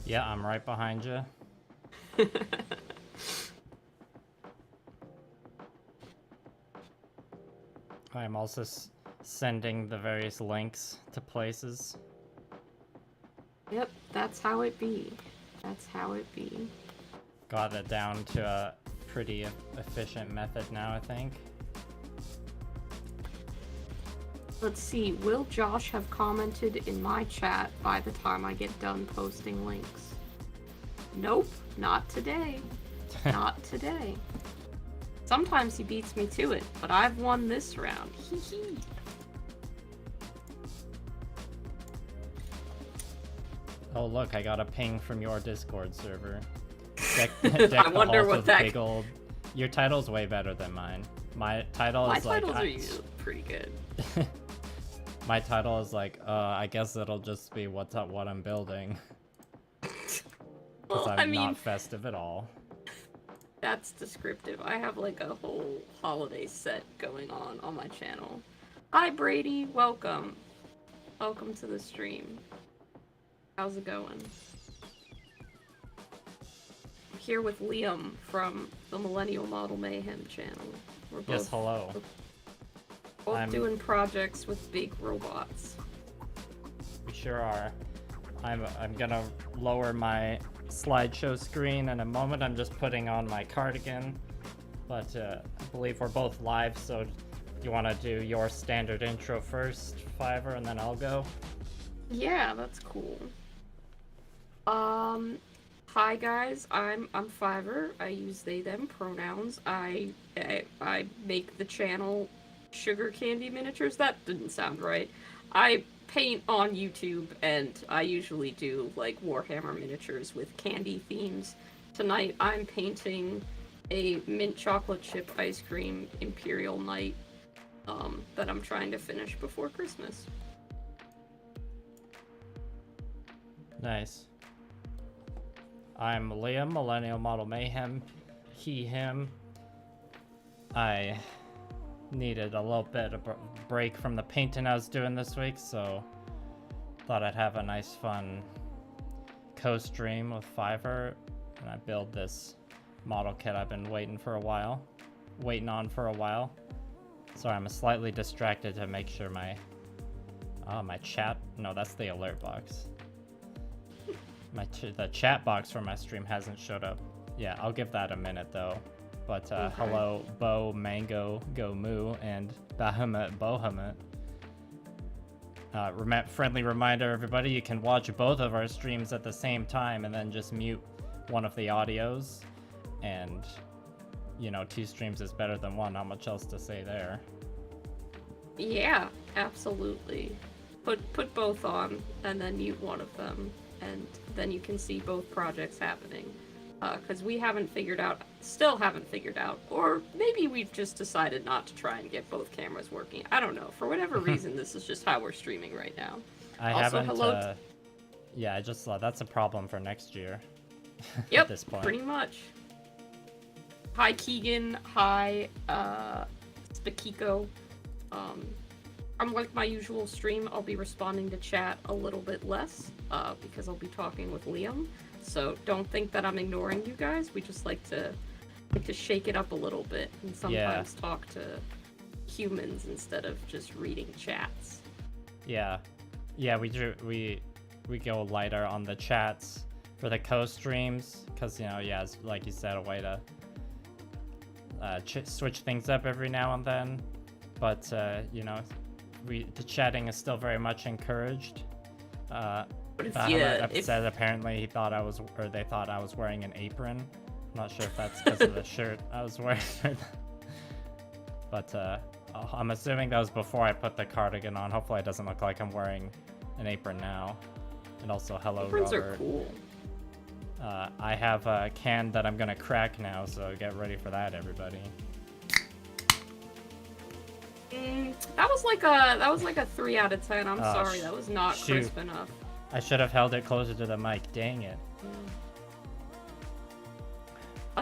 Yeah, I'm right behind you. I'm also sending the various links to places. Yep, that's how it be. That's how it be. Got it down to a pretty efficient method now, I think. Let's see, will Josh have commented in my chat by the time I get done posting links? Nope, not today. Not today. Sometimes he beats me to it, but I've won this round. Hee hee. Oh look, I got a ping from your Discord server. I wonder what that... Big old... Your title's way better than mine. My title is like... My titles are usually pretty good. My title is like, I guess it'll just be what I'm building. Because I'm not festive at all. That's descriptive. I have like a whole holiday set going on my channel. Hi Brady, welcome. Welcome to the stream. How's it going? I'm here with Liam from the Millennial Model Mayhem channel. We're both, yes, hello. Both doing projects with big robots. We sure are. I'm gonna lower my slideshow screen in a moment. I'm just putting on my cardigan, but I believe we're both live, so do you want to do your standard intro first, Fiverr, and then I'll go? Yeah, that's cool. Hi guys, I'm Fiverr. I use they them pronouns. I make the channel Sugar Candy Miniatures. That didn't sound right. I paint on YouTube, and I usually do like Warhammer miniatures with candy themes. Tonight I'm painting a mint chocolate chip ice cream Imperial Knight that I'm trying to finish before Christmas. Nice. I'm Liam, Millennial Model Mayhem, he, him. I needed a little bit of a break from the painting I was doing this week, so thought I'd have a nice fun co-stream with Fiverr, and I build this model kit I've been waiting on for a while. Sorry, I'm slightly distracted to make sure my chat, no, that's the alert box. The chat box for my stream hasn't showed up. Yeah, I'll give that a minute though. But okay. Hello, Bo, Mango, Go Moo, and Bahamut, Bohamut. Friendly reminder, everybody, you can watch both of our streams at the same time and then just mute one of the audios. And, you know, 2 streams is better than 1. Not much else to say there. Yeah, absolutely. Put both on and then mute one of them. And then you can see both projects happening. Because we still haven't figured out, or maybe we've just decided not to try and get both cameras working. I don't know. For whatever reason, this is just how we're streaming right now. Yeah, I just thought that's a problem for next year. Yep, at this point. Pretty much. Hi, Keegan. Hi, Spakiko. Unlike my usual stream, I'll be responding to chat a little bit less, because I'll be talking with Liam. So don't think that I'm ignoring you guys. We just like to shake it up a little bit and sometimes talk to humans instead of just reading chats. Yeah, we go lighter on the chats for the co-streams because, you know, it's, like you said, a way to switch things up every now and then. But you know, the chatting is still very much encouraged. Said apparently they thought I was wearing an apron. I'm not sure if that's because of the shirt I was wearing. But I'm assuming that was before I put the cardigan on. Hopefully it doesn't look like I'm wearing an apron now. And also, hello, Aprons Robert. Are cool. I have a can that I'm gonna crack now, so get ready for that, everybody. That was like a 3 out of 10. I'm sorry, that was not crisp enough. I should have held it closer to the mic. Dang it.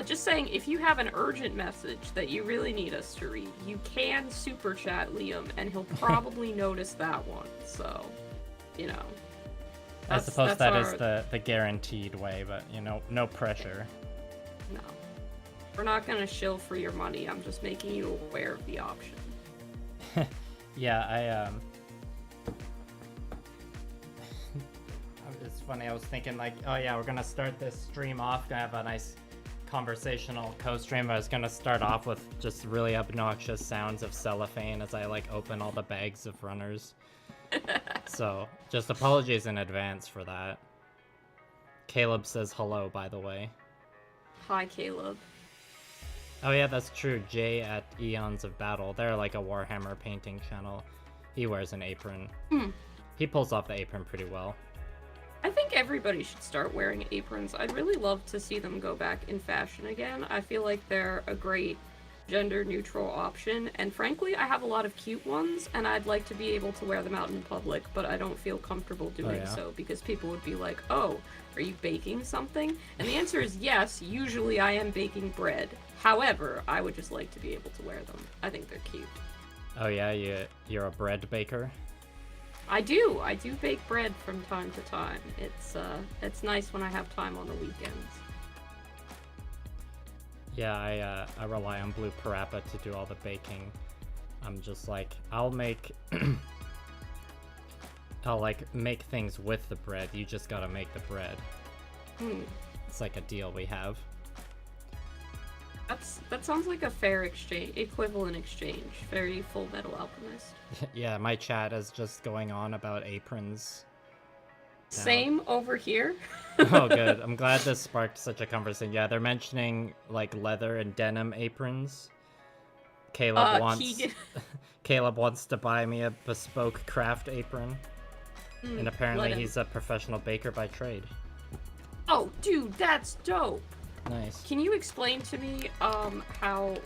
Just saying, if you have an urgent message that you really need us to read, you can super chat Liam, and he'll probably notice that one. So, you know. I suppose that is the guaranteed way, but you know, no pressure. No. We're not gonna shill for your money. I'm just making you aware of the option. Yeah, it's funny, I was thinking like, oh yeah, we're gonna start this stream off, gonna have a nice conversational co-stream. I was gonna start off with just really obnoxious sounds of cellophane as I like open all the bags of runners. So, just apologies in advance for that. Caleb says hello, by the way. Hi, Caleb. Oh yeah, that's true. Jay at Eons of Battle. They're like a Warhammer painting channel. He wears an apron. He pulls off the apron pretty well. I think everybody should start wearing aprons. I'd really love to see them go back in fashion again. I feel like they're a great gender-neutral option, and frankly, I have a lot of cute ones, and I'd like to be able to wear them out in public, but I don't feel comfortable doing so, because people would be like, oh, are you baking something? And the answer is yes, usually I am baking bread. However, I would just like to be able to wear them. I think they're cute. Oh yeah, you're a bread baker? I do bake bread from time to time. It's nice when I have time on the weekends. Yeah, I rely on Blue Parappa to do all the baking. I'm just like, I'll like make things with the bread. You just gotta make the bread. It's like a deal we have. That sounds like a fair exchange, equivalent exchange. Very Full Metal Alchemist. Yeah, my chat is just going on about aprons. Now. Same over here. Oh, good. I'm glad this sparked such a conversation. Yeah, they're mentioning like leather and denim aprons. Caleb wants to buy me a bespoke craft apron, and apparently he's a professional baker by trade. Oh, dude, that's dope. Nice. Can you explain to me how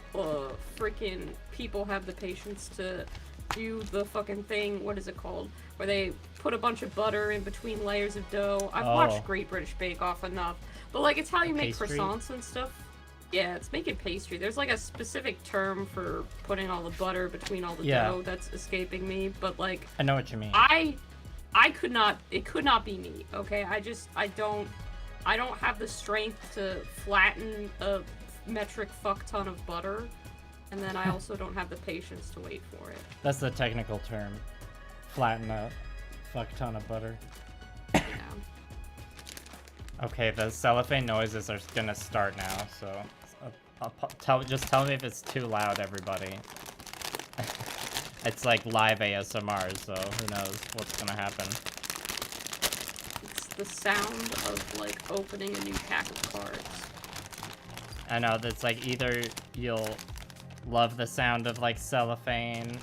freaking people have the patience to do the fucking thing? What is it called? Where they put a bunch of butter in between layers of dough. I've watched Great British Bake Off enough, but like it's how you make croissants and stuff. Yeah, it's making pastry. There's like a specific term for putting all the butter between all the dough that's escaping me, but like I know what you mean. I could not. It could not be me. Okay, I don't have the strength to flatten a metric fuck ton of butter, and then I also don't have the patience to wait for it. That's the technical term. Flatten a fuck ton of butter. Yeah. Okay, the cellophane noises are gonna start now, so just tell me if it's too loud, everybody. It's like live ASMR, so who knows what's gonna happen. It's the sound of like opening a new pack of cards. I know, that's like either you'll love the sound of like cellophane,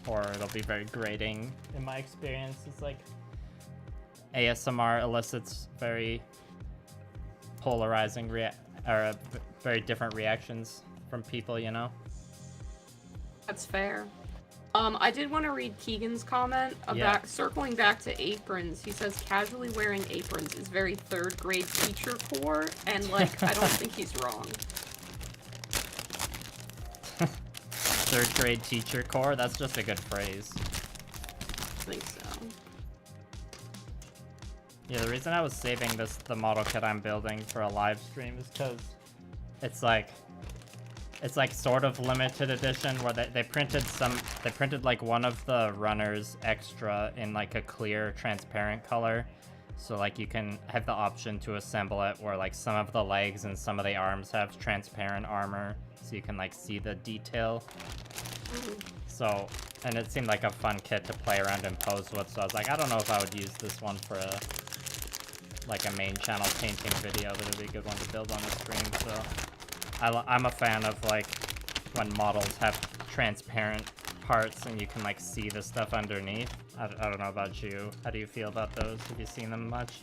or it'll be very grating. In my experience, it's like ASMR elicits very polarizing very different reactions from people, you know? That's fair. I did want to read Keegan's comment about circling back to aprons. He says casually wearing aprons is very third grade teacher core, and like I don't think he's wrong. Third grade teacher core? That's just a good phrase. I think so. Yeah, the reason I was saving the model kit I'm building for a live stream is because it's like sort of limited edition where they printed like one of the runners extra in like a clear transparent color, so like you can have the option to assemble it where like some of the legs and some of the arms have transparent armor, so you can like see the detail. So, and it seemed like a fun kit to play around and pose with, so I was like, I don't know if I would use this one for a main channel painting video, but it'd be a good one to build on the stream. So I'm a fan of like when models have transparent parts and you can like see the stuff underneath. I don't know about you. How do you feel about those? Have you seen them much?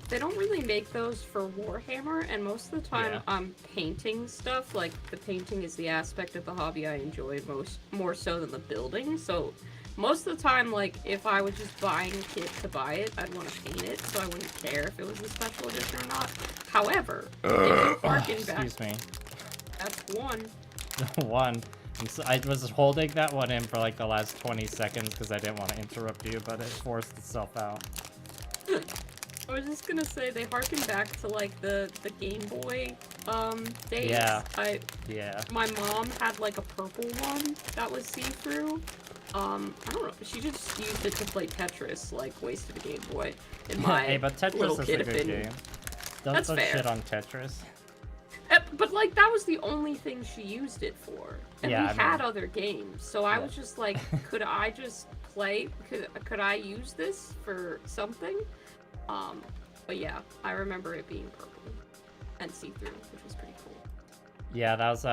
They don't really make those for Warhammer, and most of the time I'm painting stuff. Like, the painting is the aspect of the hobby I enjoy more so than the building, so most of the time, like, if I was just buying a kit to buy it, I'd want to paint it, so I wouldn't care if it was a special edition or not. However, if you harken back... Excuse me. That's one. One. I was holding that one in for like the last 20 seconds because I didn't want to interrupt you, but it forced itself out. I was just gonna say they harken back to like the Game Boy days. Yeah. Yeah. My mom had like a purple one that was see-through. I don't know. She just used it to play Tetris, like wasted a Game Boy. In my hey, but Tetris little is kid a good opinion. game. Don't That's put fair. shit on Tetris. But like that was the only thing she used it for, and Yeah, we I mean- had other games. So I Yeah. was just like, could I just play? Could I use this for something? But yeah, I remember it being purple and see-through, which was pretty cool. Yeah, that was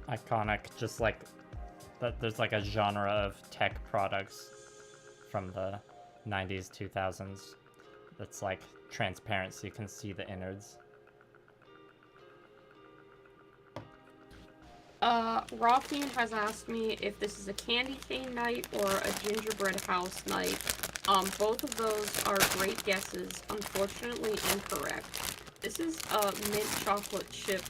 iconic. Just like there's like a genre of tech products from the 90s, 2000s that's like transparent, so you can see the innards. Rawfiend has asked me if this is a candy cane night or a gingerbread house night. Both of those are great guesses. Unfortunately, incorrect. This is a mint chocolate chip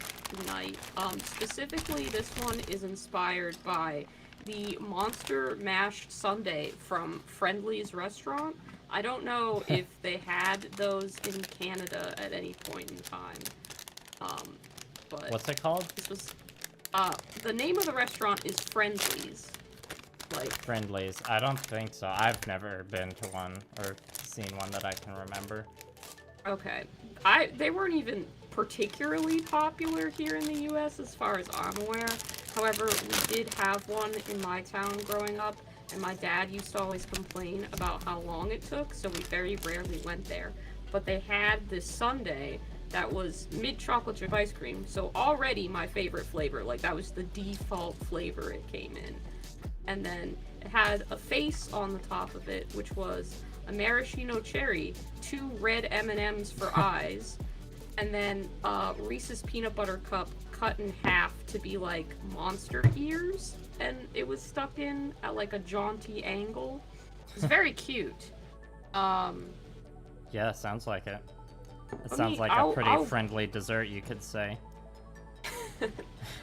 night. Specifically, this one is inspired by the Monster Mashed Sundae from Friendly's restaurant. I don't know if they had those in Canada at any point in time. But What's it called? this was the name of the restaurant is Friendly's. Like Friendlies. I don't think so. I've never been to one or seen one that I can remember. okay. They weren't even particularly popular here in the US as far as I'm aware. However, we did have one in my town growing up, and my dad used to always complain about how long it took, so we very rarely went there. But they had this sundae that was mint chocolate chip ice cream, so already my favorite flavor. Like, that was the default flavor it came in. And then it had a face on the top of it, which was a maraschino cherry, 2 red M&Ms for eyes, and then Reese's peanut butter cup cut in half to be like monster ears, and it was stuck in at like a jaunty angle. It's very cute. Yeah, sounds like it. It I sounds mean, like I'll- a pretty I'll- friendly dessert, you could say.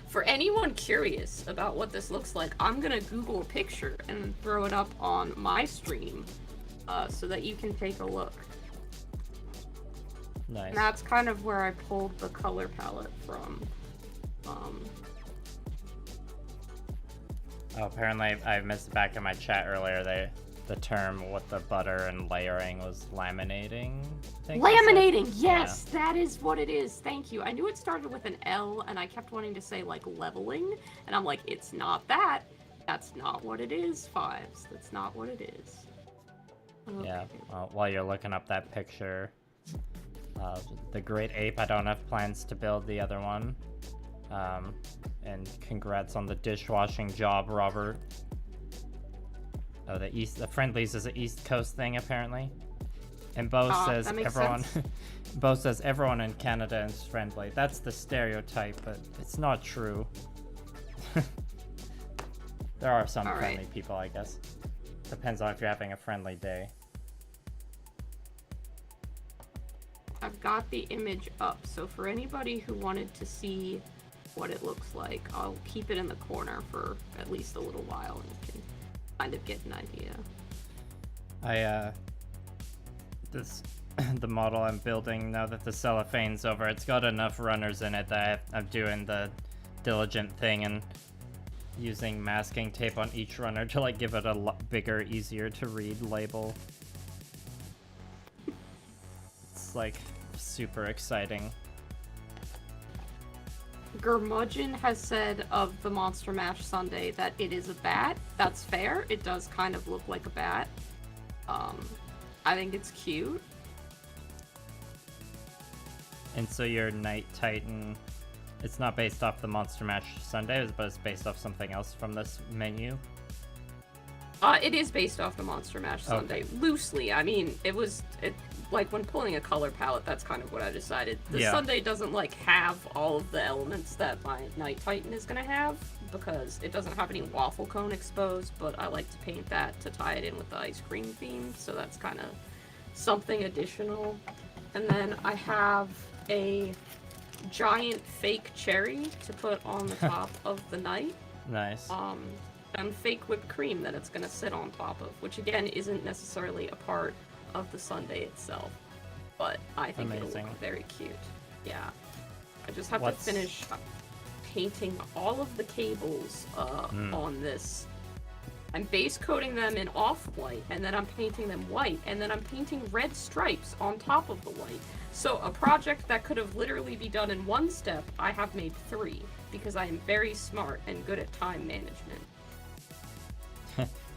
For anyone curious about what this looks like, I'm gonna Google a picture and throw it up on my stream so that you can take a look. Nice. And that's kind of where I pulled the color palette from. Oh, apparently I missed back in my chat earlier. The term with the butter and layering was laminating. I think they said? Laminating! Yes, that is what it is. Thank you. I knew it started with an L, and I kept wanting to say, like, leveling. And I'm like, it's not that. That's not what it is, Fives. That's not what it is. Okay. Yeah, well, while you're looking up that picture, the Great Ape, I don't have plans to build the other one. And congrats on the dishwashing job, Robert. Oh, the Friendlies is an East Coast thing, apparently. And Bo says that makes everyone... sense. Bo says everyone in Canada is friendly. That's the stereotype, but it's not true. There are some All right. friendly people, I guess. Depends on if you're having a friendly day. I've got the image up, so for anybody who wanted to see what it looks like, I'll keep it in the corner for at least a little while, and you can kind of get an idea. The model I'm building, now that the cellophane's over, it's got enough runners in it that I'm doing the diligent thing and using masking tape on each runner to like give it a bigger, easier to read label. It's like super exciting. Gurmudgeon has said of the Monster Mash Sundae that it is a bat. That's fair. It does kind of look like a bat. I think it's cute. And so your Night Titan, it's not based off the Monster Mash Sundae, but it's based off something else from this menu? It is based off the Monster Mash Sundae. Okay. Loosely. I mean, like when pulling a color palette, that's kind of what I decided. The Yeah. Sundae doesn't like have all of the elements that my Night Titan is gonna have, because it doesn't have any waffle cone exposed, but I like to paint that to tie it in with the ice cream theme, so that's kind of something additional. And then I have a giant fake cherry to put on the top of the Night. Nice. And fake whipped cream that it's gonna sit on top of, which again isn't necessarily a part of the sundae itself, but I think it'll Amazing. look very cute. Yeah. I just have What's- to finish painting all of the cables on this. I'm base coating them in off-white, and then I'm painting them white, and then I'm painting red stripes on top of the white. So a project that could have literally be done in one step, I have made 3, because I am very smart and good at time management.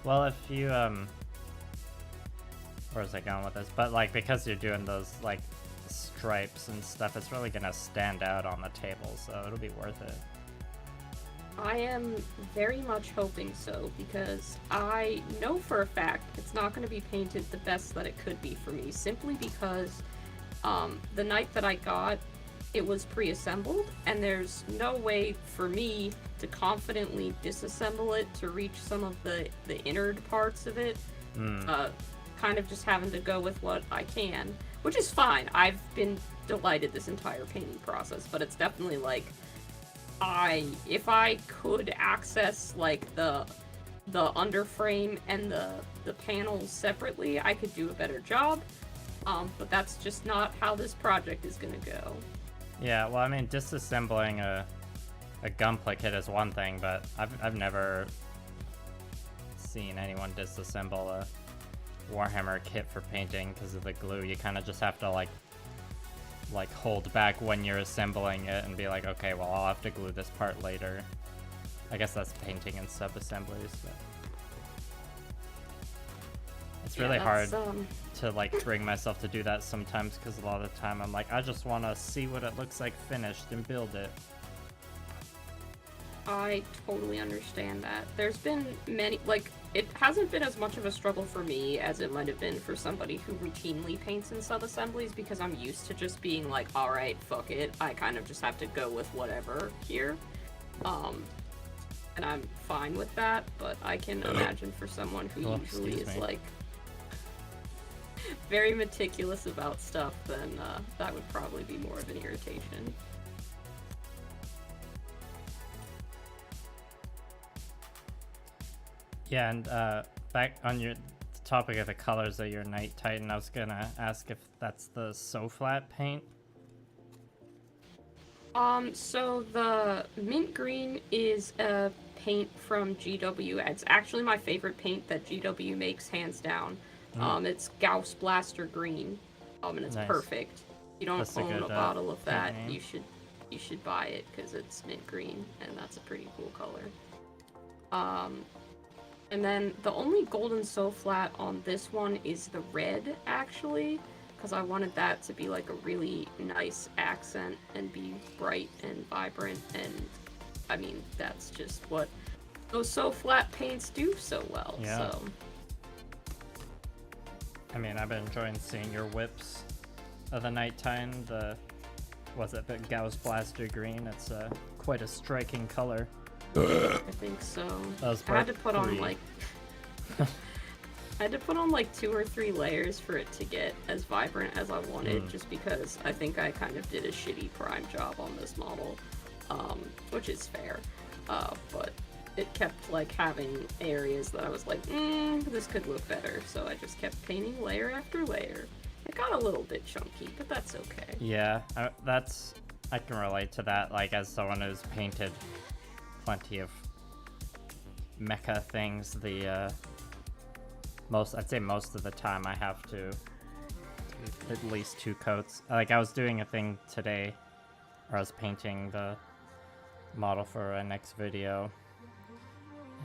Well, if you, where was I going with this? But, like, because you're doing those, like, stripes and stuff, it's really gonna stand out on the table, so it'll be worth it. I am very much hoping so, because I know for a fact it's not going to be painted the best that it could be for me, simply because the night that I got, it was pre-assembled, and there's no way for me to confidently disassemble it to reach some of the innard parts of it. Kind of just having to go with what I can, which is fine. I've been delighted this entire painting process, but it's definitely like, if I could access like the underframe and the panels separately, I could do a better job. But that's just not how this project is gonna go. Yeah, well, I mean, disassembling a Gunpla kit is one thing, but I've never seen anyone disassemble a Warhammer kit for painting because of the glue. You kind of just have to like hold back when you're assembling it and be like, okay, well, I'll have to glue this part later. I guess that's painting and sub-assemblies, but it's really hard to like bring myself to do that sometimes, because a lot of the time I'm like, I just want to see what it looks like finished and build it. I totally understand that. There's been many, like, it hasn't been as much of a struggle for me as it might have been for somebody who routinely paints in sub-assemblies, because I'm used to just being like, alright, fuck it, I kind of just have to go with whatever here. And I'm fine with that, but I can imagine for someone who usually is, like, very meticulous about stuff, then that would probably be more of an irritation. Yeah, and back on your topic of the colors of your Night Titan, I was gonna ask if that's the So-Flat paint. So the mint green is a paint from GW. It's actually my favorite paint that GW makes, hands down. It's Gauss Blaster green, and it's Nice. Perfect. You don't That's a own good, a bottle of that, name. you should buy it because it's mint green, and that's a pretty cool color. And then the only golden So-Flat on this one is the red, actually, because I wanted that to be like a really nice accent and be bright and vibrant, and I mean, that's just what those So-Flat paints do so well, Yeah. so. I mean, I've been enjoying seeing your whips of the Night Titan. The Gauss Blaster green? It's quite a striking color. I think so. That was I had to part put on 3. like I had to put on like 2 or 3 layers for it to get as vibrant as I wanted, just because I think I kind of did a shitty prime job on this model, which is fair. But it kept like having areas that I was like, this could look better, so I just kept painting layer after layer. It got a little bit chunky, but that's okay. Yeah, I can relate to that, like, as someone who's painted plenty of mecha things, I'd say most of the time I have to do at least 2 coats. Like, I was doing a thing today where I was painting the model for a next video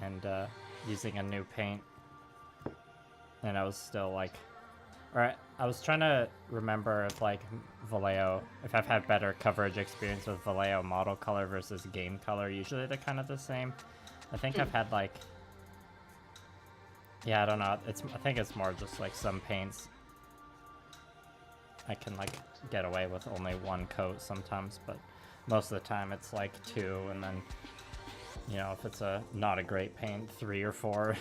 and using a new paint, and I was still like, I was trying to remember if like Vallejo, if I've had better coverage experience with Vallejo model color versus game color. Usually they're kind of the same. I think I've had like, yeah, I don't know. I think it's more just like some paints I can like get away with only 1 coat sometimes, but most of the time it's like 2, and then, you know, if it's not a great paint, 3 or 4.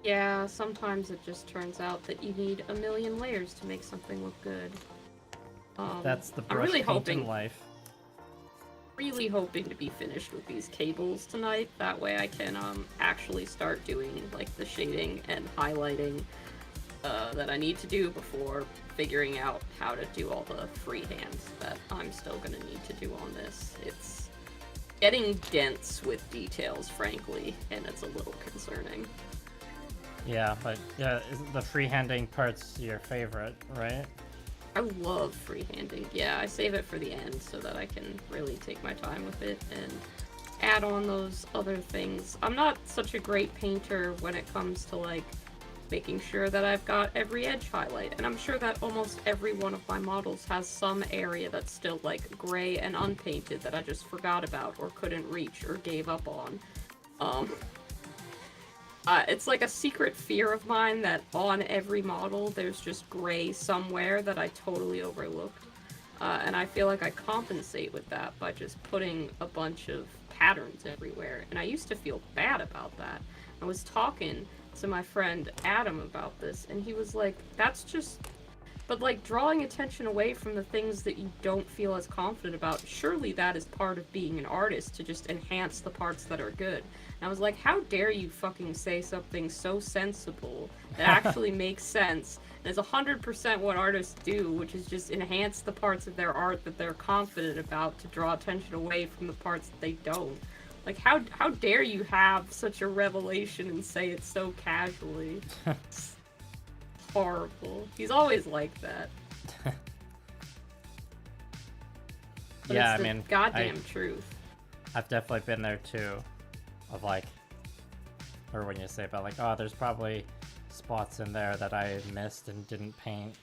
Yeah, sometimes it just turns out that you need a million layers to make something look good. That's the I'm brush really paint hoping in life. really hoping to be finished with these cables tonight. That way I can actually start doing like the shading and highlighting that I need to do before figuring out how to do all the freehands that I'm still gonna need to do on this. It's getting dense with details, frankly, and it's a little concerning. Yeah, but yeah, the freehanding part's your favorite, right? I love freehanding. Yeah, I save it for the end so that I can really take my time with it and add on those other things. I'm not such a great painter when it comes to like making sure that I've got every edge highlight, and I'm sure that almost every one of my models has some area that's still like gray and unpainted that I just forgot about or couldn't reach or gave up on. It's like a secret fear of mine that on every model there's just gray somewhere that I totally overlooked. And I feel like I compensate with that by just putting a bunch of patterns everywhere. And I used to feel bad about that. I was talking to my friend Adam about this, and he was like, that's just... But like, drawing attention away from the things that you don't feel as confident about, surely that is part of being an artist, to just enhance the parts that are good. And I was like, how dare you fucking say something so sensible that actually makes sense, and is 100% what artists do, which is just enhance the parts of their art that they're confident about to draw attention away from the parts that they don't. Like, how dare you have such a revelation and say it so casually? It's horrible. He's always like that. But Yeah, it's I the mean, goddamn truth. I've definitely been there too, of like, or when you say about like, oh, there's probably spots in there that I missed and didn't paint.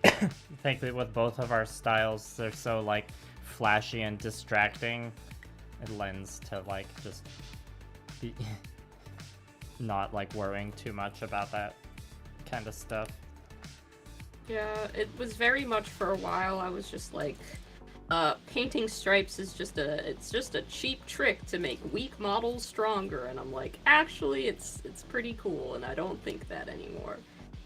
I think that with both of our styles, they're so like flashy and distracting, it lends to like just be not like worrying too much about that kind of stuff. Yeah, it was very much for a while. I was just like, painting stripes is just a cheap trick to make weak models stronger, and I'm like, actually, it's pretty cool, and I don't think that anymore.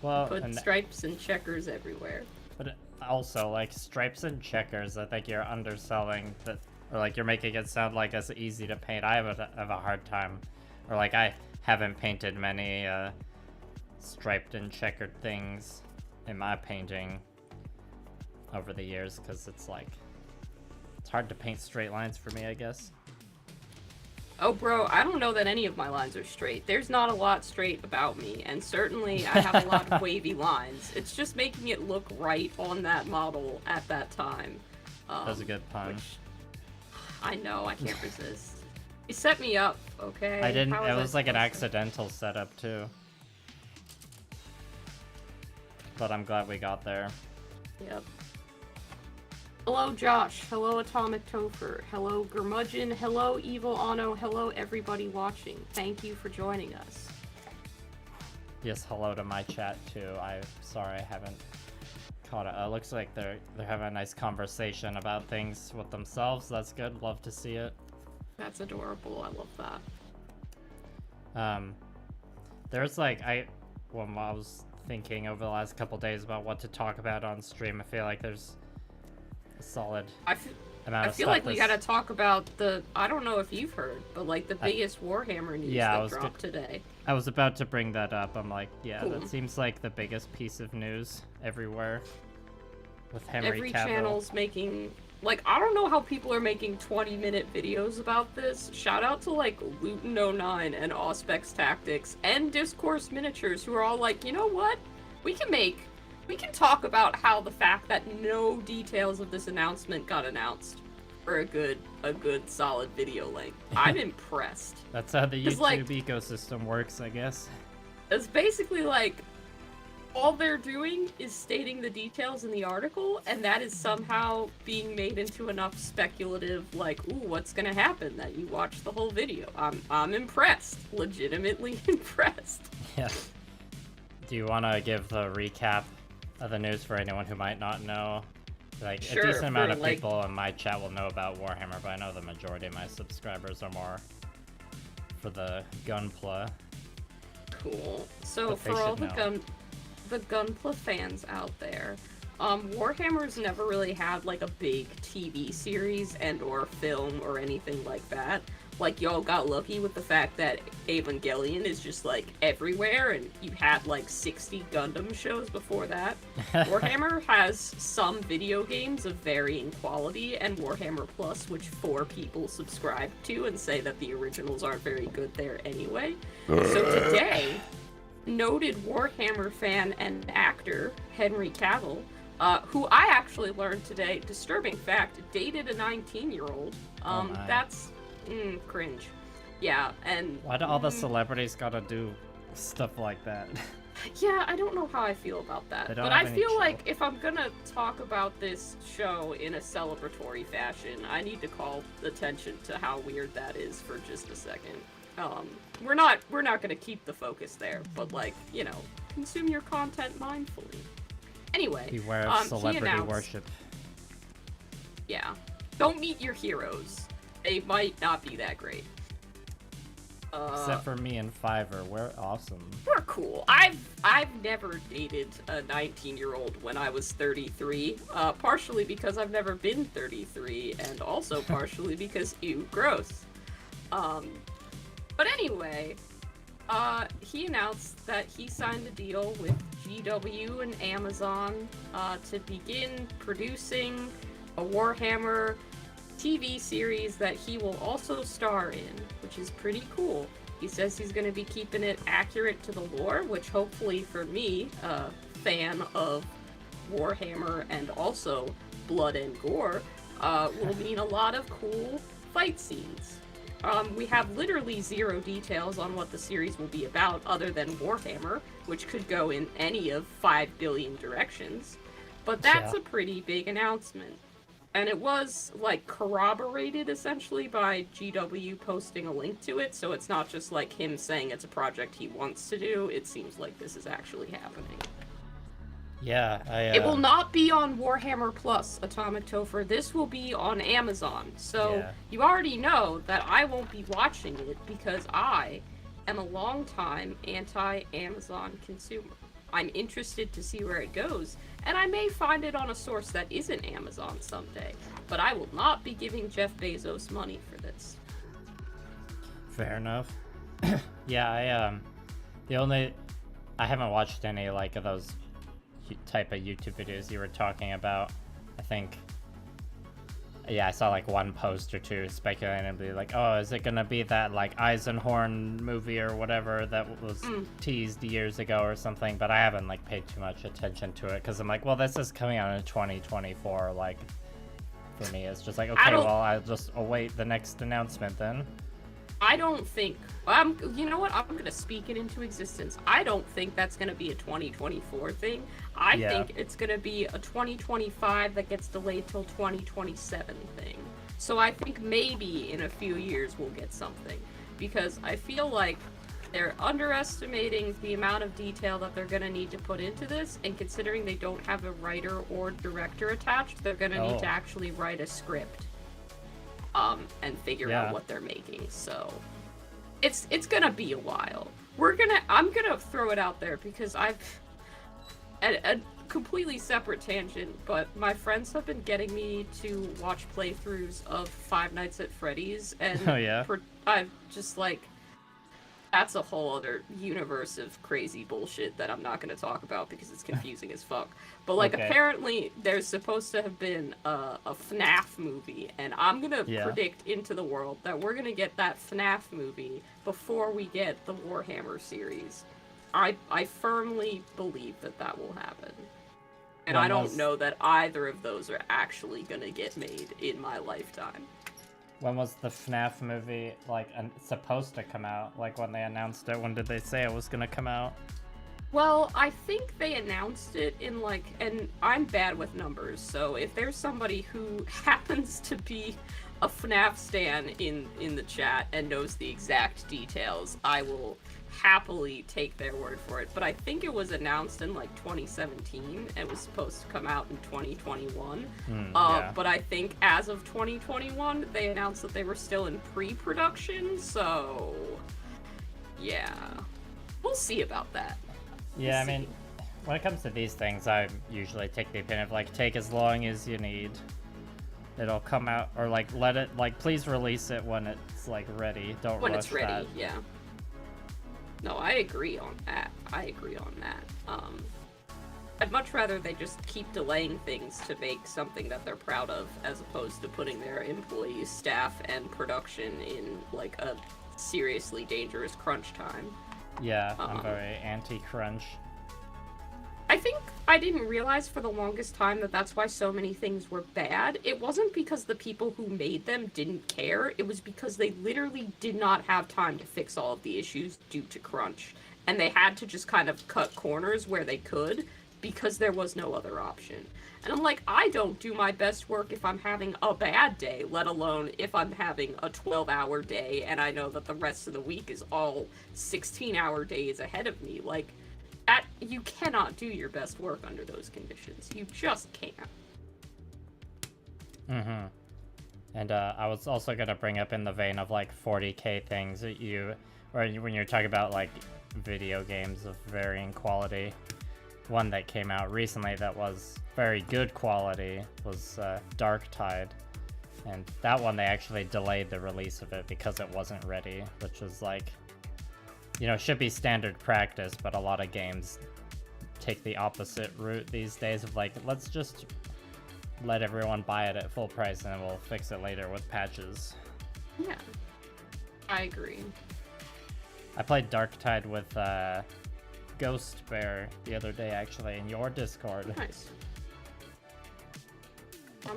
Well, Put stripes and checkers everywhere. But also, like, stripes and checkers, I think you're underselling that, or like you're making it sound like it's easy to paint. I have a hard time, or like I haven't painted many striped and checkered things in my painting over the years, because it's like, it's hard to paint straight lines for me, I guess. Oh, bro, I don't know that any of my lines are straight. There's not a lot straight about me, and certainly I have a lot of wavy lines. It's just making it look right on that model at that time. That was a good pun. Which, I know, I can't resist. You set me up, okay? I didn't, it was like an accidental setup too. But I'm glad we got there. Yep. Hello, Josh. Hello, Atomic Topher. Hello, Gurmudgeon. Hello, Evil Ano. Hello, everybody watching. Thank you for joining us. Yes, hello to my chat too. I'm sorry I haven't caught it. Looks like they're having a nice conversation about things with themselves. That's good. Love to see it. That's adorable. I love that. There's like when I was thinking over the last couple days about what to talk about on stream, I feel like there's a solid amount of I feel like we gotta talk about the, I don't know if you've heard, but like the biggest Warhammer news that dropped today. I was about to bring that up. I'm like, yeah, Cool. That seems like the biggest piece of news everywhere. With Henry Every Cavill. channel's making, like, I don't know how people are making 20-minute videos about this. Shout out to like Luton09 and Auspex Tactics and Discourse Miniatures, who are all like, you know what? We can talk about how the fact that no details of this announcement got announced for a good solid video length. I'm impressed. That's how the YouTube like, ecosystem works, I guess. It's basically like, all they're doing is stating the details in the article, and that is somehow being made into enough speculative, like, ooh, what's gonna happen, that you watch the whole video. I'm impressed. Legitimately impressed. Yeah. Do you want to give the recap of the news for anyone who might not know? Like, Sure, a decent amount of like, people in my chat will know about Warhammer, but I know the majority of my subscribers are more for the Gunpla. Cool. So But they for all should the know. Gunpla fans out there, Warhammer's never really had like a big TV series and or film or anything like that. Like, y'all got lucky with the fact that Evangelion is just like everywhere, and you had like 60 Gundam shows before that. Warhammer has some video games of varying quality, and Warhammer Plus, which 4 people subscribe to and say that the originals aren't very good there anyway. So today, noted Warhammer fan and actor Henry Cavill, who I actually learned today, disturbing fact, dated a 19-year-old. That's cringe. Yeah, and why do all the celebrities gotta do stuff like that? Yeah, I don't know how I feel about that. But I feel like if I'm gonna talk about this show in a celebratory fashion, I need to call attention to how weird that is for just a second. We're not gonna keep the focus there, but like, you know, consume your content mindfully. Anyway, beware of celebrity worship. Yeah. Don't meet your heroes. They might not be that great. Except for me and Fiverr, we're awesome. We're cool. I've never dated a 19-year-old when I was 33, partially because I've never been 33, and also partially because, ew, gross. But anyway, he announced that he signed a deal with GW and Amazon to begin producing a Warhammer TV series that he will also star in, which is pretty cool. He says he's going to be keeping it accurate to the lore, which hopefully for me, a fan of Warhammer and also blood and gore, will mean a lot of cool fight scenes. We have literally 0 details on what the series will be about other than Warhammer, which could go in any of 5 billion directions. But that's a pretty big announcement. And it was, like, corroborated, essentially, by GW posting a link to it, so it's not just, like, him saying it's a project he wants to do. It seems like this is actually happening. Yeah, It will not be on Warhammer Plus, Atomic Topher. This will be on Amazon. So, you already know that I won't be watching it because I am a long-time anti-Amazon consumer. I'm interested to see where it goes, and I may find it on a source that isn't Amazon someday, but I will not be giving Jeff Bezos money for this. Fair enough. Yeah, I haven't watched any, like, of those type of YouTube videos you were talking about. I think, yeah, I saw like one post or two speculating and be like, oh, is it gonna be that like Eisenhorn movie or whatever that was teased years ago or something? But I haven't like paid too much attention to it because I'm like, well, this is coming out in 2024. Like, for me, it's just like, okay, well, I'll just await the next announcement then. I don't think, you know what, I'm gonna speak it into existence. I don't think that's gonna be a 2024 thing. I think it's gonna be a 2025 that gets delayed till 2027 thing. So I think maybe in a few years we'll get something. Because I feel like they're underestimating the amount of detail that they're gonna need to put into this, and considering they don't have a writer or director attached, they're gonna need to actually write a script. And figure out what they're making. So it's gonna be a while. I'm gonna throw it out there because I've a completely separate tangent, but my friends have been getting me to watch playthroughs of Five Nights at Freddy's, and I've just like, that's a whole other universe of crazy bullshit that I'm not going to talk about because it's confusing as fuck. But, like, apparently there's supposed to have been a FNAF movie, and I'm going to predict into the world that we're going to get that FNAF movie before we get the Warhammer series. I firmly believe that will happen. And I don't know that either of those are actually going to get made in my lifetime. When was the FNAF movie, like, supposed to come out? Like, when they announced it, when did they say it was gonna come out? Well, I think they announced it in, like, and I'm bad with numbers, so if there's somebody who happens to be a FNAF stan in the chat and knows the exact details, I will happily take their word for it. But I think it was announced in like 2017 and was supposed to come out in 2021. But I think as of 2021 they announced that they were still in pre-production, so yeah, we'll see about that. Yeah, I mean, when it comes to these things, I usually take the opinion of, like, take as long as you need. It'll come out, or, like, let it, like, please release it when it's, like, ready. Don't when rush it's ready, that. yeah. No, I agree on that. I'd much rather they just keep delaying things to make something that they're proud of, as opposed to putting their employees, staff, and production in, like, a seriously dangerous crunch time. Yeah, I'm very anti-crunch. I think I didn't realize for the longest time that that's why so many things were bad. It wasn't because the people who made them didn't care, it was because they literally did not have time to fix all of the issues due to crunch. And they had to just kind of cut corners where they could, because there was no other option. And I'm like, I don't do my best work if I'm having a bad day, let alone if I'm having a 12-hour day and I know that the rest of the week is all 16-hour days ahead of me. Like, you cannot do your best work under those conditions. You just can't. Mm-hmm. And I was also going to bring up in the vein of, like, 40K things that when you're talking about, like, video games of varying quality. One that came out recently that was very good quality was Dark Tide, and that one they actually delayed the release of it because it wasn't ready, which was, like, you know, should be standard practice, but a lot of games take the opposite route these days of, like, let's just let everyone buy it at full price and then we'll fix it later with patches. Yeah, I agree. I played Dark Tide with Ghost Bear the other day, actually, in your Discord. Nice.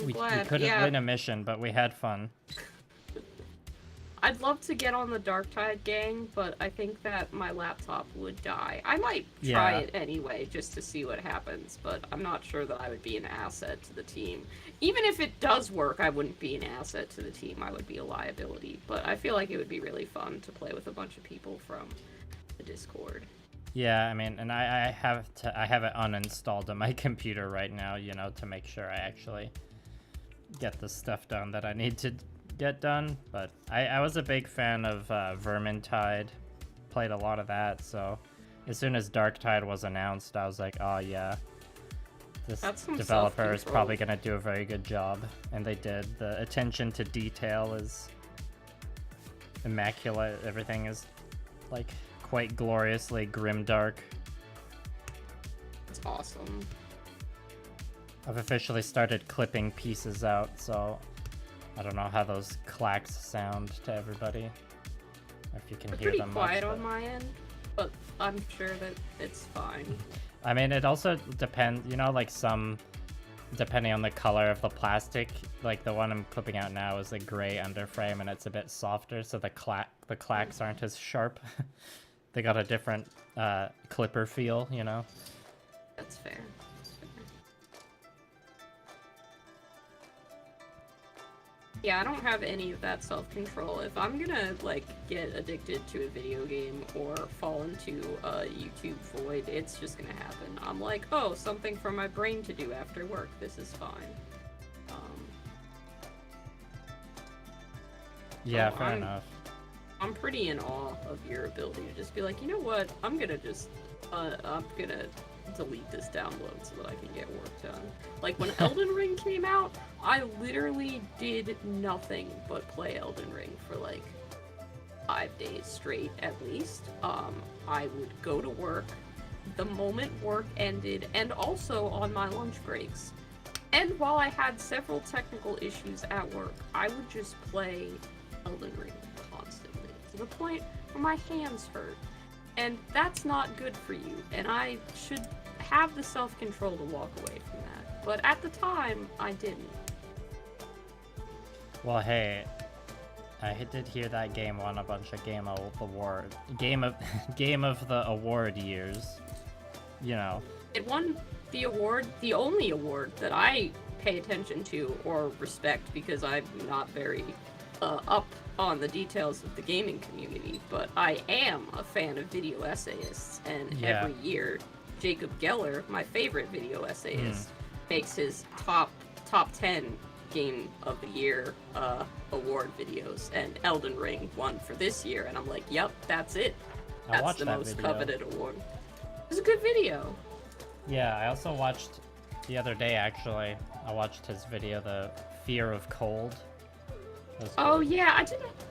We couldn't win a mission, but we had fun. I'd love to get on the Dark Tide gang, but I think that my laptop would die. I might try it anyway, just to see what happens, but I'm not sure that I would be an asset to the team. Even if it does work, I wouldn't be an asset to the team. I would be a liability, but I feel like it would be really fun to play with a bunch of people from the Discord. Yeah, I mean, and I have it uninstalled on my computer right now, you know, to make sure I actually get the stuff done that I need to get done. But I was a big fan of Vermintide, played a lot of that, so as soon as Dark Tide was announced, I was like, oh yeah, this developer is probably going to do a very good job, and they did. The attention to detail is immaculate. Everything is, like, quite gloriously grimdark. It's awesome. I've officially started clipping pieces out, so I don't know how those clacks sound to everybody. Or if you can hear them. Pretty quiet on my end, but I'm sure that it's fine. I mean, it also depends, you know, like depending on the color of the plastic, like the one I'm clipping out now is a gray underframe and it's a bit softer, so the clacks aren't as sharp. They got a different clipper feel, you know? That's fair. Yeah, I don't have any of that self-control. If I'm gonna, like, get addicted to a video game or fall into a YouTube void, it's just gonna happen. I'm like, oh, something for my brain to do after work. This is fine. Yeah, fair enough. I'm pretty in awe of your ability to just be like, you know what, I'm gonna delete this download so that I can get work done. Like, when Elden Ring came out, I literally did nothing but play Elden Ring for, like, 5 days straight, at least. I would go to work the moment work ended, and also on my lunch breaks. And while I had several technical issues at work, I would just play Elden Ring constantly, to the point where my hands hurt. And that's not good for you, and I should have the self-control to walk away from that. But at the time, I didn't. Well, hey, I did hear that game won a bunch of Game of the Award years. You know. It won the award, the only award that I pay attention to or respect, because I'm not very up on the details of the gaming community, but I am a fan of video essayists, and every year Jacob Geller, my favorite video essayist, makes his top 10 game of the year award videos, and Elden Ring won for this year, and I'm like, yep, that's it. That's the most coveted award. It was a good video. Yeah, I also watched the other day, actually. I watched his video, the fear of cold. Oh yeah,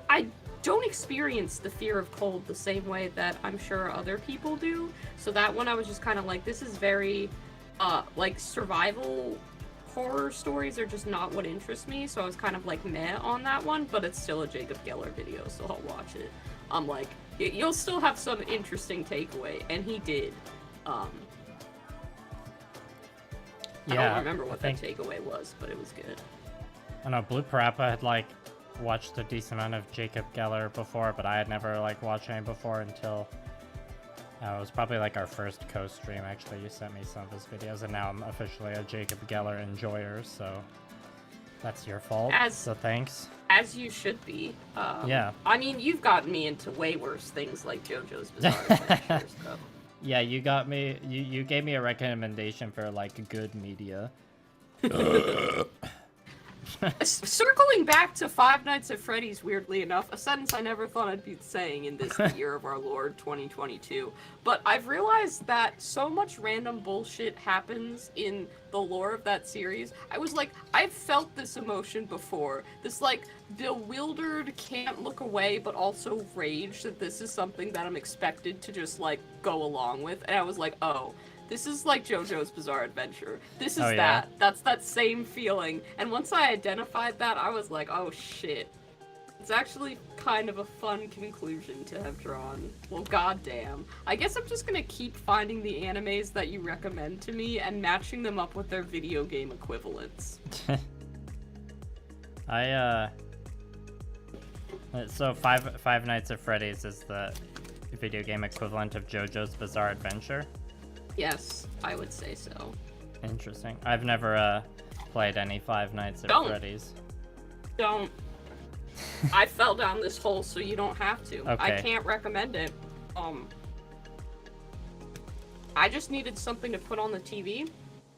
I don't experience the fear of cold the same way that I'm sure other people do. So that one I was just kind of like, this is very, like survival horror stories are just not what interests me. So I was kind of like meh on that one, but it's still a Jacob Geller video, so I'll watch it. I'm like, you'll still have some interesting takeaway, and he did. I don't remember what that takeaway was, but it was good. I know Blue Parappa had like watched a decent amount of Jacob Geller before, but I had never like watched any before until it was probably like our first co-stream. Actually, you sent me some of his videos, and now I'm officially a Jacob Geller enjoyer, so that's your fault. So thanks. As you should be. Yeah. I mean, you've gotten me into way worse things like JoJo's Bizarre Adventure stuff. Yeah, you got me. You gave me a recommendation for like good media. Circling back to Five Nights at Freddy's, weirdly enough, a sentence I never thought I'd be saying in this year of our Lord 2022, but I've realized that so much random bullshit happens in the lore of that series. I was like, I've felt this emotion before. This like bewildered, can't look away, but also rage that this is something that I'm expected to just like go along with. And I was like, oh, this is like JoJo's Bizarre Adventure. This is that. That's that same feeling. And once I identified that, I was like, oh shit. It's actually kind of a fun conclusion to have drawn. Well, goddamn. I guess I'm just gonna keep finding the animes that you recommend to me and matching them up with their video game equivalents. So Five Nights at Freddy's is the video game equivalent of JoJo's Bizarre Adventure? Yes, I would say so. Interesting. I've never played any Five Nights at Freddy's. Don't. I fell down this hole, so you don't have to. Okay. I can't recommend it. I just needed something to put on the TV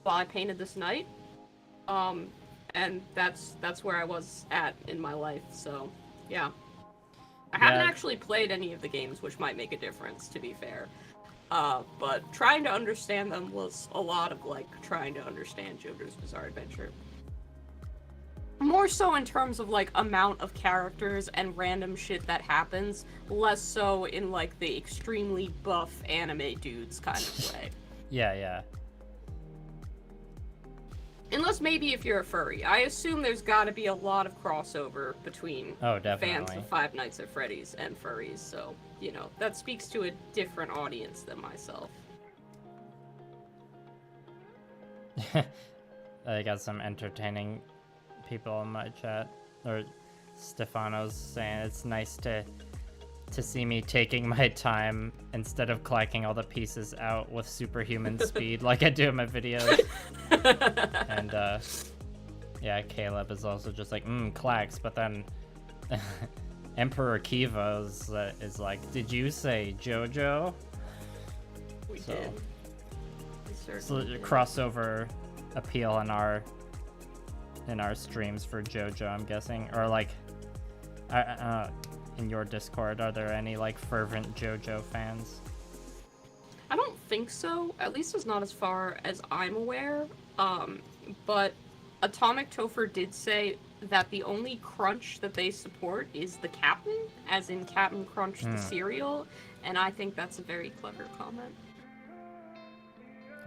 while I painted this night. And that's where I was at in my life, so yeah. I haven't actually played any of the games, which might make a difference, to be fair. But trying to understand them was a lot of, like, trying to understand JoJo's Bizarre Adventure. More so in terms of, like, amount of characters and random shit that happens, less so in, like, the extremely buff anime dudes kind of way. Yeah. Unless maybe if you're a furry. I assume there's gotta be a lot of crossover between fans of Five Nights at Freddy's and furries, so, you know, that speaks to a different audience than myself. I got some entertaining people in my chat. Or Stefano's saying it's nice to see me taking my time instead of clacking all the pieces out with superhuman speed like I do in my videos. And yeah, Caleb is also just like, clacks, but then Emperor Kiva is like, did you say JoJo? We did. So crossover appeal in our streams for JoJo, I'm guessing, or like, in your Discord, are there any like fervent JoJo fans? I don't think so. At least it's not as far as I'm aware. But Atomic Topher did say that the only crunch that they support is the Captain, as in Captain Crunch the cereal, and I think that's a very clever comment.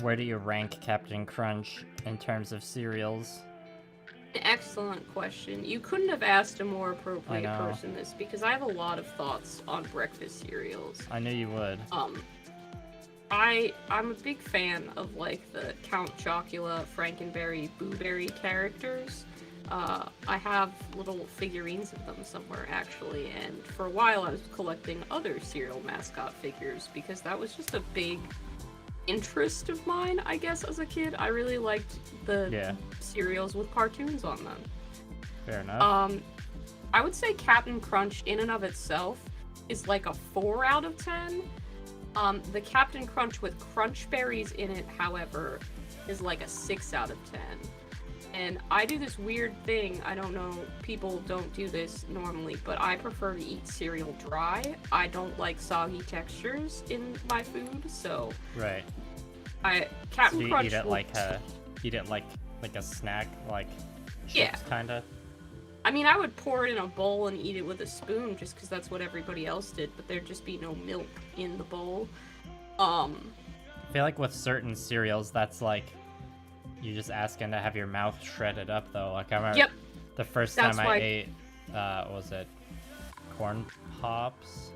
Where do you rank Captain Crunch in terms of cereals? Excellent question. You couldn't have asked a more appropriate person this, because I have a lot of thoughts on breakfast cereals. I knew you would. I'm a big fan of like the Count Chocula, Frankenberry, Booberry characters. I have little figurines of them somewhere actually, and for a while I was collecting other cereal mascot figures because that was just a big interest of mine, I guess, as a kid. I really liked the cereals with cartoons on them. Fair enough. I would say Captain Crunch in and of itself is like a 4 out of 10. The Captain Crunch with Crunch Berries in it, however, is like a 6 out of 10. And I do this weird thing, I don't know, people don't do this normally, but I prefer to eat cereal dry. I don't like soggy textures in my food, so... Right. Captain So you Crunch eat it like a snack, like chips, kinda. I mean, I would pour it in a bowl and eat it with a spoon just because that's what everybody else did, but there'd just be no milk in the bowl. I feel like with certain cereals, that's like you just asking to have your mouth shredded up, though. Like I remember the first time I ate, was it corn pops?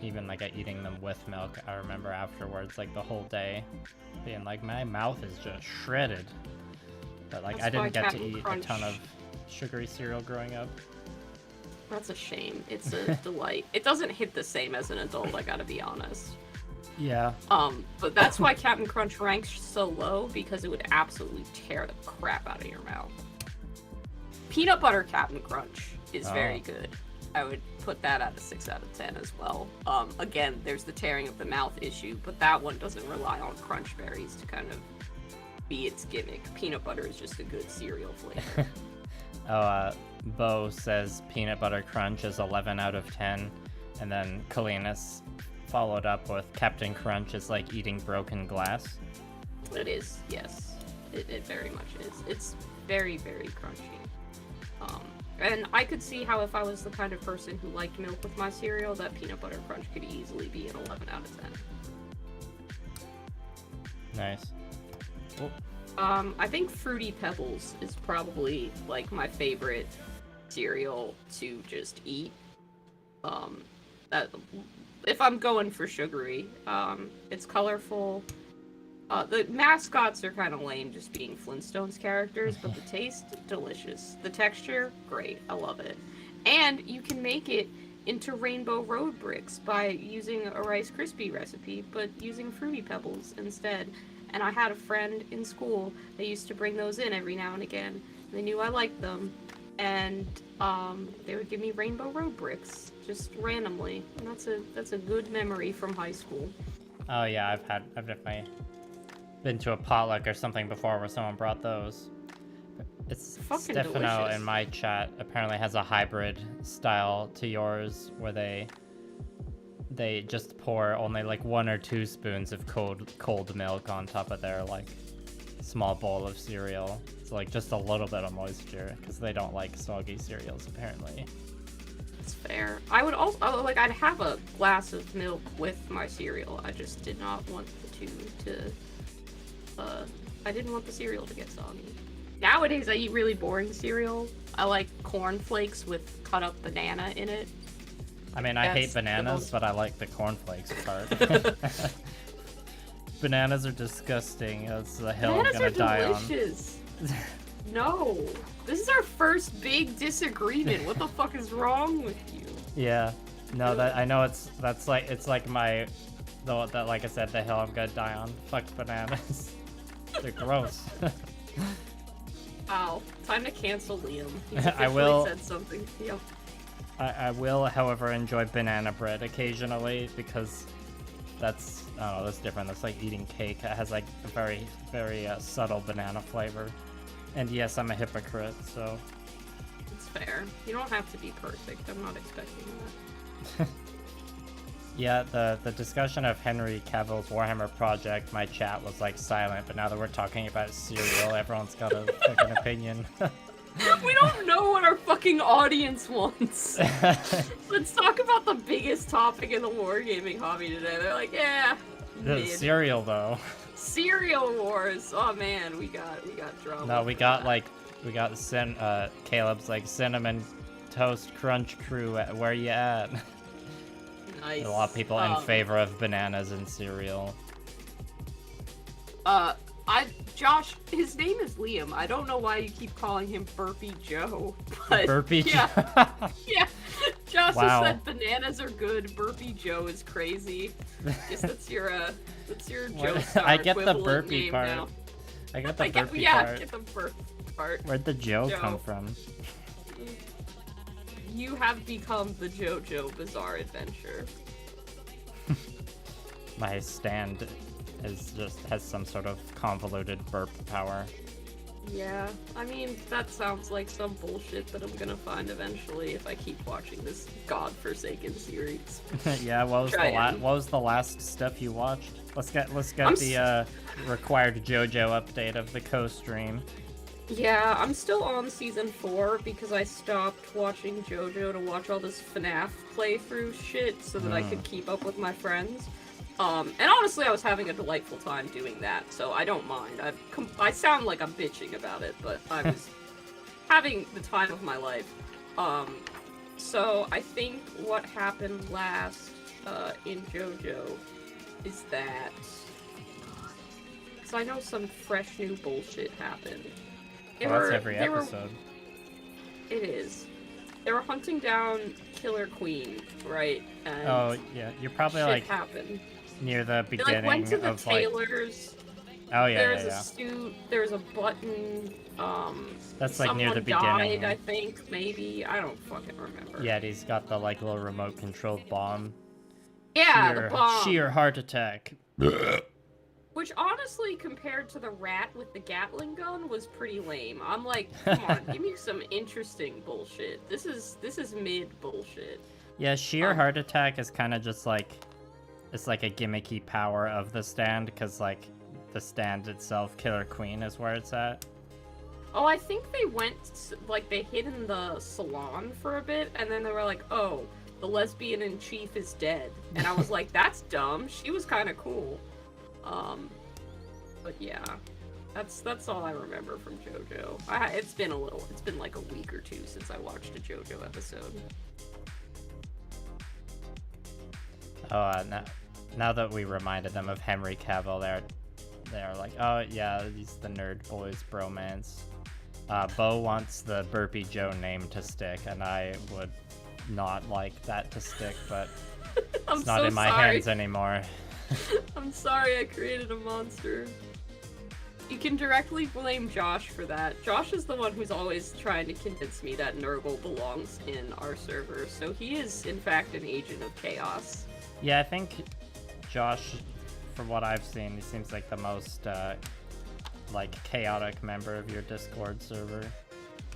Even like eating them with milk, I remember afterwards, like the whole day, being like, my mouth is just shredded. But like, I didn't get to eat a ton of sugary cereal growing up. That's a shame. It's a delight. It doesn't hit the same as an adult, I gotta be honest. Yeah. But that's why Captain Crunch ranks so low, because it would absolutely tear the crap out of your mouth. Peanut butter Captain Crunch is very good. I would put that at a 6 out of 10 as well. Again, there's the tearing of the mouth issue, but that one doesn't rely on crunch berries to kind of be its gimmick. Peanut butter is just a good cereal flavor. Bo says peanut butter crunch is 11 out of 10, and then Kalinas followed up with Captain Crunch is like eating broken glass. It is, yes. It very much is. It's very, very crunchy. And I could see how if I was the kind of person who liked milk with my cereal, that peanut butter crunch could easily be an 11 out of 10. Nice. Oh. I think Fruity Pebbles is probably like my favorite cereal to just eat. If I'm going for sugary, it's colorful. The mascots are kind of lame, just being Flintstones characters, but the taste, delicious. The texture, great. I love it. And you can make it into Rainbow Road Bricks by using a Rice Krispie recipe, but using Fruity Pebbles instead. And I had a friend in school that used to bring those in every now and again. They knew I liked them, and they would give me Rainbow Road Bricks just randomly. And that's a good memory from high school. Oh yeah, I've definitely been to a potluck or something before where someone brought those. It's Stefano in my chat apparently has a hybrid style to yours where they just pour only like 1 or 2 spoons of cold milk on top of their like small bowl of cereal. It's like just a little bit of moisture because they don't like soggy cereals apparently. It's fair. I would also like I'd have a glass of milk with my cereal. I just did not want the two to I didn't want the cereal to get soggy. Nowadays I eat really boring cereal. I like cornflakes with cut up banana in it. I mean, I hate bananas, but I like the cornflakes part. Bananas are disgusting. That's the hill I'm gonna die on. Bananas are delicious. No. This is our first big disagreement. What the fuck is wrong with you? Yeah. No, that I know it's like my like I said, the hill I'm gonna die on. Fuck bananas. They're gross. Wow. Time to cancel Liam. I will said something. Yep. I will, however, enjoy banana bread occasionally because that's, I don't know, that's different. That's like eating cake. It has like a very, very subtle banana flavor. And yes, I'm a hypocrite, so. It's fair. You don't have to be perfect. I'm not expecting that. Yeah, the discussion of Henry Cavill's Warhammer project, my chat was like silent, but now that we're talking about cereal, everyone's got a fucking opinion. We don't know what our fucking audience wants. Let's talk about the biggest topic in the wargaming hobby today. They're like, yeah. The cereal though. Cereal wars. Oh man, we got drama. No, we got Caleb's like cinnamon toast crunch crew. Where you at? Nice. A lot of people in favor of bananas in cereal. Josh, his name is Liam. I don't know why you keep calling him Burpee Joe, but Burpee yeah. Joe. Yeah. Josh Wow. has said bananas are good. Burpee Joe is crazy. Guess that's your Joe Star I get the equivalent burpee name part. now. I get the burpee yeah, part. get the burpee part. Where'd the Joe come from? You have become the JoJo Bizarre Adventure. My stand has some sort of convoluted burp power. Yeah, I mean, that sounds like some bullshit that I'm gonna find eventually if I keep watching this godforsaken series. Yeah, what was the last stuff you watched? Let's get I'm the required JoJo update of the co-stream. Yeah, I'm still on season 4 because I stopped watching JoJo to watch all this FNAF playthrough shit so that I could keep up with my friends. And honestly, I was having a delightful time doing that, so I don't mind. I sound like I'm bitching about it, but I was having the time of my life. So I think what happened last in JoJo is that... So I know some fresh new bullshit happened. Well, that's every episode. It is. They were hunting down Killer Queen, right? And oh yeah, you're probably shit like happened. near the beginning They went to the of tailor's. Oh yeah, There's a suit. There's a button. That's like near the beginning. Died, I think, maybe. I don't fucking remember. Yeah, he's got the like little remote controlled bomb. Yeah, the bomb. Sheer heart attack. Which honestly, compared to the rat with the Gatling gun, was pretty lame. I'm like, come on, give me some interesting bullshit. This is mid bullshit. Yeah, sheer heart attack is kind of just like, it's like a gimmicky power of the stand, because like the stand itself, Killer Queen, is where it's at. Oh, I think they went, like, they hid in the salon for a bit, and then they were like, oh, the lesbian in chief is dead. And I was like, that's dumb. She was kind of cool. But yeah, that's all I remember from JoJo. It's been like a week or two since I watched a JoJo episode. Oh, now that we reminded them of Henry Cavill, they're like, oh yeah, he's the nerd boys bromance. Bo wants the Burpee Joe name to stick, and I would not like that to stick, but it's not in my hands anymore. I'm sorry I created a monster. You can directly blame Josh for that. Josh is the one who's always trying to convince me that Nurgle belongs in our server, so he is, in fact, an agent of chaos. Yeah, I think Josh, from what I've seen, he seems like the most, like, chaotic member of your Discord server.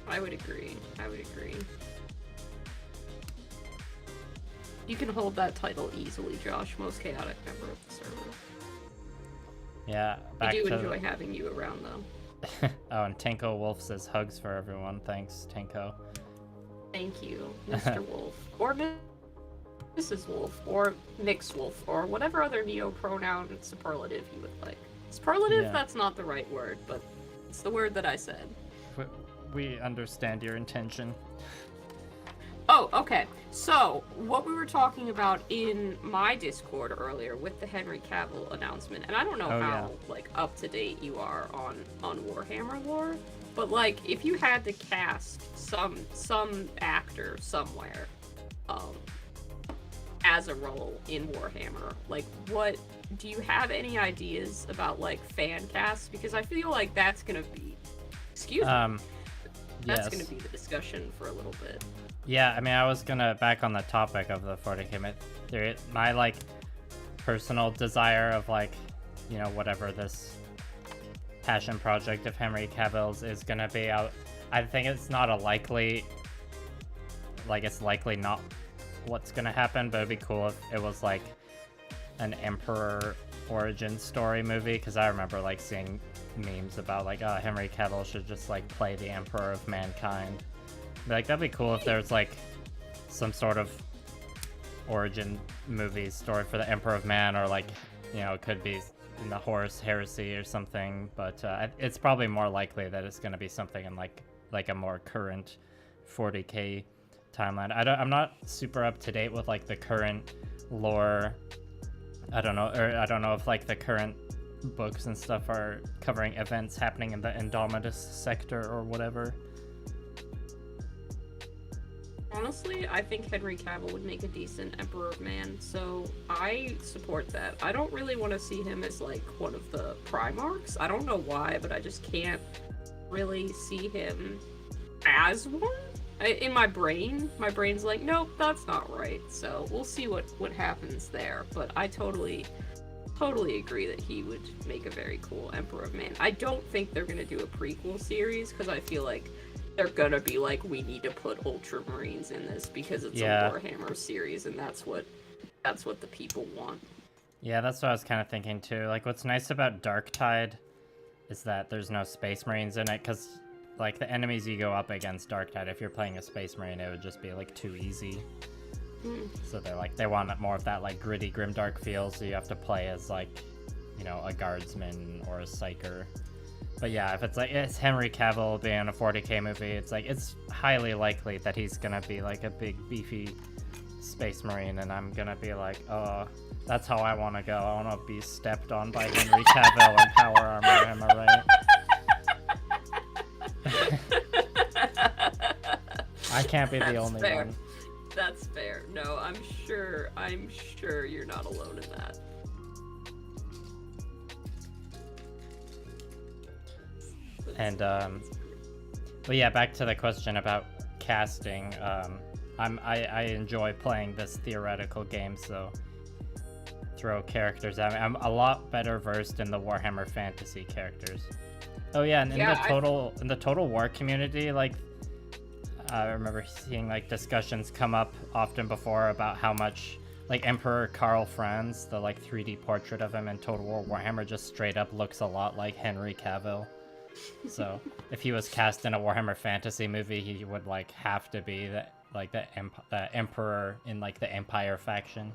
I would agree. You can hold that title easily, Josh. Most chaotic member of the server. Yeah, I do enjoy having you around, though. Oh, and Tanko Wolf says hugs for everyone. Thanks, Tanko. Thank you, Mr. Wolf. Or Mrs. Wolf. Or Mix Wolf. Or whatever other neo-pronoun superlative you would like. Superlative? Yeah. That's not the right word, but it's the word that I said. We understand your intention. Oh, okay. So, what we were talking about in my Discord earlier with the Henry Cavill announcement, and I don't know how like up to date you are on Warhammer lore, but like if you had to cast some actor somewhere as a role in Warhammer, like what do you have any ideas about like fan casts? Because I feel like that's gonna be that's gonna be the discussion for a little bit. Yeah, I mean, I was gonna, back on the topic of the 40k, my, like, personal desire of, like, you know, whatever this passion project of Henry Cavill's is gonna be out. I think it's not a likely, like, it's likely not what's gonna happen, but it'd be cool if it was, like, an Emperor origin story movie, because I remember, like, seeing memes about, like, oh, Henry Cavill should just, like, play the Emperor of Mankind. Like, that'd be cool if there's, like, some sort of origin movie story for the Emperor of Man, or, like, you know, it could be in the Horus Heresy or something, but it's probably more likely that it's going to be something in, like a more current 40k timeline. I'm not super up to date with, like, the current lore. I don't know if, like, the current books and stuff are covering events happening in the Indomitus sector or whatever. Honestly, I think Henry Cavill would make a decent Emperor of Man, so I support that. I don't really want to see him as, like, one of the Primarchs. I don't know why, but I just can't really see him as one. In my brain's like, nope, that's not right. So we'll see what happens there. But I totally agree that he would make a very cool Emperor of Man. I don't think they're going to do a prequel series, because I feel like they're gonna be like, we need to put Ultramarines in this because it's a Warhammer series, and that's what the people want. Yeah, that's what I was kind of thinking too. Like, what's nice about Darktide is that there's no Space Marines in it, because, like, the enemies you go up against Darktide, if you're playing a Space Marine, it would just be, like, too easy. So they're like, they want more of that, like, gritty, grimdark feel, so you have to play as, like, you know, a guardsman or a psyker. But yeah, if it's like, it's Henry Cavill being a 40k movie, it's like, it's highly likely that he's gonna be like a big, beefy Space Marine, and I'm gonna be like, oh, that's how I want to go. I want to be stepped on by Henry Cavill in power armor, am I right? I can't be the only one. That's fair. No, I'm sure you're not alone in that. And but yeah, back to the question about casting. I enjoy playing this theoretical game, so throw characters at me. I'm a lot better versed in the Warhammer Fantasy characters. Oh yeah, and in the Total War community, like, I remember seeing like discussions come up often before about how much like Emperor Karl Franz, the like 3D portrait of him in Total War Warhammer, just straight up looks a lot like Henry Cavill. So if he was cast in a Warhammer Fantasy movie, he would like have to be the emperor in like the Empire faction.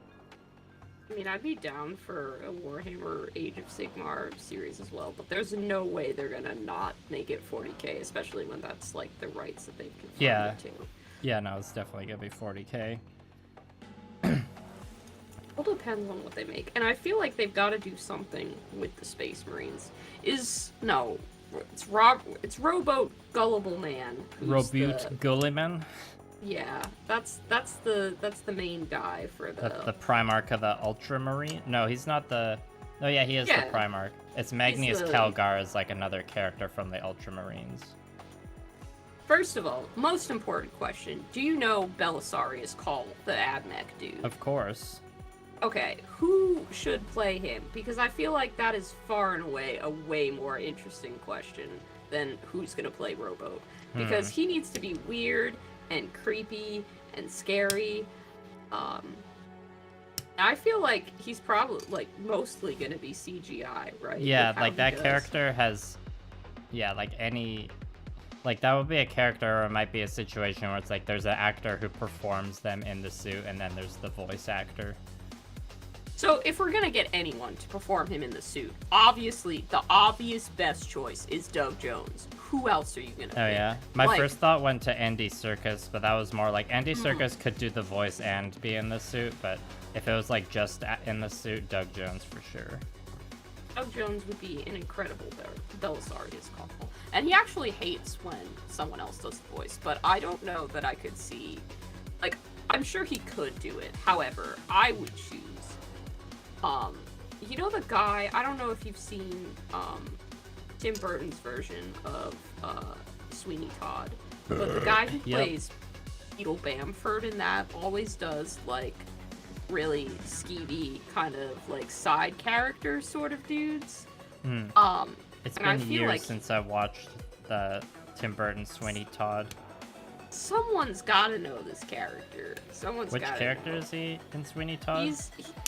I mean, I'd be down for a Warhammer Age of Sigmar series as well, but there's no way they're gonna not make it 40k, especially when that's like the rights that they've confirmed it to. Yeah, no, it's definitely gonna be 40k. All depends on what they make, and I feel like they've got to do something with the Space Marines. It's Rowboat Gullible Man. Rowboat Gulliman. Yeah, that's the main guy for the Primarch of the Ultramarine. No, he's not the. Oh yeah, he is the Primarch. It's Magnus Calgar is like another character from the Ultramarines. First of all, most important question: do you know Belisarius Call, the Admech dude? Of course. Okay, who should play him? Because I feel like that is far and away a way more interesting question than who's gonna play Rowboat. Because he needs to be weird and creepy and scary. I feel like he's probably like mostly gonna be CGI, right? Yeah, like that character has, like any, like that would be a character, or it might be a situation where it's like there's an actor who performs them in the suit, and then there's the voice actor. So if we're gonna get anyone to perform him in the suit, obviously the obvious best choice is Doug Jones. Who else are you gonna pick? Oh yeah, my first thought went to Andy Serkis, but that was more like Andy Serkis could do the voice and be in the suit, but if it was like just in the suit, Doug Jones for sure. Doug Jones would be an incredible Belisarius Call. And he actually hates when someone else does the voice, but I don't know that I could see, like, I'm sure he could do it. However, I would choose you know the guy, I don't know if you've seen Tim Burton's version of Sweeney Todd, but the guy who plays Beetle Bamford in that always does like really skeevy kind of like side character sort of dudes. It's been years since I watched the Tim Burton Sweeney Todd. Someone's got to know this character. Which character is he in Sweeney Todd?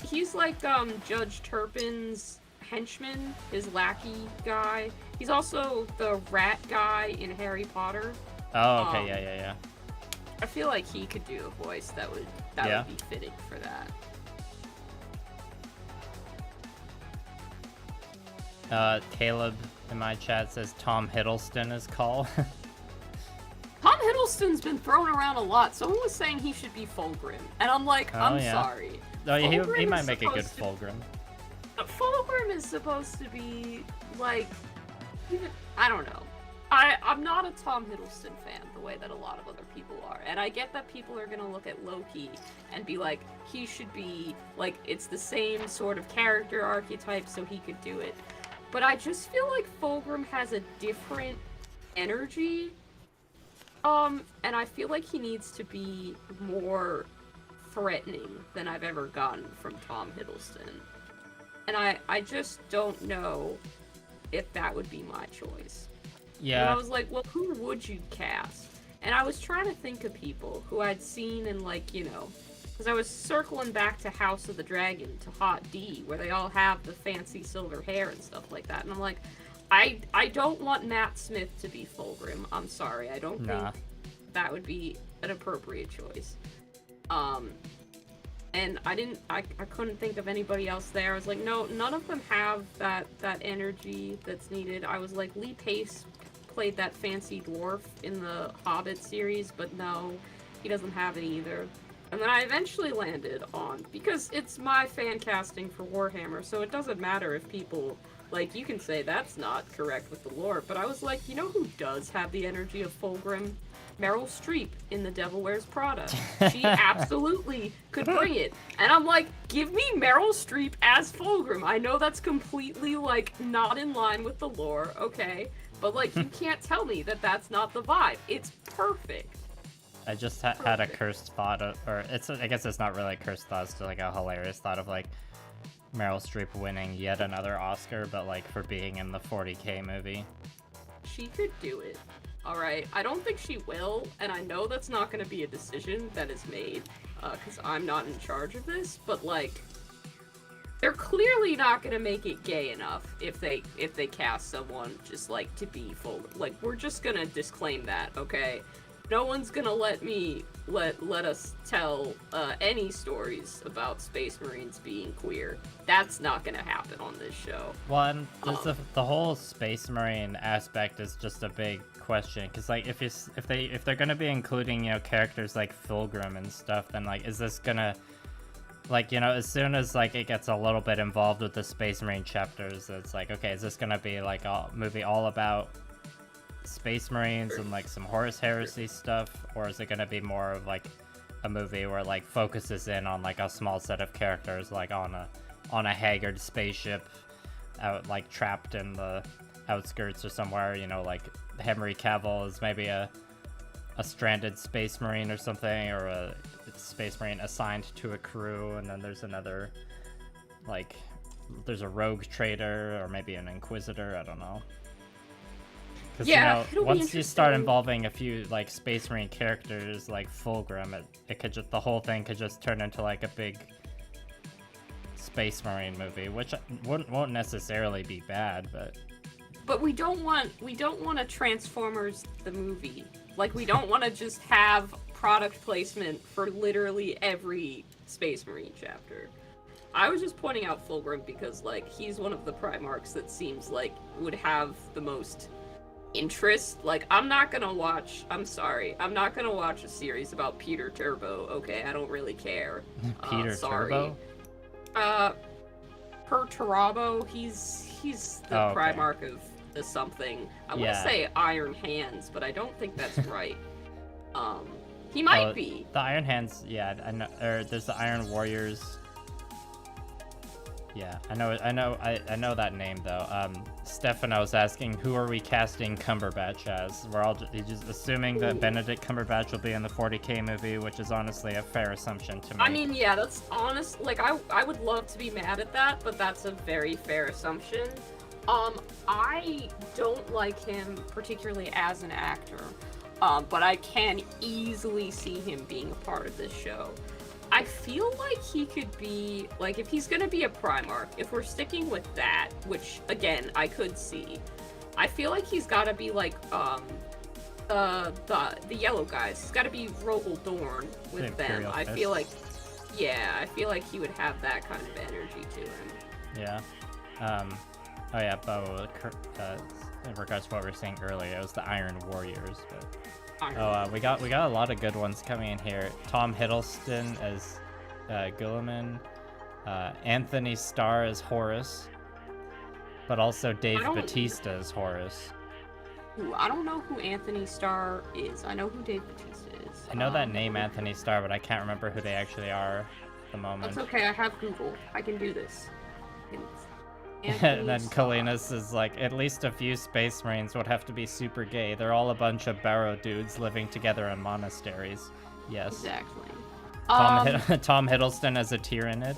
He's like Judge Turpin's henchman, his lackey guy. He's also the rat guy in Harry Potter. Oh, okay, yeah. I feel like he could do a voice that would be fitting for that. Caleb in my chat says Tom Hiddleston is Call. Tom Hiddleston's been thrown around a lot. Someone was saying he should be Fulgrim, and I'm like, I'm sorry. Oh, yeah, he might make a good Fulgrim. Fulgrim is supposed to be like, I don't know. I'm not a Tom Hiddleston fan the way that a lot of other people are, and I get that people are gonna look at Loki and be like, he should be like, it's the same sort of character archetype, so he could do it. But I just feel like Fulgrim has a different energy. And I feel like he needs to be more threatening than I've ever gotten from Tom Hiddleston. And I just don't know if that would be my choice. Yeah. And I was like, well, who would you cast? And I was trying to think of people who I'd seen in, like, you know, Because I was circling back to House of the Dragon, to Hot D, where they all have the fancy silver hair and stuff like that. And I'm like, I don't want Matt Smith to be Fulgrim. I'm sorry. I don't think that would be an appropriate choice. And I couldn't think of anybody else there. I was like, no, none of them have that energy that's needed. I was like, Lee Pace played that fancy dwarf in the Hobbit series, but no, he doesn't have it either. And then I eventually landed on, because it's my fan casting for Warhammer, so it doesn't matter if people, like, you can say that's not correct with the lore, but I was like, you know who does have the energy of Fulgrim? Meryl Streep in The Devil Wears Prada. She absolutely could bring it. And I'm like, give me Meryl Streep as Fulgrim. I know that's completely, like, not in line with the lore, okay? But, like, you can't tell me that that's not the vibe. It's perfect. I just had a cursed thought, I guess it's not really a cursed thought, it's just like a hilarious thought of, like, Meryl Streep winning yet another Oscar, but, like, for being in the 40K movie. She could do it. Alright, I don't think she will, and I know that's not going to be a decision that is made, because I'm not in charge of this, but, like, they're clearly not going to make it gay enough if they cast someone just, like, to be full. Like, we're just going to disclaim that, okay? No one's gonna let us tell any stories about Space Marines being queer. That's not gonna happen on this show. Well, and the whole Space Marine aspect is just a big question, because like if they're gonna be including, you know, characters like Fulgrim and stuff, then like is this gonna, like, you know, as soon as like it gets a little bit involved with the Space Marine chapters, it's like, okay, is this gonna be like a movie all about Space Marines and like some Horus Heresy stuff, or is it gonna be more of like a movie where like focuses in on like a small set of characters, like on a haggard spaceship out, like trapped in the outskirts or somewhere, you know, like Henry Cavill is maybe a stranded Space Marine or something, or a Space Marine assigned to a crew, and then there's another, like, there's a rogue trader or maybe an Inquisitor, I don't know. Because, yeah, you know, once you start involving a few, like, Space Marine characters, like Fulgrim, it could just, the whole thing could just turn into, like, a big Space Marine movie, which won't necessarily be bad, but... But we don't want a Transformers the movie. Like, we don't want to just have product placement for literally every Space Marine chapter. I was just pointing out Fulgrim because, like, he's one of the Primarchs that seems like would have the most interest. Like, I'm not gonna watch a series about Peter Turbo, okay? I don't really care. Peter Turbo? Per Turabo, he's the Primarch of the something. I want to say Iron Hands, but I don't think that's right. He might be. The Iron Hands, yeah, I know, or there's the Iron Warriors. Yeah, I know that name though. Stefano's asking, who are we casting Cumberbatch as? We're all just assuming that Benedict Cumberbatch will be in the 40K movie, which is honestly a fair assumption to make. I mean, yeah, that's honest. Like, I would love to be mad at that, but that's a very fair assumption. I don't like him particularly as an actor, but I can easily see him being a part of this show. I feel like he could be, like, if he's gonna be a Primarch, if we're sticking with that, which, again, I could see, I feel like he's gotta be, like, the yellow guys. He's gotta be Rogel Dorn with them. I feel like he would have that kind of energy to him. Yeah. Oh yeah, Bo, in regards to what we were saying earlier, it was the Iron Warriors, but... we got a lot of good ones coming in here. Tom Hiddleston as Guilliman, Anthony Starr as Horus, but also Dave Bautista as Horus. Ooh, I don't know who Anthony Starr is. I know who Dave Bautista is. I know that name, Anthony Starr, but I can't remember who they actually are at the moment. That's okay, I have Google. I can do this. And then Kalinas is like, at least a few Space Marines would have to be super gay. They're all a bunch of barrow dudes living together in monasteries. Yes. Exactly. Tom Hiddleston as a Tyranid.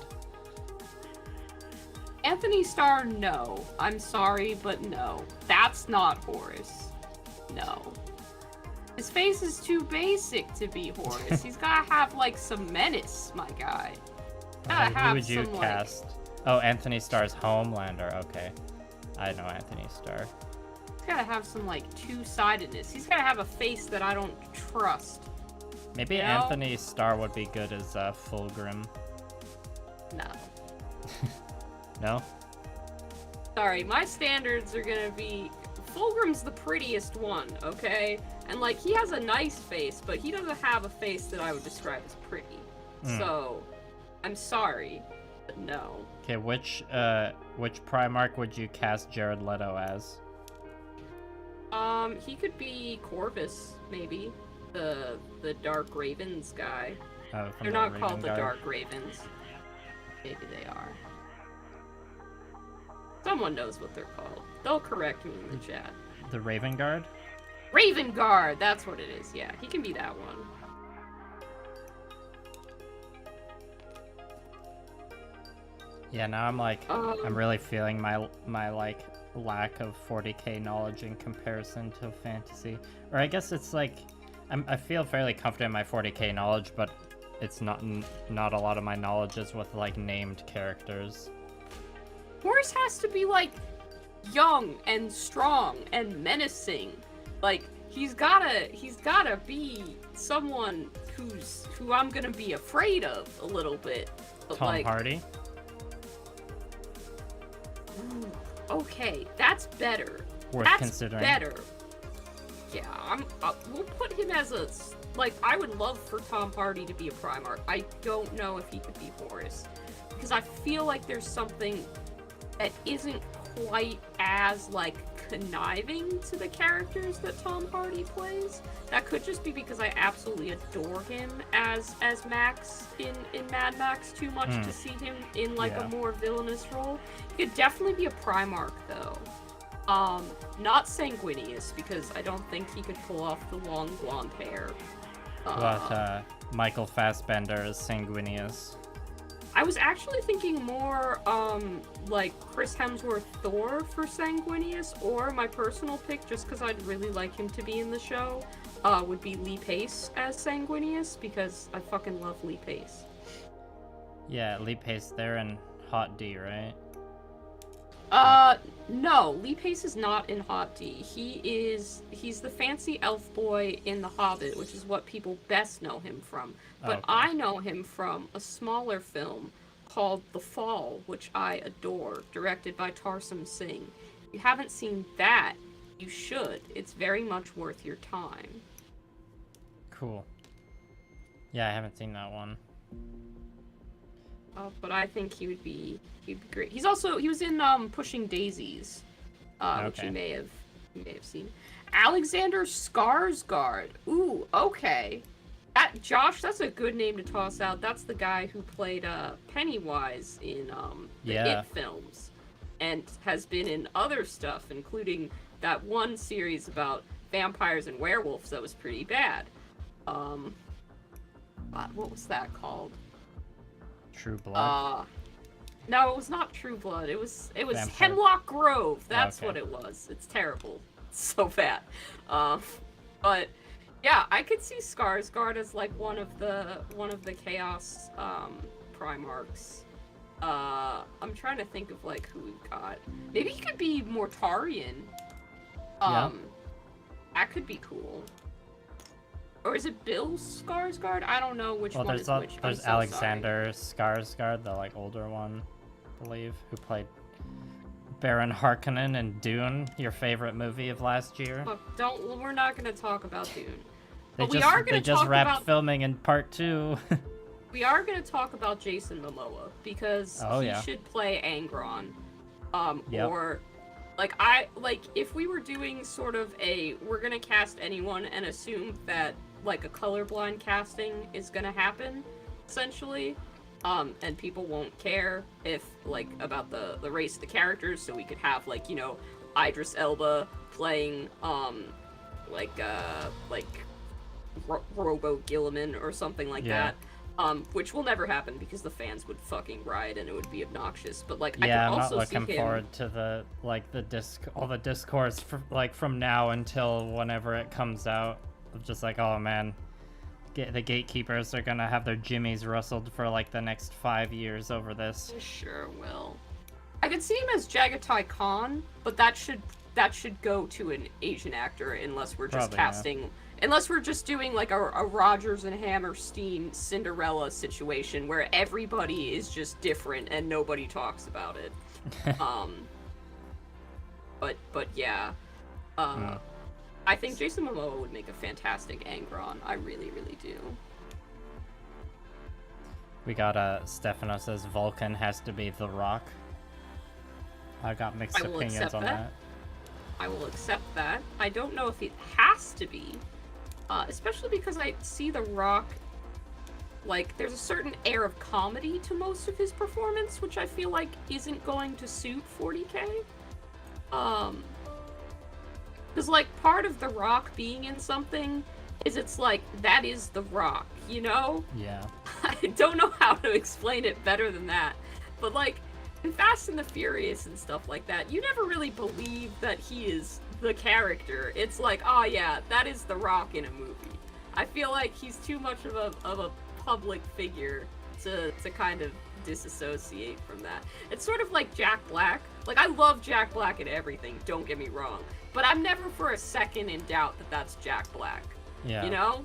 Anthony Starr, no. I'm sorry, but no. That's not Horus. No. His face is too basic to be Horus. He's gotta have, like, some menace, my guy. Gotta have who would you some, cast? Oh, Anthony Starr's Homelander. Okay. I know Anthony Starr. He's gotta have some, like, two-sidedness. He's gotta have a face that I don't trust. Maybe you know? Anthony Starr would be good as Fulgrim. No. No? Sorry, my standards are gonna be... Fulgrim's the prettiest one, okay? And, like, he has a nice face, but he doesn't have a face that I would describe as pretty. So, I'm sorry, but no. Okay, which Primarch would you cast Jared Leto as? He could be Corvus, maybe. The Dark Ravens guy. Oh, They're not called the Dark Ravens. Maybe they are. Someone knows what they're called. They'll correct me in the chat. The Raven Guard? Raven Guard! That's what it is, yeah. He can be that one. Yeah, now I'm like, I'm really feeling my like lack of 40k knowledge in comparison to fantasy. Or I guess it's like, I feel fairly confident in my 40k knowledge, but it's not a lot of my knowledge is with like named characters. Horus has to be like young and strong and menacing. Like he's gotta be someone who I'm gonna be afraid of a little bit. But Tom like, Hardy? Okay, that's better. Worth considering. Better. Yeah, we'll put him as a, like, I would love for Tom Hardy to be a Primarch. I don't know if he could be Horus. Because I feel like there's something that isn't quite as, like, conniving to the characters that Tom Hardy plays. That could just be because I absolutely adore him as Max in Mad Max too much to see him in, like, a more villainous role. He could definitely be a Primarch, though. Not Sanguinius, because I don't think he could pull off the long blonde hair. But, Michael Fassbender as Sanguinius. I was actually thinking more, like, Chris Hemsworth Thor for Sanguinius, or my personal pick, just because I'd really like him to be in the show, would be Lee Pace as Sanguinius, because I fucking love Lee Pace. Yeah, Lee Pace, they're in Hot D, right? No, Lee Pace is not in Hot D. He's the fancy elf boy in The Hobbit, which is what people best know him from. But Okay. I know him from a smaller film called The Fall, which I adore, directed by Tarsum Singh. If you haven't seen that, you should. It's very much worth your time. Cool. Yeah, I haven't seen that one. But I think he'd be great. He was in Pushing Daisies, which Okay. you may have seen. Alexander Skarsgård. Ooh, okay. Josh, that's a good name to toss out. That's the guy who played Pennywise in the It films, and has been in other stuff, including that one series about vampires and werewolves that was pretty bad. What was that called? True Blood? No, it was not True Blood. It was Vampire. Hemlock Grove. That's Okay. what it was. It's terrible. It's so bad. But yeah, I could see Skarsgård as like one of the Chaos Primarchs. I'm trying to think of like who we've got. Maybe he could be Mortarion. Yeah. That could be cool. Or is it Bill Skarsgård? I don't know which one is which. I'm There's so Alexander Skarsgård, the like older one, I believe, who played Baron Harkonnen in Dune, your favorite movie of last year. Look, we're not going to talk about Dune. They But we are going they to just talk wrapped about filming in part 2. we are going to talk about Jason Momoa because he should play Angron. Yep. Or if we were doing sort of we're going to cast anyone and assume that like a colorblind casting is going to happen essentially. And people won't care if like about the race of the characters, so we could have like, you know, Idris Elba playing Robo Gilliman or something like that. Which will never happen because the fans would fucking riot and it would be obnoxious. But like, yeah, I I'm could not also looking see forward to all the discourse like from now until whenever it comes out. of just like, oh man, the gatekeepers are gonna have their jimmies rustled for like the next 5 years over this. Sure will. I could see him as Jagatai Khan, but that should go to an Asian actor unless we're just casting. Yeah. Unless we're just doing like a Rodgers and Hammerstein Cinderella situation where everybody is just different and nobody talks about it. But yeah. I think Jason Momoa would make a fantastic Angron. I really, really do. We got Stefano says Vulcan has to be The Rock. I got mixed opinions on that. I will accept that. I don't know if it has to be. Especially because I see The Rock, like, there's a certain air of comedy to most of his performance, which I feel like isn't going to suit 40K. Because, like, part of The Rock being in something is it's like, that is The Rock, you know? Yeah. I don't know how to explain it better than that. But, like, in Fast and the Furious and stuff like that, you never really believe that he is the character. It's like, oh yeah, that is The Rock in a movie. I feel like he's too much of a public figure to kind of disassociate from that. It's sort of like Jack Black. Like, I love Jack Black and everything, don't get me wrong. But I'm never for a second in doubt that that's Jack Black. Yeah. You know?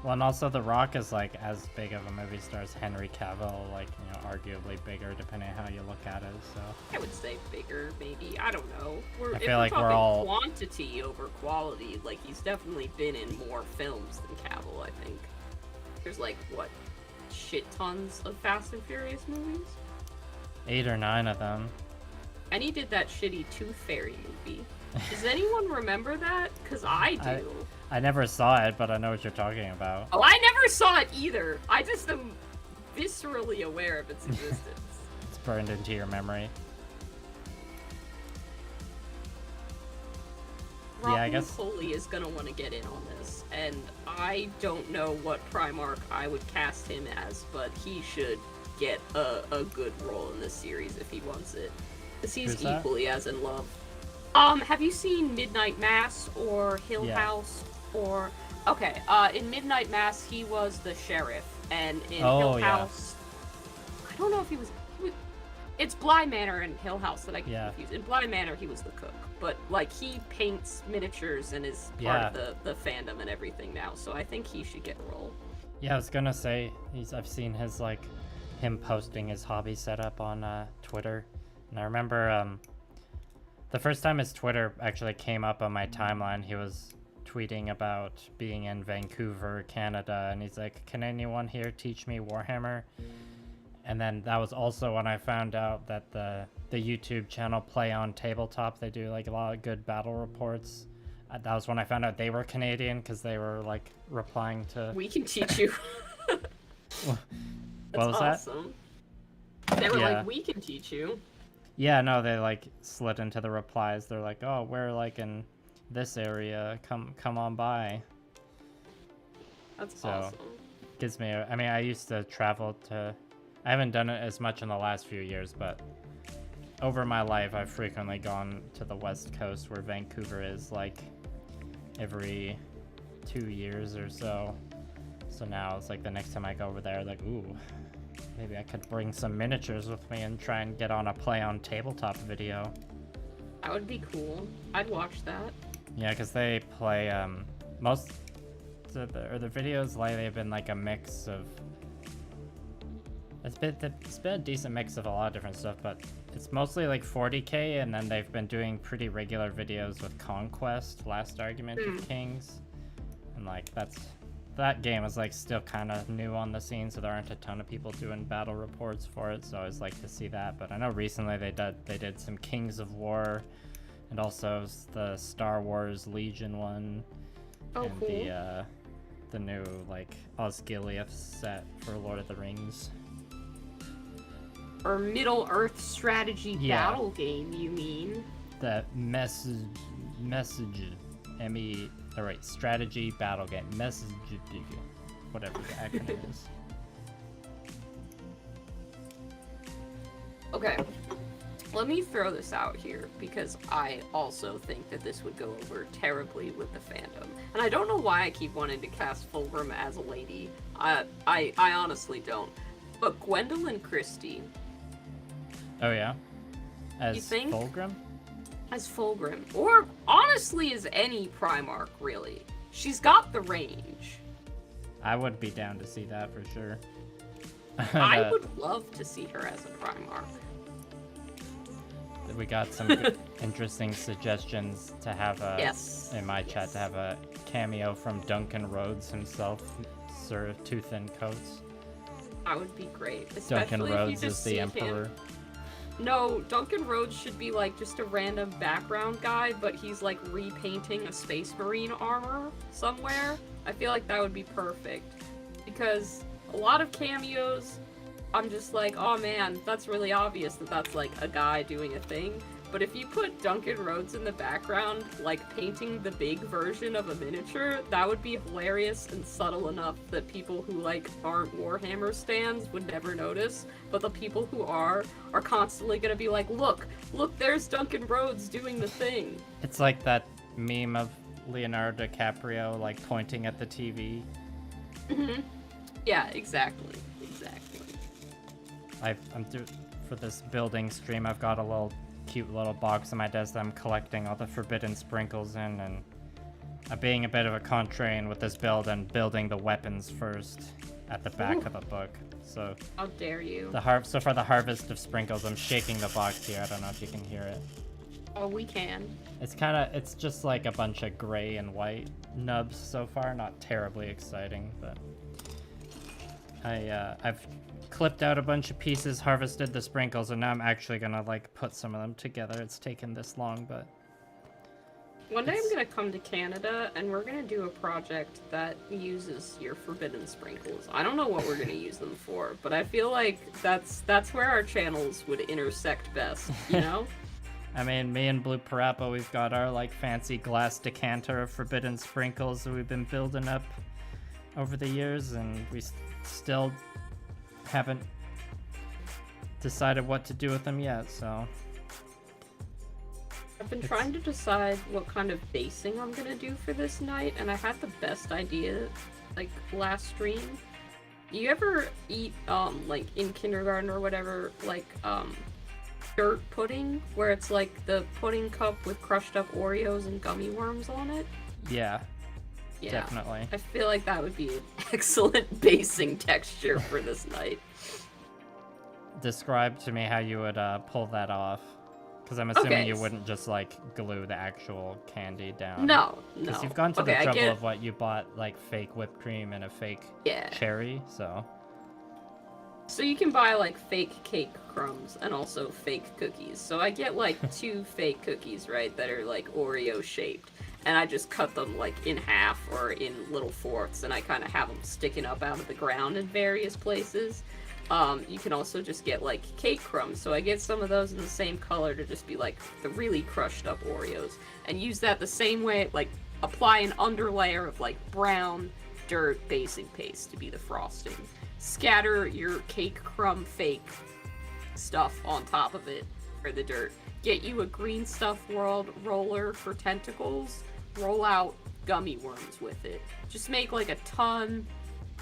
Well, and also The Rock is like as big of a movie star as Henry Cavill, like, you know, arguably bigger depending on how you look at it, so. I would say bigger, maybe. I don't know. I feel like we're all quantity over quality. Like, he's definitely been in more films than Cavill, I think. There's like, what, shit tons of Fast and Furious movies? 8 or 9 of them. And he did that shitty Tooth Fairy movie. Does anyone remember that? Because I do. I never saw it, but I know what you're talking about. Oh, I never saw it either. I just am viscerally aware of its existence. It's burned into your memory. Rob Coley is gonna want to get in on this, and I don't know what Primarch I would cast him as, but he should get a good role in this series if he wants it. Because he's equally as in love. Have you seen Midnight Mass or Hill House or... Okay, in Midnight Mass he was the sheriff, and in Hill House... I don't know if he was... It's Bly Manor and Hill House that I get confused. In Bly Manor he was the cook, but like he paints miniatures and is part of the fandom and everything now, so I think he should get a role. Yeah, I was gonna say, I've seen his, like, him posting his hobby setup on Twitter, and I remember the first time his Twitter actually came up on my timeline, he was tweeting about being in Vancouver, Canada, and he's like, can anyone here teach me Warhammer? And then that was also when I found out that the YouTube channel Play on Tabletop, they do like a lot of good battle reports. That was when I found out they were Canadian, because they were like replying to... We can teach you. What was awesome. That? They were like, we can teach you. Yeah, no, they like slid into the replies. They're like, oh, we're like in this area. Come on by. That's awesome. Gives me I mean, I used to travel to... I haven't done it as much in the last few years, but over my life, I've frequently gone to the West Coast, where Vancouver is, like, every 2 years or so. So now it's like the next time I go over there, like, ooh, maybe I could bring some miniatures with me and try and get on a Play on Tabletop video. That would be cool. I'd watch that. Yeah, because they play, most of the videos lately have been like a mix of... It's been a decent mix of a lot of different stuff, but it's mostly like 40k, and then they've been doing pretty regular videos with Conquest, Last Argument of Kings, and like that game is like still kind of new on the scene, so there aren't a ton of people doing battle reports for it, so I always like to see that. But I know recently they did some Kings of War, and also the Star Wars Legion one, and cool. The new like Osgiliath set for Lord of the Rings. Or Middle Earth strategy battle game, you mean? The message, strategy battle game, message, whatever the acronym is. let me throw this out here because I also think that this would go over terribly with the fandom. And I don't know why I keep wanting to cast Fulgrim as a lady. I honestly don't. But Gwendolyn Christie. Oh yeah? As you think? Fulgrim? As Fulgrim. Or honestly as any Primarch, really. She's got the range. I would be down to see that for sure. I would love to see her as a Primarch. We got some good, interesting suggestions to have a in my chat to have a cameo from Duncan Rhodes himself, Sir Two Thin Coats. That would be great. Duncan Especially Rhodes if you just is the see Emperor. him. No, Duncan Rhodes should be like just a random background guy, but he's like repainting a Space Marine armor somewhere. I feel like that would be perfect. Because a lot of cameos, I'm just like, oh man, that's really obvious that that's like a guy doing a thing. But if you put Duncan Rhodes in the background, like painting the big version of a miniature, that would be hilarious and subtle enough that people who like aren't Warhammer stans would never notice. But the people who are constantly gonna be like, look, there's Duncan Rhodes doing the thing. It's like that meme of Leonardo DiCaprio like pointing at the TV. Mm-hmm. Yeah, exactly. For this building stream, I've got a cute little box on my desk that I'm collecting all the forbidden sprinkles in, and I'm being a bit of a contrarian with this build and building the weapons first at the back of the book. So how dare you? So for the harvest of sprinkles, I'm shaking the box here. I don't know if you can hear it. Oh, we can. It's just like a bunch of gray and white nubs so far. Not terribly exciting, but I've clipped out a bunch of pieces, harvested the sprinkles, and now I'm actually gonna like put some of them together. It's taken this long, but one day I'm gonna come to Canada and we're gonna do a project that uses your forbidden sprinkles. I don't know what we're gonna use them for, but I feel like that's where our channels would intersect best, you know? I mean, me and Blue Parappa, we've got our like fancy glass decanter of forbidden sprinkles that we've been building up over the years, and we still haven't decided what to do with them yet, so I've been trying to decide what kind of basing I'm gonna do for this night, and I had the best idea like last stream. You ever eat like in kindergarten or whatever, like dirt pudding, where it's like the pudding cup with crushed up Oreos and gummy worms on it? Yeah. Definitely. I feel like that would be an excellent basing texture for this night. Describe to me how you would pull that off, because I'm assuming you wouldn't just like glue the actual candy down. No. Because you've gone to the trouble of what you bought, like fake whipped cream and a fake cherry, so. So you can buy like fake cake crumbs and also fake cookies. So I get like 2 fake cookies, right, that are like Oreo shaped. And I just cut them like in half or in little fourths, and I kind of have them sticking up out of the ground in various places. You can also just get like cake crumbs, so I get some of those in the same color to just be like the really crushed up Oreos, and use that the same way, like apply an underlayer of like brown dirt basing paste to be the frosting. Scatter your cake crumb fake stuff on top of it for the dirt. Get you a Green Stuff World roller for tentacles. Roll out gummy worms with it. Just make like a ton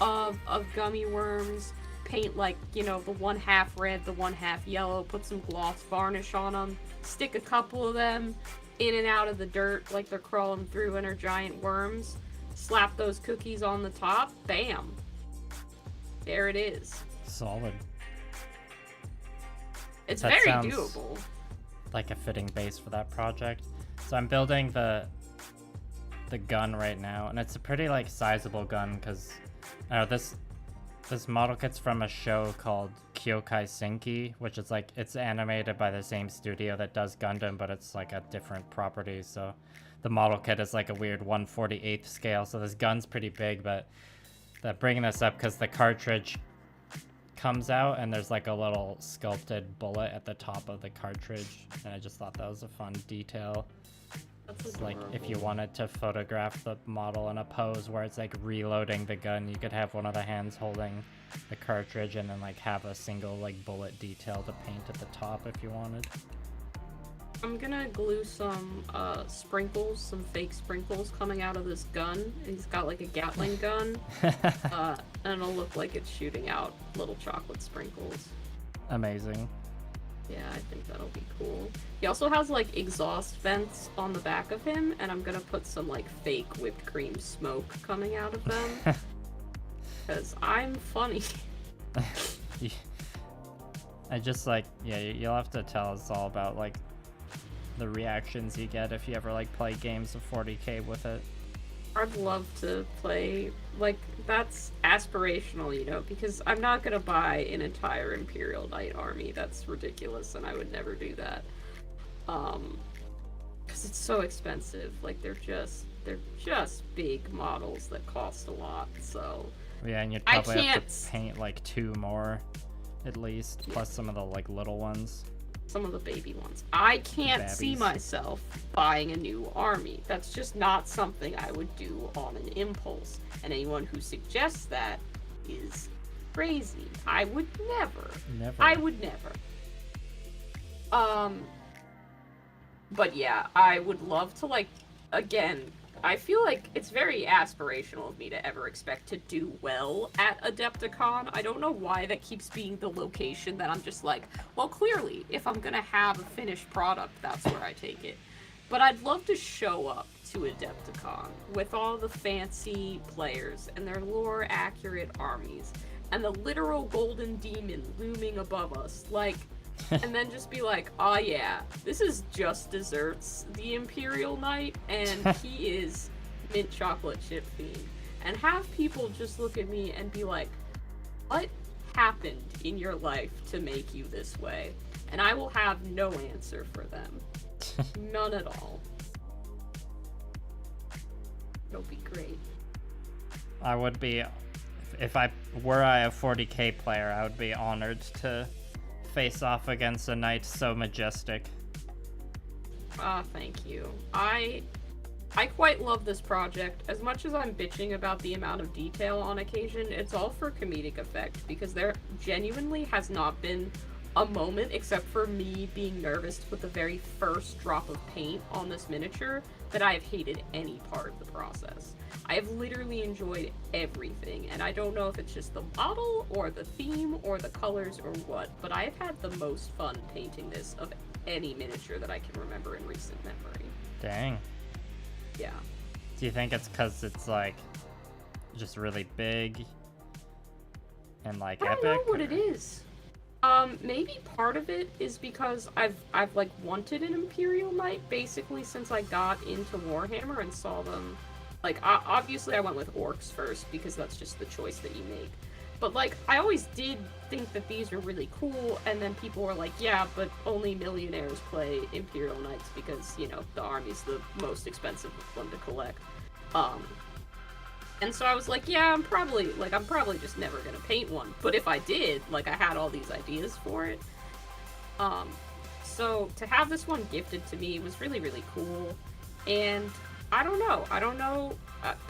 of gummy worms. Paint like, you know, the one half red, the one half yellow. Put some gloss varnish on them. Stick a couple of them in and out of the dirt like they're crawling through and are giant worms. Slap those cookies on the top. Bam. There it is. Solid. It's very doable. Like a fitting base for that project. So I'm building the gun right now, and it's a pretty like sizable gun, because this model kit's from a show called Kyoukai Senki, which is like, it's animated by the same studio that does Gundam, but it's like a different property. So the model kit is like a weird 1/48th scale, so this gun's pretty big. But they're bringing this up because the cartridge comes out and there's like a little sculpted bullet at the top of the cartridge, and I just thought that was a fun detail. It's like if you wanted to photograph the model in a pose where it's like reloading the gun, you could have one of the hands holding the cartridge and then like have a single like bullet detail to paint at the top if you wanted. I'm gonna glue some sprinkles, some fake sprinkles coming out of this gun. He's got like a Gatling gun, and it'll look like it's shooting out little chocolate sprinkles. Amazing. Yeah, I think that'll be cool. He also has like exhaust vents on the back of him, and I'm gonna put some like fake whipped cream smoke coming out of them. Because I'm funny. I just like, yeah, you'll have to tell us all about like the reactions you get if you ever like play games of 40k with it. I'd love to play, like, that's aspirational, you know, because I'm not gonna buy an entire Imperial Knight army. That's ridiculous, and I would never do that. Because it's so expensive. Like, they're just big models that cost a lot, so... Yeah, and you'd probably have to paint like 2 more, at least, plus some of the like little ones. Some of the baby ones. I can't see myself buying a new army. That's just not something I would do on an impulse. And anyone who suggests that is crazy. I would never. Never. I would never. But yeah, I would love to, like, again, I feel like it's very aspirational of me to ever expect to do well at Adepticon. I don't know why that keeps being the location that I'm just like, well, clearly, if I'm gonna have a finished product, that's where I take it. But I'd love to show up to Adepticon with all the fancy players and their lore-accurate armies, and the literal golden demon looming above us, like, and then just be like, oh yeah, this is just desserts, the Imperial Knight, and he is mint chocolate chip fiend. And have people just look at me and be like, what happened in your life to make you this way? And I will have no answer for them. None at all. It'll be great. I would be, if I were a 40k player, I would be honored to face off against a knight so majestic. Thank you. I quite love this project. As much as I'm bitching about the amount of detail on occasion, it's all for comedic effect, because there genuinely has not been a moment, except for me being nervous with the very first drop of paint on this miniature, that I have hated any part of the process. I have literally enjoyed everything, and I don't know if it's just the model, or the theme, or the colors, or what, but I have had the most fun painting this of any miniature that I can remember in recent memory. Dang. Yeah. Do you think it's because it's, like, just really big and, like, epic? I don't know what it is. Maybe part of it is because I've like wanted an Imperial Knight basically since I got into Warhammer and saw them. Like, obviously I went with orcs first because that's just the choice that you make. But like, I always did think that these were really cool, and then people were like, yeah, but only millionaires play Imperial Knights because, you know, the army's the most expensive one to collect. And so I was like, yeah, I'm probably just never gonna paint one. But if I did, like, I had all these ideas for it. So to have this one gifted to me was really, really cool. And I don't know.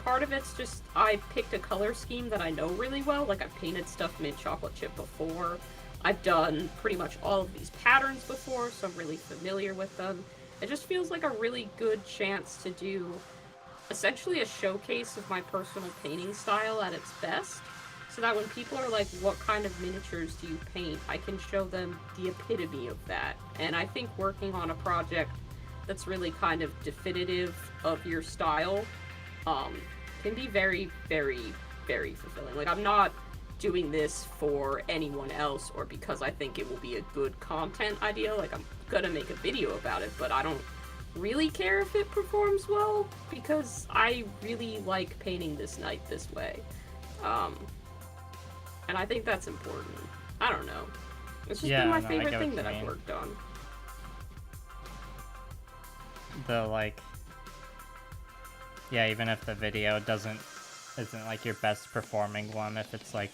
Part of it's just I picked a color scheme that I know really well. Like, I've painted stuff mint chocolate chip before. I've done pretty much all of these patterns before, so I'm really familiar with them. It just feels like a really good chance to do essentially a showcase of my personal painting style at its best, so that when people are like, what kind of miniatures do you paint, I can show them the epitome of that. And I think working on a project that's really kind of definitive of your style can be very, very, very fulfilling. Like, I'm not doing this for anyone else or because I think it will be a good content idea. Like, I'm gonna make a video about it, but I don't really care if it performs well, because I really like painting this knight this way. And I think that's important. I don't know. It's just been my favorite thing that I've worked on. The, like, yeah, even if the video isn't like your best performing one, if it's like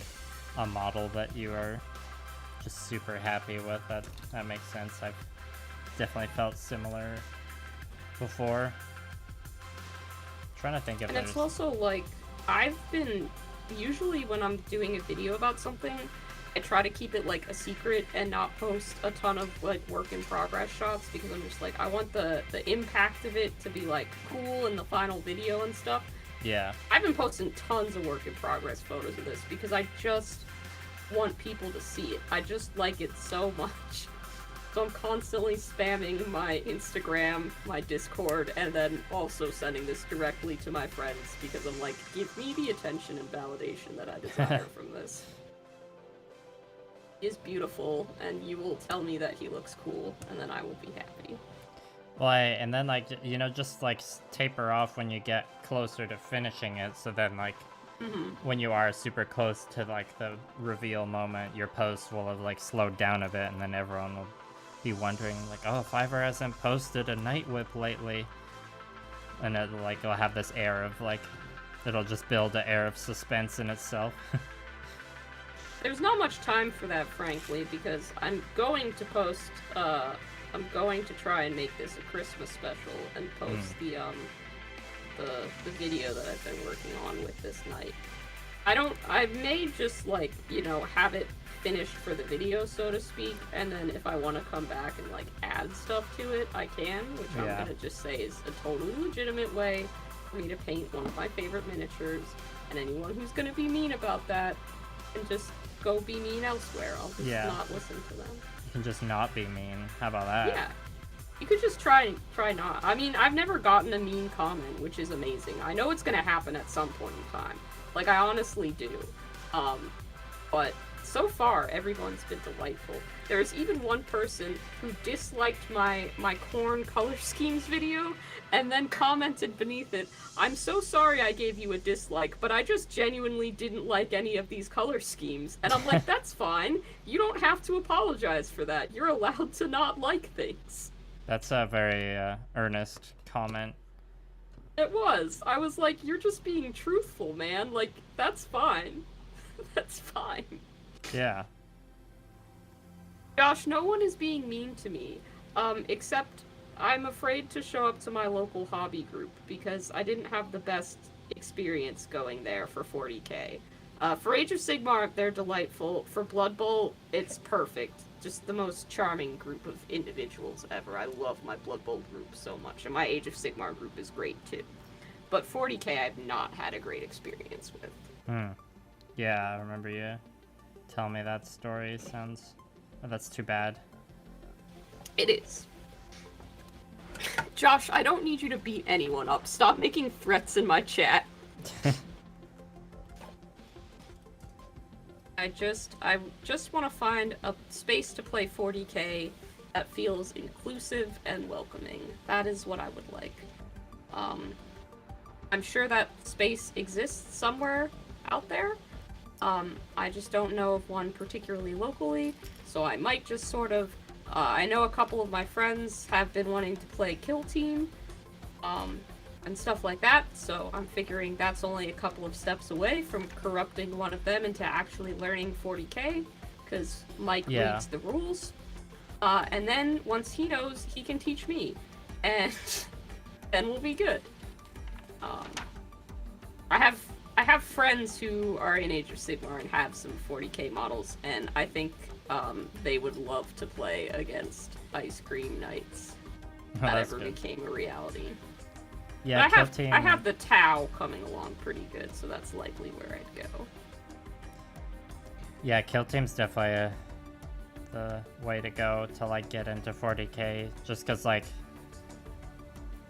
a model that you are just super happy with, that makes sense. I've definitely felt similar before. I'm trying to think of it. And it's also like, I've been, usually when I'm doing a video about something, I try to keep it like a secret and not post a ton of like work in progress shots because I'm just like I want the impact of it to be like cool in the final video and stuff. Yeah. I've been posting tons of work in progress photos of this because I just want people to see it. I just like it so much. So I'm constantly spamming my Instagram, my Discord, and then also sending this directly to my friends because I'm like, give me the attention and validation that I desire from this. He is beautiful, and you will tell me that he looks cool, and then I will be happy. Well, and then, like, you know, just, like, taper off when you get closer to finishing it, so then, like, when you are super close to, like, the reveal moment, your post will have, like, slowed down a bit, and then everyone will be wondering, like, oh, Fiverr hasn't posted a Night Whip lately. And it'll, like, it'll have this air of, like, it'll just build an air of suspense in itself. There's not much time for that, frankly, because I'm going to post, I'm going to try and make this a Christmas special and post the video that I've been working on with this night. I may just, like, you know, have it finished for the video, so to speak, and then if I want to come back and, like, add stuff to it, I can, which I'm gonna just say is a totally legitimate way for me to paint one of my favorite miniatures, and anyone who's gonna be mean about that can just go be mean elsewhere. I'll just not listen to them. You can just not be mean. How about that? Yeah. You could just try not. I mean, I've never gotten a mean comment, which is amazing. I know it's gonna happen at some point in time. Like, I honestly do. But so far, everyone's been delightful. There's even one person who disliked my corn color schemes video and then commented beneath it, "I'm so sorry I gave you a dislike, but I just genuinely didn't like any of these color schemes." And I'm like, that's fine. You don't have to apologize for that. You're allowed to not like things. That's a very earnest comment. It was. I was like, you're just being truthful, man. Like, that's fine. That's fine. Yeah. Josh, no one is being mean to me. Except I'm afraid to show up to my local hobby group because I didn't have the best experience going there for 40k. For Age of Sigmar, they're delightful. For Blood Bowl, it's perfect. Just the most charming group of individuals ever. I love my Blood Bowl group so much, and my Age of Sigmar group is great too. But 40k I've not had a great experience with. Yeah, I remember you telling me that story. Sounds... Oh, that's too bad. It is. Josh, I don't need you to beat anyone up. Stop making threats in my chat. I just want to find a space to play 40k that feels inclusive and welcoming. That is what I would like. I'm sure that space exists somewhere out there. I just don't know of one particularly locally, so I might just sort of... I know a couple of my friends have been wanting to play Kill Team, and stuff like that, so I'm figuring that's only a couple of steps away from corrupting one of them into actually learning 40k, because Mike reads the rules. And then, once he knows, he can teach me, and then we'll be good. I have friends who are in Age of Sigmar and have some 40k models, and I think they would love to play against Ice Cream Knights if that ever became a reality. Yeah, I have the Tau coming along pretty good, so that's likely where I'd go. Yeah, Kill Team's definitely the way to go to, like, get into 40k, just because, like,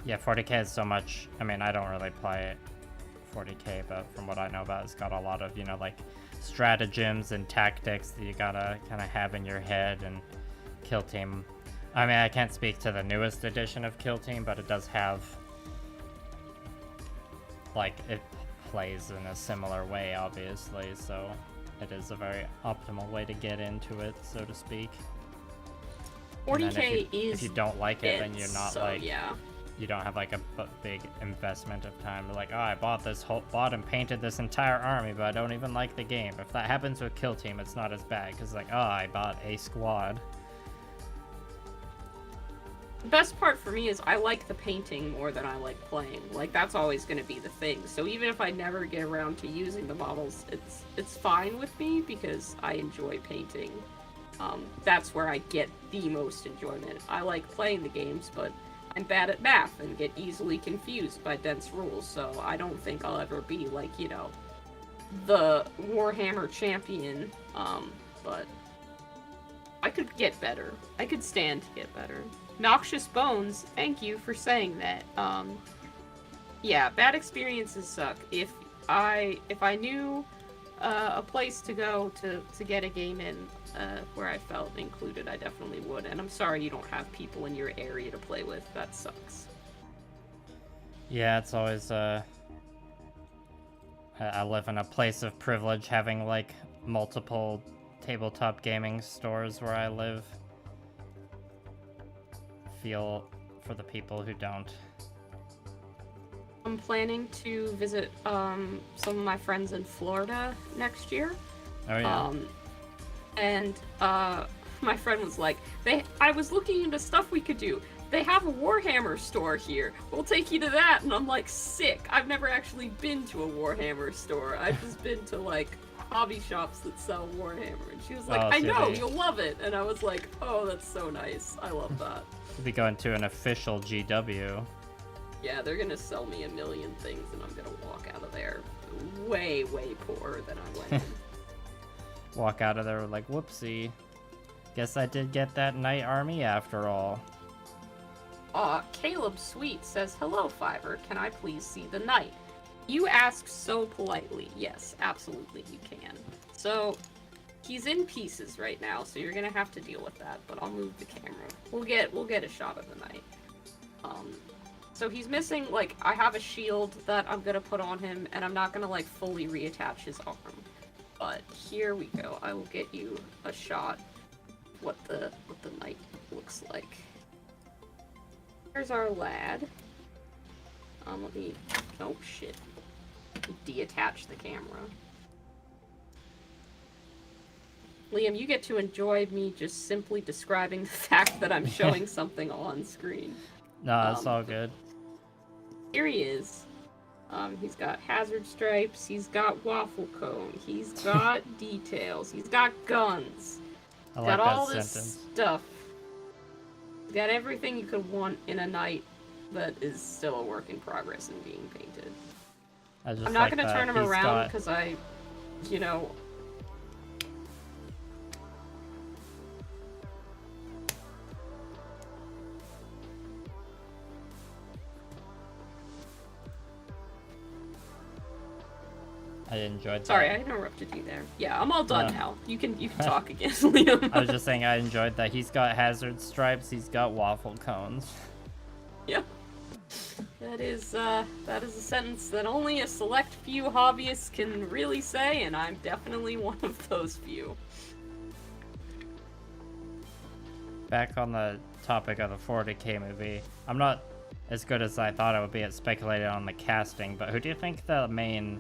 yeah, 40k is so much... I mean, I don't really play it 40k, but from what I know about it, it's got a lot of, you know, like, stratagems and tactics that you gotta kind of have in your head, and Kill Team... I mean, I can't speak to the newest edition of Kill Team, but it does have... like, it plays in a similar way, obviously, so it is a very optimal way to get into it, so to speak. 40k if you don't like it, then you're not, so, like... yeah. You don't have, like, a big investment of time. Like, oh, I bought and painted this entire army, but I don't even like the game. If that happens with Kill Team, it's not as bad, because, like, oh, I bought a squad. The best part for me is I like the painting more than I like playing. Like, that's always going to be the thing. So even if I never get around to using the models, it's fine with me because I enjoy painting. That's where I get the most enjoyment. I like playing the games, but I'm bad at math and get easily confused by dense rules, so I don't think I'll ever be, like, you know, the Warhammer champion, but I could get better. I could stand to get better. Noxious Bones, thank you for saying that. Yeah, bad experiences suck. If I knew a place to go to get a game in where I felt included, I definitely would. And I'm sorry you don't have people in your area to play with. That sucks. Yeah, it's always, I live in a place of privilege, having, like, multiple tabletop gaming stores where I live. Feel for the people who don't. I'm planning to visit some of my friends in Florida next year. Oh yeah. And my friend was like, I was looking into stuff we could do. They have a Warhammer store here. We'll take you to that. And I'm like, sick. I've never actually been to a Warhammer store. I've just been to, like, hobby shops that sell Warhammer. And she was like, I know, you'll love it. And I was like, oh, that's so nice. I love that. We'll be going to an official GW. Yeah, they're gonna sell me a million things, and I'm gonna walk out of there way, way poorer than I went in. Walk out of there like, whoopsie. Guess I did get that knight army after all. Caleb Sweet says, hello, Fiverr. Can I please see the knight? You ask so politely. Yes, absolutely you can. So, he's in pieces right now, so you're gonna have to deal with that, but I'll move the camera. We'll get a shot of the knight. So he's missing, like, I have a shield that I'm gonna put on him, and I'm not gonna, like, fully reattach his arm. But here we go. I will get you a shot of what the knight looks like. Here's our lad. Let me, oh shit. Deattach the camera. Liam, you get to enjoy me just simply describing the fact that I'm showing something on screen. No, that's all good. Here he is. He's got hazard stripes, he's got waffle cone, he's got details, he's got guns. I like got all that this sentence. stuff. He's got everything you could want in a knight that is still a work in progress and being painted. I'm not gonna turn him around because I, you know... I enjoyed that. Sorry, I interrupted you there. Yeah, I'm all done now. You can talk again, Liam. I was just saying I enjoyed that. He's got hazard stripes, he's got waffle cones. Yep. That is a sentence that only a select few hobbyists can really say, and I'm definitely one of those few. Back on the topic of the 40K movie, I'm not as good as I thought I would be at speculating on the casting, but who do you think the main,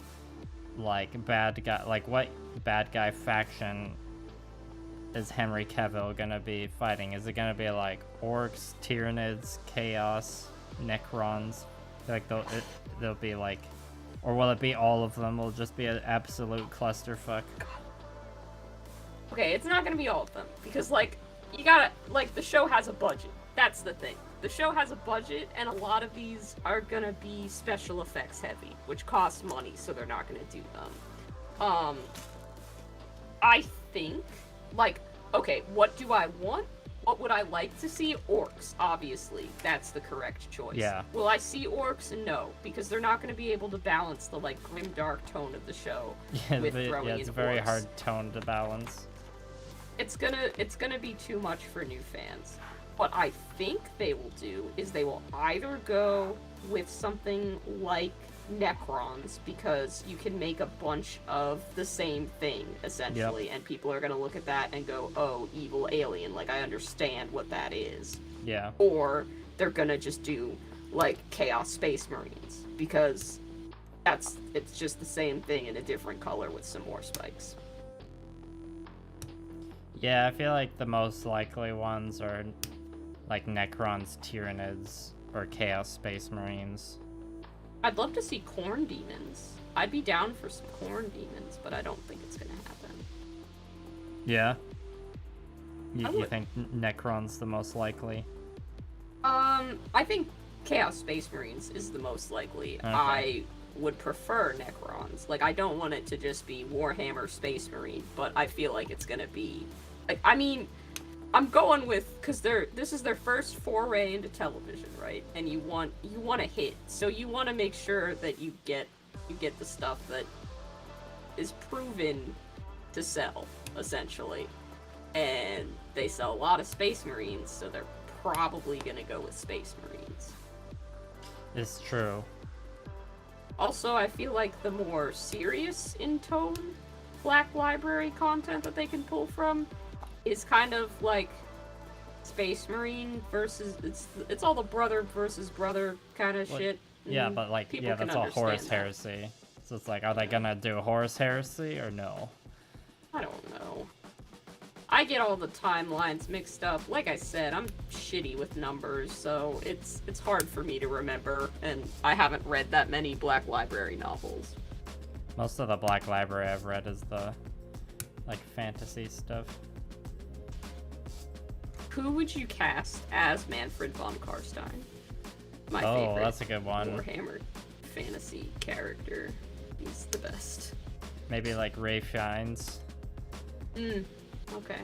like, bad guy, like, what bad guy faction is Henry Cavill gonna be fighting? Is it gonna be, like, orcs, Tyranids, chaos, Necrons? Like, they'll be, like, or will it be all of them? Will it just be an absolute clusterfuck? Okay, it's not gonna be all of them, because, like, you gotta, like, the show has a budget. That's the thing. The show has a budget, and a lot of these are gonna be special effects heavy, which costs money, so they're not gonna do them. I think, like, okay, what do I want? What would I like to see? Orcs, obviously. That's the correct choice. Yeah. Will I see orcs? No, because they're not gonna be able to balance the, like, grim dark tone of the show with throwing in it's a very orcs. hard tone to balance. It's gonna be too much for new fans. What I think they will do is they will either go with something like Necrons, because you can make a bunch of the same thing, essentially, and people are gonna look at that and go, oh, evil alien, like, I understand what that is. Yeah. Or they're gonna just do, like, Chaos Space Marines, because it's just the same thing in a different color with some more spikes. Yeah, I feel like the most likely ones are like Necrons, Tyranids, or Chaos Space Marines. I'd love to see corn demons. I'd be down for some corn demons, but I don't think it's gonna happen. Yeah? You think Necron's the most likely? I think Chaos Space Marines is the most likely. Okay. I would prefer Necrons. Like, I don't want it to just be Warhammer Space Marine, but I feel like it's gonna be... Like, I mean, I'm going with... Because this is their first foray into television, right? And you want a hit. So you want to make sure that you get the stuff that is proven to sell, essentially. And they sell a lot of Space Marines, so they're probably gonna go with Space Marines. It's true. Also, I feel like the more serious in tone Black Library content that they can pull from is kind of like Space Marine versus it's all the brother versus brother kind of shit. Yeah, but like that's all Horus Heresy. So it's like, are they gonna do Horus Heresy or no? I don't know. I get all the timelines mixed up. Like I said, I'm shitty with numbers, so it's hard for me to remember, and I haven't read that many Black Library novels. Most of the Black Library I've read is the like fantasy stuff. Who would you cast as Manfred von Karstein? My favorite. That's a good one. Warhammer fantasy character. He's the best. Maybe like Ray Fiennes. Okay.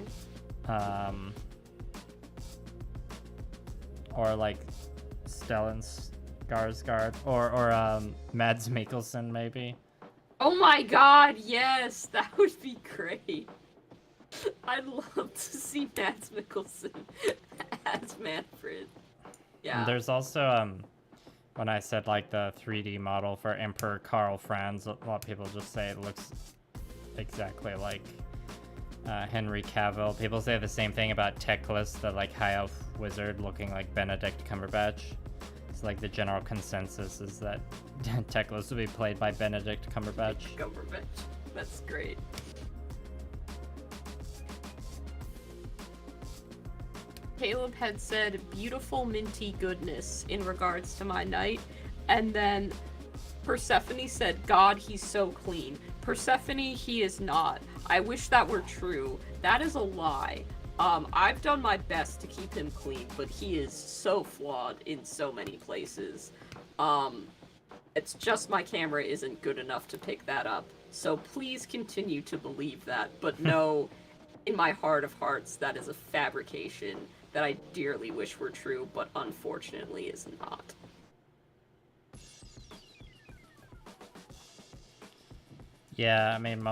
Or like Stellan Skarsgård, or Mads Mikkelsen maybe. Oh my god, yes! That would be great. I'd love to see Mads Mikkelsen as Manfred. Yeah. And there's also, when I said like the 3D model for Emperor Karl Franz, a lot of people just say it looks exactly like Henry Cavill. People say the same thing about Teclis, the like high elf wizard looking like Benedict Cumberbatch. It's like the general consensus is that Teclis will be played by Benedict Cumberbatch. That's great. Caleb had said beautiful minty goodness in regards to my knight, and then Persephone said, God, he's so clean. Persephone, he is not. I wish that were true. That is a lie. I've done my best to keep him clean, but he is so flawed in so many places. It's just my camera isn't good enough to pick that up. So please continue to believe that, but know in my heart of hearts that is a fabrication that I dearly wish were true, but unfortunately is not. Yeah, I mean,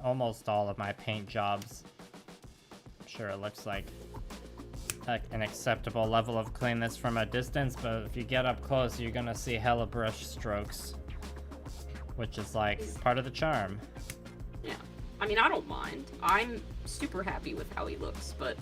almost all of my paint jobs, sure, it looks like an acceptable level of cleanness from a distance, but if you get up close, you're gonna see hella brush strokes, which is like part of the charm. Yeah, I mean, I don't mind. I'm super happy with how he looks, but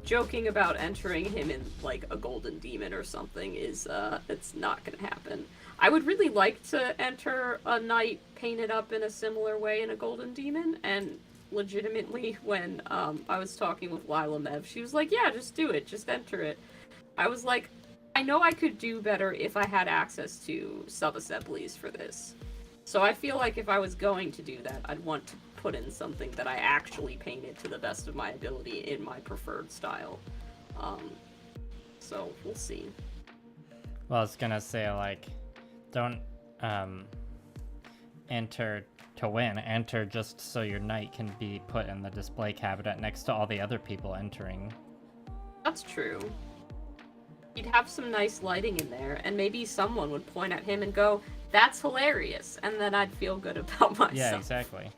joking about entering him in like a golden demon or something is it's not gonna happen. I would really like to enter a knight painted up in a similar way in a golden demon, and legitimately when I was talking with Lila Mev, she was like, yeah, just do it, just enter it. I was like, I know I could do better if I had access to sub-assemblies for this. So I feel like if I was going to do that, I'd want to put in something that I actually painted to the best of my ability in my preferred style. So we'll see. Well, I was gonna say, like, don't enter to win. Enter just so your knight can be put in the display cabinet next to all the other people entering. That's true. You'd have some nice lighting in there, and maybe someone would point at him and go, that's hilarious, and then I'd feel good about myself. Yeah, exactly.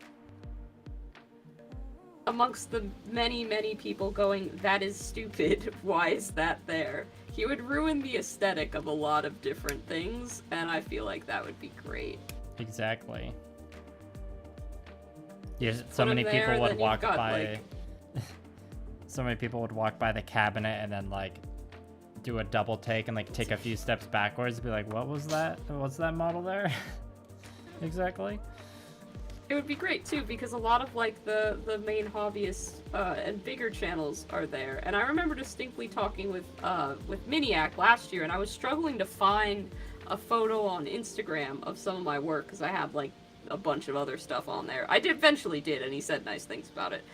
Amongst the many, many people going, that is stupid, why is that there? He would ruin the aesthetic of a lot of different things, and I feel like that would be great. Exactly. Yeah, so many people would walk by... Like... so many people would walk by the cabinet and then, like, do a double take and, like, take a few steps backwards and be like, what was that? What's that model there? Exactly. It would be great too, because a lot of like the main hobbyists and bigger channels are there. And I remember distinctly talking with Miniac last year, and I was struggling to find a photo on Instagram of some of my work because I had like a bunch of other stuff on there. I eventually did, and he said nice things about it.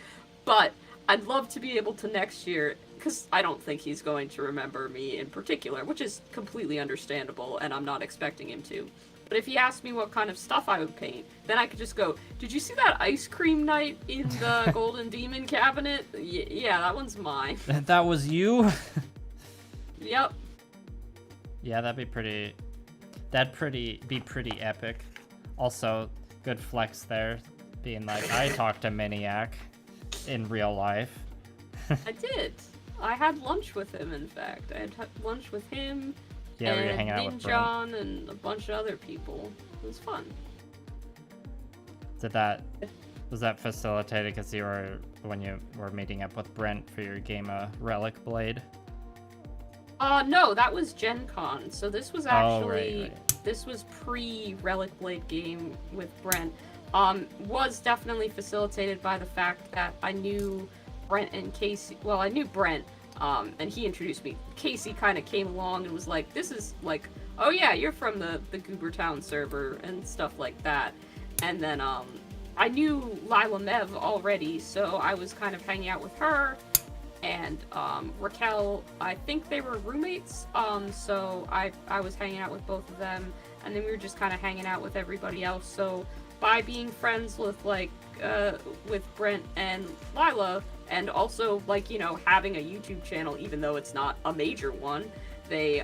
But I'd love to be able to next year, because I don't think he's going to remember me in particular, which is completely understandable, and I'm not expecting him to. But if he asked me what kind of stuff I would paint, then I could just go, did you see that ice cream night in the Golden Demon cabinet? Yeah, that one's mine. That was you? Yep. Yeah, that'd be pretty... be pretty epic. Also, good flex there, being like, I talked to Maniac in real life. I did. I had lunch with him, in fact. I had lunch with him, yeah, we were and hanging out with Brent. John, and a bunch of other people. It was fun. Was that facilitated because when you were meeting up with Brent for your game of Relic Blade? No, that was Gen Con. So this was actually, right. This was pre-Relic Blade game with Brent. Was definitely facilitated by the fact that I knew Brent and Casey, well, I knew Brent, and he introduced me. Casey kind of came along and was like, this is like, oh yeah, you're from the Goobertown server and stuff like that. And then, I knew Lila Mev already, so I was kind of hanging out with her. And Raquel, I think they were roommates, so I was hanging out with both of them, and then we were just kind of hanging out with everybody else. So by being friends with like with Brent and Lila, and also like, you know, having a YouTube channel, even though it's not a major one, they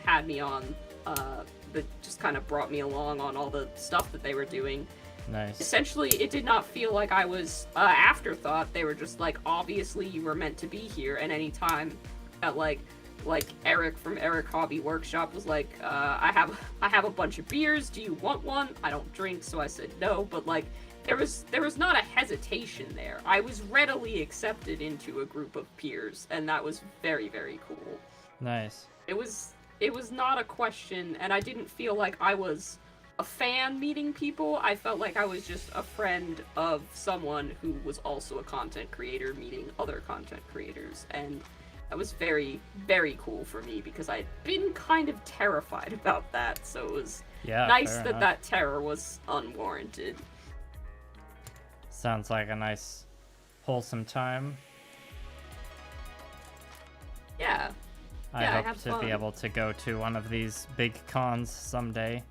had me on, that just kind of brought me along on all the stuff that they were doing. Nice. Essentially, it did not feel like I was afterthought. They were just like, obviously you were meant to be here. And anytime that like Eric from Eric Hobby Workshop was like, I have a bunch of beers. Do you want one? I don't drink, so I said no. But like, there was not a hesitation there. I was readily accepted into a group of peers, and that was very, very cool. Nice. It was not a question, and I didn't feel like I was a fan meeting people. I felt like I was just a friend of someone who was also a content creator meeting other content creators, and that was very, very cool for me because I'd been kind of terrified about that, so it was nice that that terror was unwarranted. Sounds like a nice, wholesome time. Yeah. I hope to be able to go to one of these big cons someday.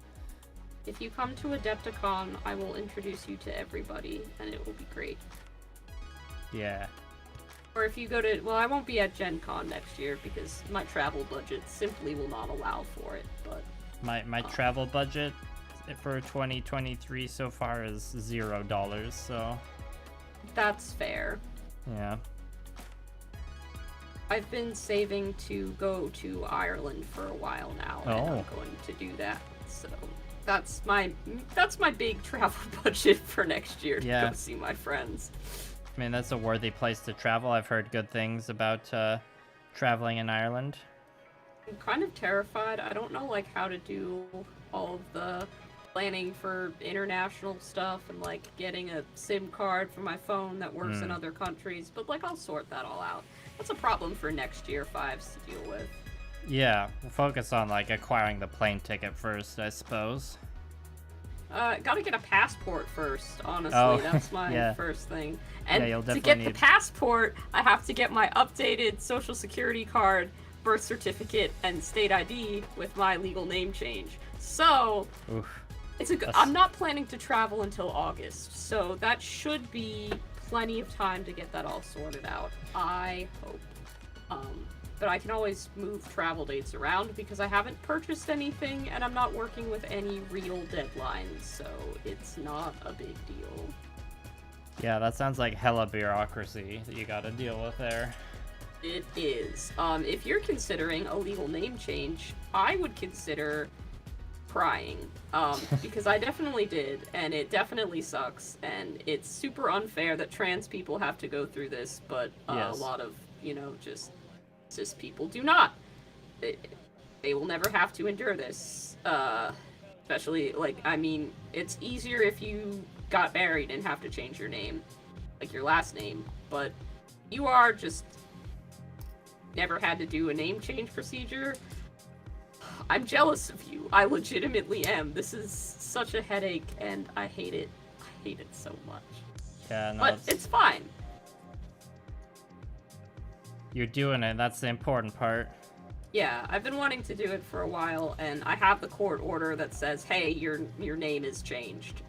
If you come to Adepticon, I will introduce you to everybody, and it will be great. Yeah. Or if you go to... Well, I won't be at Gen Con next year because my travel budget simply will not allow for it, but... My travel budget for 2023 so far is $0, so... That's fair. Yeah. I've been saving to go to Ireland for a while now, and I'm going to do that, so... That's my big travel budget for next year to go see my friends. I mean, that's a worthy place to travel. I've heard good things about traveling in Ireland. I'm kind of terrified. I don't know like how to do all of the planning for international stuff and like getting a SIM card for my phone that works in other countries, but like I'll sort that all out. That's a problem for next year 5s to deal with. Yeah, we'll focus on like acquiring the plane ticket first, I suppose. Gotta get a passport first, honestly. That's my first thing. And to get the passport, I have to get my updated social security card, birth certificate, and state ID with my legal name change. So, I'm not planning to travel until August, so that should be plenty of time to get that all sorted out, I hope. But I can always move travel dates around because I haven't purchased anything and I'm not working with any real deadlines, so it's not a big deal. Yeah, that sounds like hella bureaucracy that you gotta deal with there. It is. If you're considering a legal name change, I would consider crying, because I definitely did, and it definitely sucks, and it's super unfair that trans people have to go through this, but a lot of, you know, just cis people do not. They will never have to endure this, especially, like, I mean, it's easier if you got married and have to change your name, like your last name, but you are just never had to do a name change procedure. I'm jealous of you. I legitimately am. This is such a headache, and I hate it. I hate it so much. Yeah, no, but it's fine. You're doing it. That's the important part. Yeah, I've been wanting to do it for a while, and I have the court order that says, hey, your name is changed.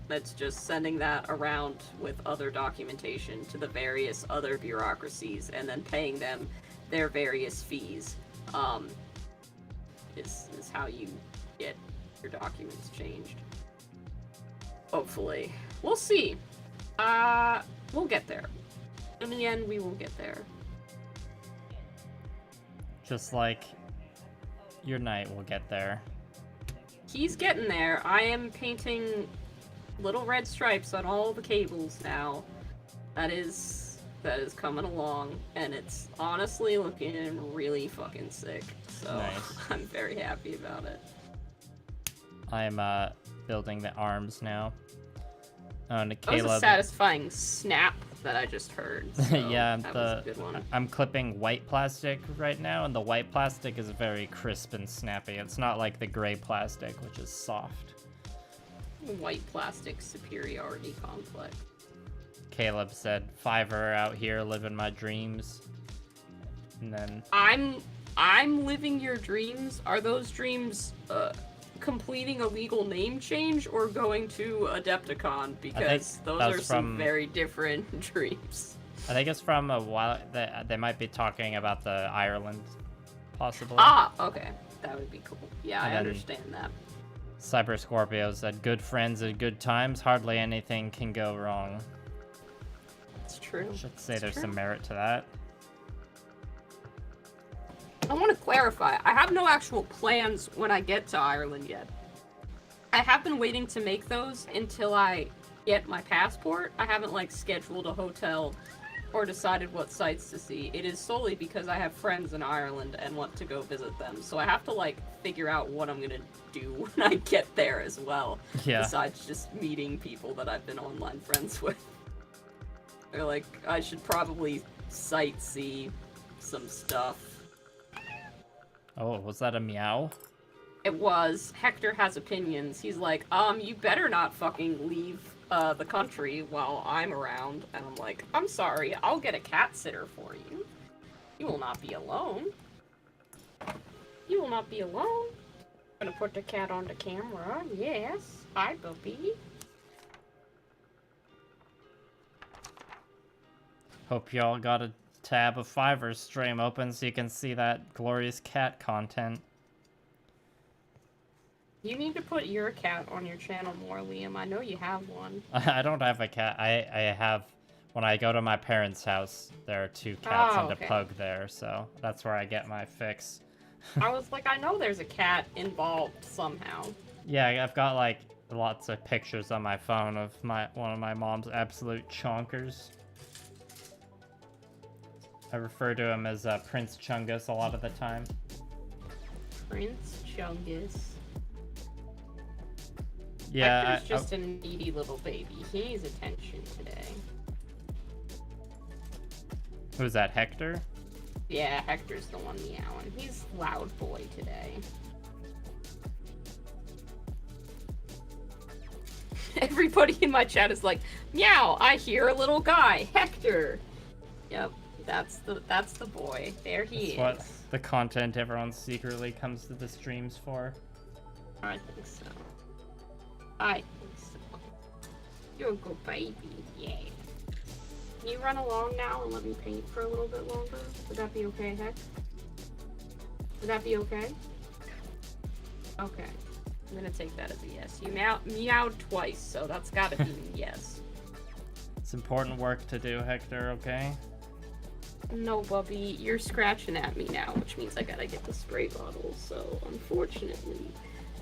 That's just sending that around with other documentation to the various other bureaucracies, and then paying them their various fees. Is how you get your documents changed. Hopefully. We'll see. We'll get there. In the end, we will get there. Just like your knight will get there. He's getting there. I am painting little red stripes on all the cables now. That is coming along, and it's honestly looking really fucking sick. So nice. I'm very happy about it. I'm building the arms now. And That Caleb. was a satisfying snap that I just heard. So yeah, that was a good one. I'm clipping white plastic right now, and the white plastic is very crisp and snappy. It's not like the gray plastic, which is soft. White plastic superiority complex. Caleb said, "Fiverr out here living my dreams." And then I'm living your dreams. Are those dreams completing a legal name change or going to Adepticon? Because those are some very different dreams. I think it's from a while. They might be talking about the Ireland, possibly. Ah, okay. That would be cool. Yeah, And I then understand that. Cyber Scorpio said, "Good friends at good times. Hardly anything can go wrong." It's true. I should say there's some merit to that. I want to clarify, I have no actual plans when I get to Ireland yet. I have been waiting to make those until I get my passport. I haven't, like, scheduled a hotel or decided what sites to see. It is solely because I have friends in Ireland and want to go visit them. So I have to, like, figure out what I'm gonna do when I get there as well. Yeah. Besides just meeting people that I've been online friends with. They're like, I should probably sightsee some stuff. Oh, was that a meow? It was. Hector has opinions. He's like, you better not fucking leave the country while I'm around. And I'm like, I'm sorry, I'll get a cat sitter for you. You will not be alone. You will not be alone. I'm gonna put the cat on the camera. Yes. Hi, Bubby. Hope y'all got a tab of Fiverr stream open so you can see that glorious cat content. You need to put your cat on your channel more, Liam. I know you have one. I don't have a cat. I have, when I go to my parents' house, there are 2 cats and a pug there, so that's where I get my fix. I was like, I know there's a cat involved somehow. Yeah, I've got like lots of pictures on my phone of one of my mom's absolute chonkers. I refer to him as Prince Chungus a lot of the time. Prince Chungus. Yeah, Hector's just a needy little baby. He needs attention today. Who's that, Hector? Yeah, Hector's the one meowing. He's loud boy today. Everybody in my chat is like, meow, I hear a little guy, Hector. Yep, that's the boy. There he is. What the content everyone secretly comes to the streams for. I think so. I think so. You're a good baby, yeah. Can you run along now and let me paint for a little bit longer? Would that be okay, Heck? Would that be okay? Okay. I'm gonna take that as a yes. You meowed twice, so that's gotta be a yes. It's important work to do, Hector, okay? No, Bubby, you're scratching at me now, which means I gotta get the spray bottle, so unfortunately,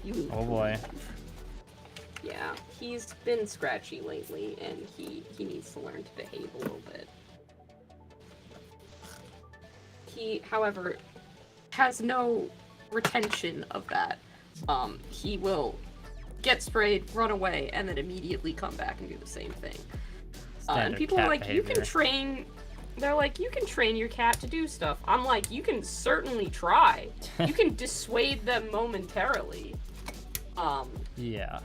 you need to boy. leave. Yeah, he's been scratchy lately, and he needs to learn to behave a little bit. He, however, has no retention of that. He will get sprayed, run away, and then immediately come back and do the same thing. And Standard people are cat like, you behavior. can train. They're like, you can train your cat to do stuff. I'm like, you can certainly try. You can dissuade them momentarily. Yeah.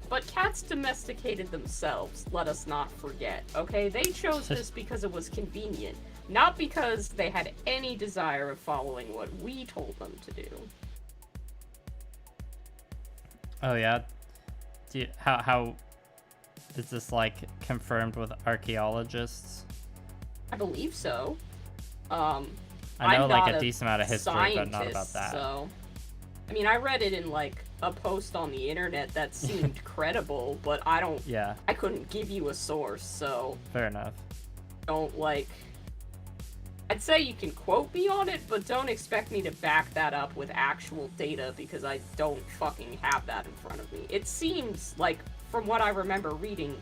But cats domesticated themselves, let us not forget, okay? They chose this because it was convenient, not because they had any desire of following what we told them to do. Oh yeah? How is this, like, confirmed with archaeologists? I believe so. I know, I'm like, not a decent amount of history, but not scientist, about that. So, I mean, I read it in, like, a post on the internet that seemed credible, but I couldn't give you a source, so... Fair enough. Don't, like... I'd say you can quote me on it, but don't expect me to back that up with actual data, because I don't fucking have that in front of me. It seems, like, from what I remember reading,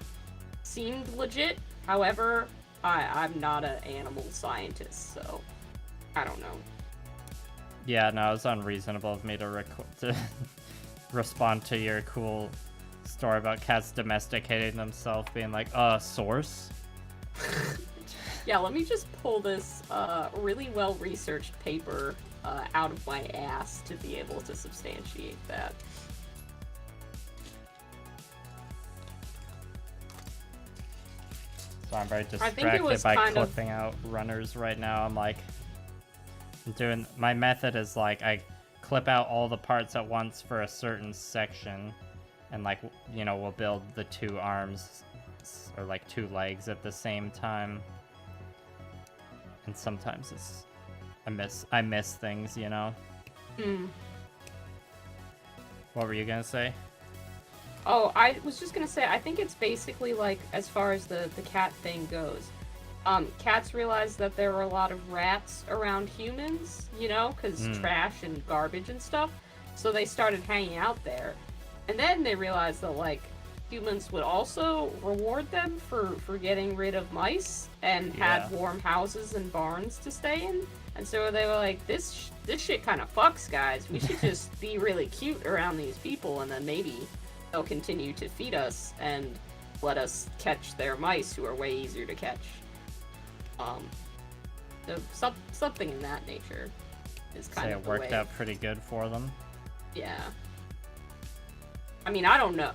seemed legit. However, I'm not an animal scientist, so I don't know. Yeah, no, it's unreasonable of me to respond to your cool story about cats domesticating themselves, being like, source? Yeah, let me just pull this really well-researched paper out of my ass to be able to substantiate that. So I'm very distracted by clipping out runners right now. I'm like, my method is like, I clip out all the parts at once for a certain section, and like, you know, we'll build the 2 arms or like 2 legs at the same time. And sometimes it's I miss things, you know. What were you gonna say? Oh, I was just gonna say, I think it's basically like, as far as the cat thing goes, cats realized that there were a lot of rats around humans, you know, because trash and garbage and stuff, so they started hanging out there. And then they realized that, like, humans would also reward them for getting rid of mice, and had warm houses and barns to stay in. And so they were like, this shit kind of fucks, guys. We should just be really cute around these people, and then maybe they'll continue to feed us and let us catch their mice, who are way easier to catch. So something in that nature is kind of the way. It worked out pretty good for them. Yeah. I mean, I don't know.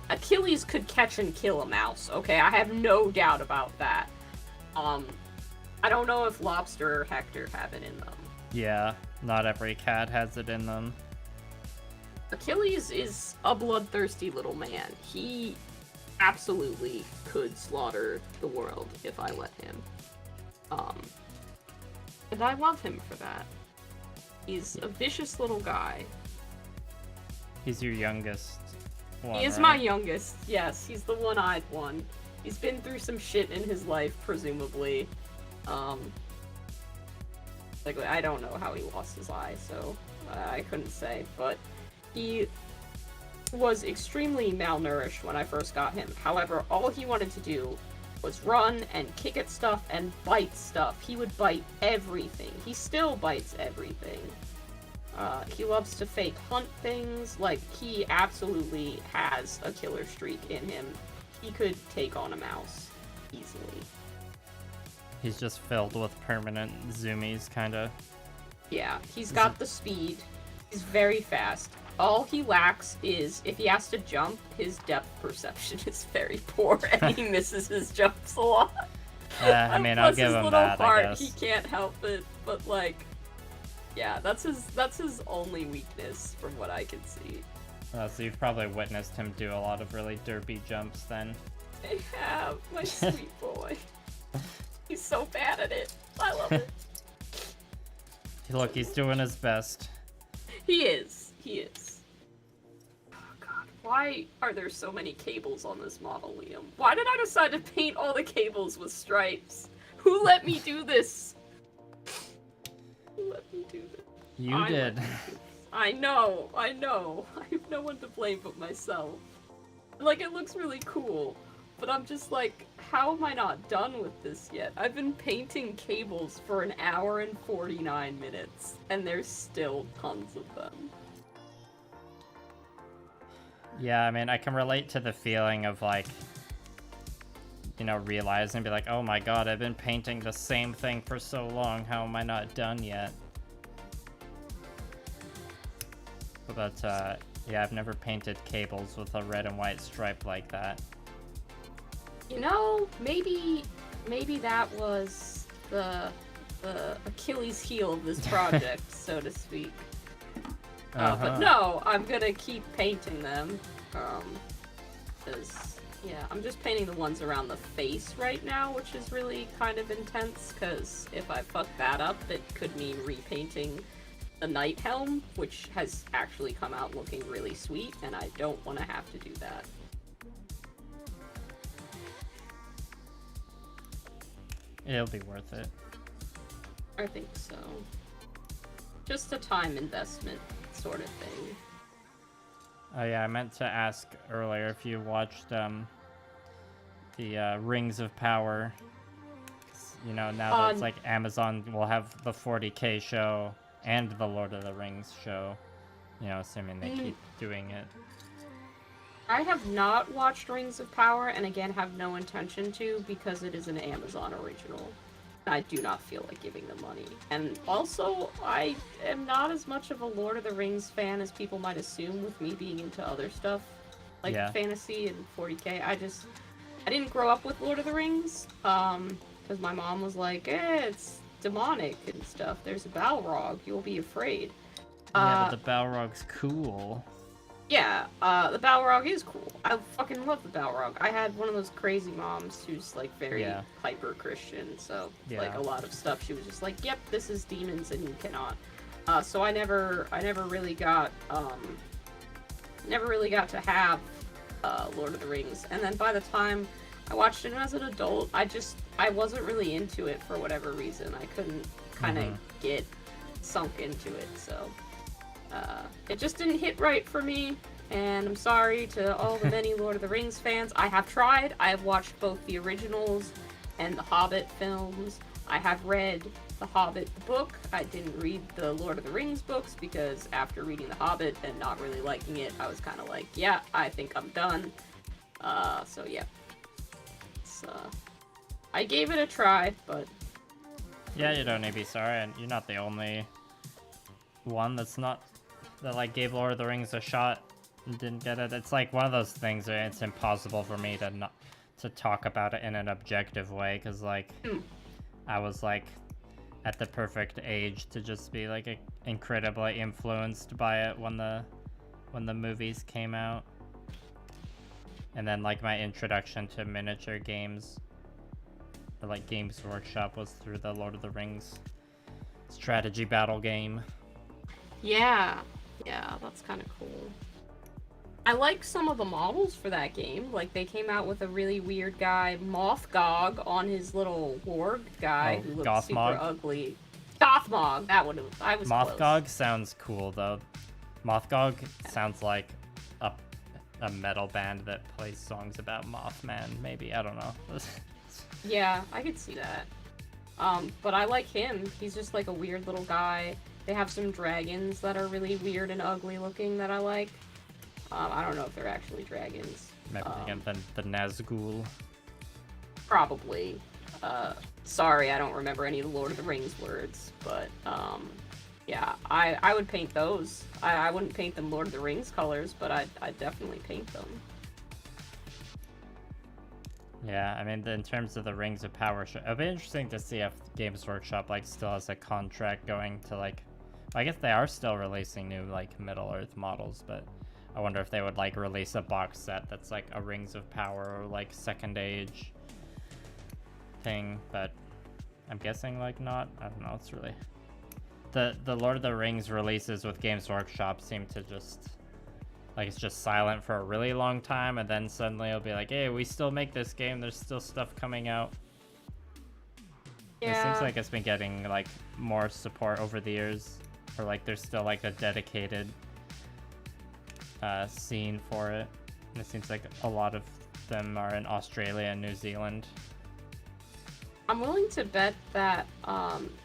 Achilles could catch and kill a mouse, okay? I have no doubt about that. I don't know if Lobster or Hector have it in them. Yeah, not every cat has it in them. Achilles is a bloodthirsty little man. He absolutely could slaughter the world if I let him. And I love him for that. He's a vicious little guy. He's your youngest one, He is right? my youngest, yes. He's the one-eyed one. He's been through some shit in his life, presumably. Like, I don't know how he lost his eye, so I couldn't say, but he was extremely malnourished when I first got him. However, all he wanted to do was run and kick at stuff and bite stuff. He would bite everything. He still bites everything. He loves to fake hunt things. Like, he absolutely has a killer streak in him. He could take on a mouse easily. He's just filled with permanent zoomies, kinda. Yeah, he's got the speed. He's very fast. All he lacks is, if he has to jump, his depth perception is very poor, and he misses his jumps a lot. I mean, I'll give him that, I guess. He can't help it, but, like, yeah, that's his only weakness, from what I can see. So you've probably witnessed him do a lot of really derpy jumps, then. I have, my sweet boy. He's so bad at it. I love it. Look, he's doing his best. He is. He is. Oh god, why are there so many cables on this model, Liam? Why did I decide to paint all the cables with stripes? Who let me do this? Who let me do this? You did. I know. I have no one to blame but myself. Like, it looks really cool, but I'm just like, how am I not done with this yet? I've been painting cables for 1 hour and 49 minutes, and there's still tons of them. Yeah, I mean, I can relate to the feeling of, like, you know, realizing, be like, oh my god, I've been painting the same thing for so long, how am I not done yet? But, yeah, I've never painted cables with a red and white stripe like that. You know, maybe that was the Achilles heel of this project, so to speak. But no, I'm gonna keep painting them. Because, yeah, I'm just painting the ones around the face right now, which is really kind of intense, because if I fuck that up, it could mean repainting the Knight Helm, which has actually come out looking really sweet, and I don't want to have to do that. It'll be worth it. I think so. Just a time investment sort of thing. Oh yeah, I meant to ask earlier if you watched the Rings of Power. You know, now that it's like Amazon will have the 40K show and the Lord of the Rings show. You know, assuming they keep doing it. I have not watched Rings of Power, and again have no intention to, because it is an Amazon original. I do not feel like giving them money. And also, I am not as much of a Lord of the Rings fan as people might assume with me being into other stuff, like fantasy and 40K. I didn't grow up with Lord of the Rings, because my mom was like, it's demonic and stuff. There's a Balrog, you'll be afraid. Yeah, but the Balrog's cool. Yeah, the Balrog is cool. I fucking love the Balrog. I had one of those crazy moms who's, like, very hyper-Christian, so, like, a lot of stuff she was just like, yep, this is demons and you cannot. So I never really got to have, Lord of the Rings. And then by the time I watched it as an adult, I wasn't really into it for whatever reason. I couldn't kind of get sunk into it, so... it just didn't hit right for me, and I'm sorry to all the many Lord of the Rings fans. I have tried. I have watched both the originals and the Hobbit films. I have read the Hobbit book. I didn't read the Lord of the Rings books because after reading the Hobbit and not really liking it, I was kind of like, yeah, I think I'm done. So yeah. I gave it a try, but... Yeah, you don't need to be sorry, and you're not the only one that like gave Lord of the Rings a shot and didn't get it. It's like one of those things where it's impossible for me to talk about it in an objective way, because like I was like at the perfect age to just be like incredibly influenced by it when the movies came out, and then like my introduction to miniature games or like Games Workshop was through the Lord of the Rings strategy battle game. Yeah, that's kind of cool. I like some of the models for that game. Like, they came out with a really weird guy, Gogg, on his little warg guy who looked super ugly. Gothmog, that one, I was close. Gogg sounds cool, though. Gogg sounds like a metal band that plays songs about Mothman, maybe. I don't know. Yeah, I could see that. But I like him. He's just like a weird little guy. They have some dragons that are really weird and ugly looking that I like. I don't know if they're actually dragons. Maybe again, the Nazgul. Probably. Sorry, I don't remember any of the Lord of the Rings words, but yeah, I would paint those. I wouldn't paint them Lord of the Rings colors, but I'd definitely paint them. Yeah, I mean, in terms of the Rings of Power, it'll be interesting to see if Games Workshop like still has a contract going to like. I guess they are still releasing new like Middle Earth models, but I wonder if they would like release a box set that's like a Rings of Power or like Second Age thing. But I'm guessing like not. I don't know. It's really the Lord of the Rings releases with Games Workshop seem to just. Like, it's just silent for a really long time, and then suddenly it'll be like, hey, we still make this game, there's still stuff coming out. Yeah. It seems like it's been getting, like, more support over the years. Or, like, there's still, like, a dedicated scene for it. And it seems like a lot of them are in Australia and New Zealand. I'm willing to bet that,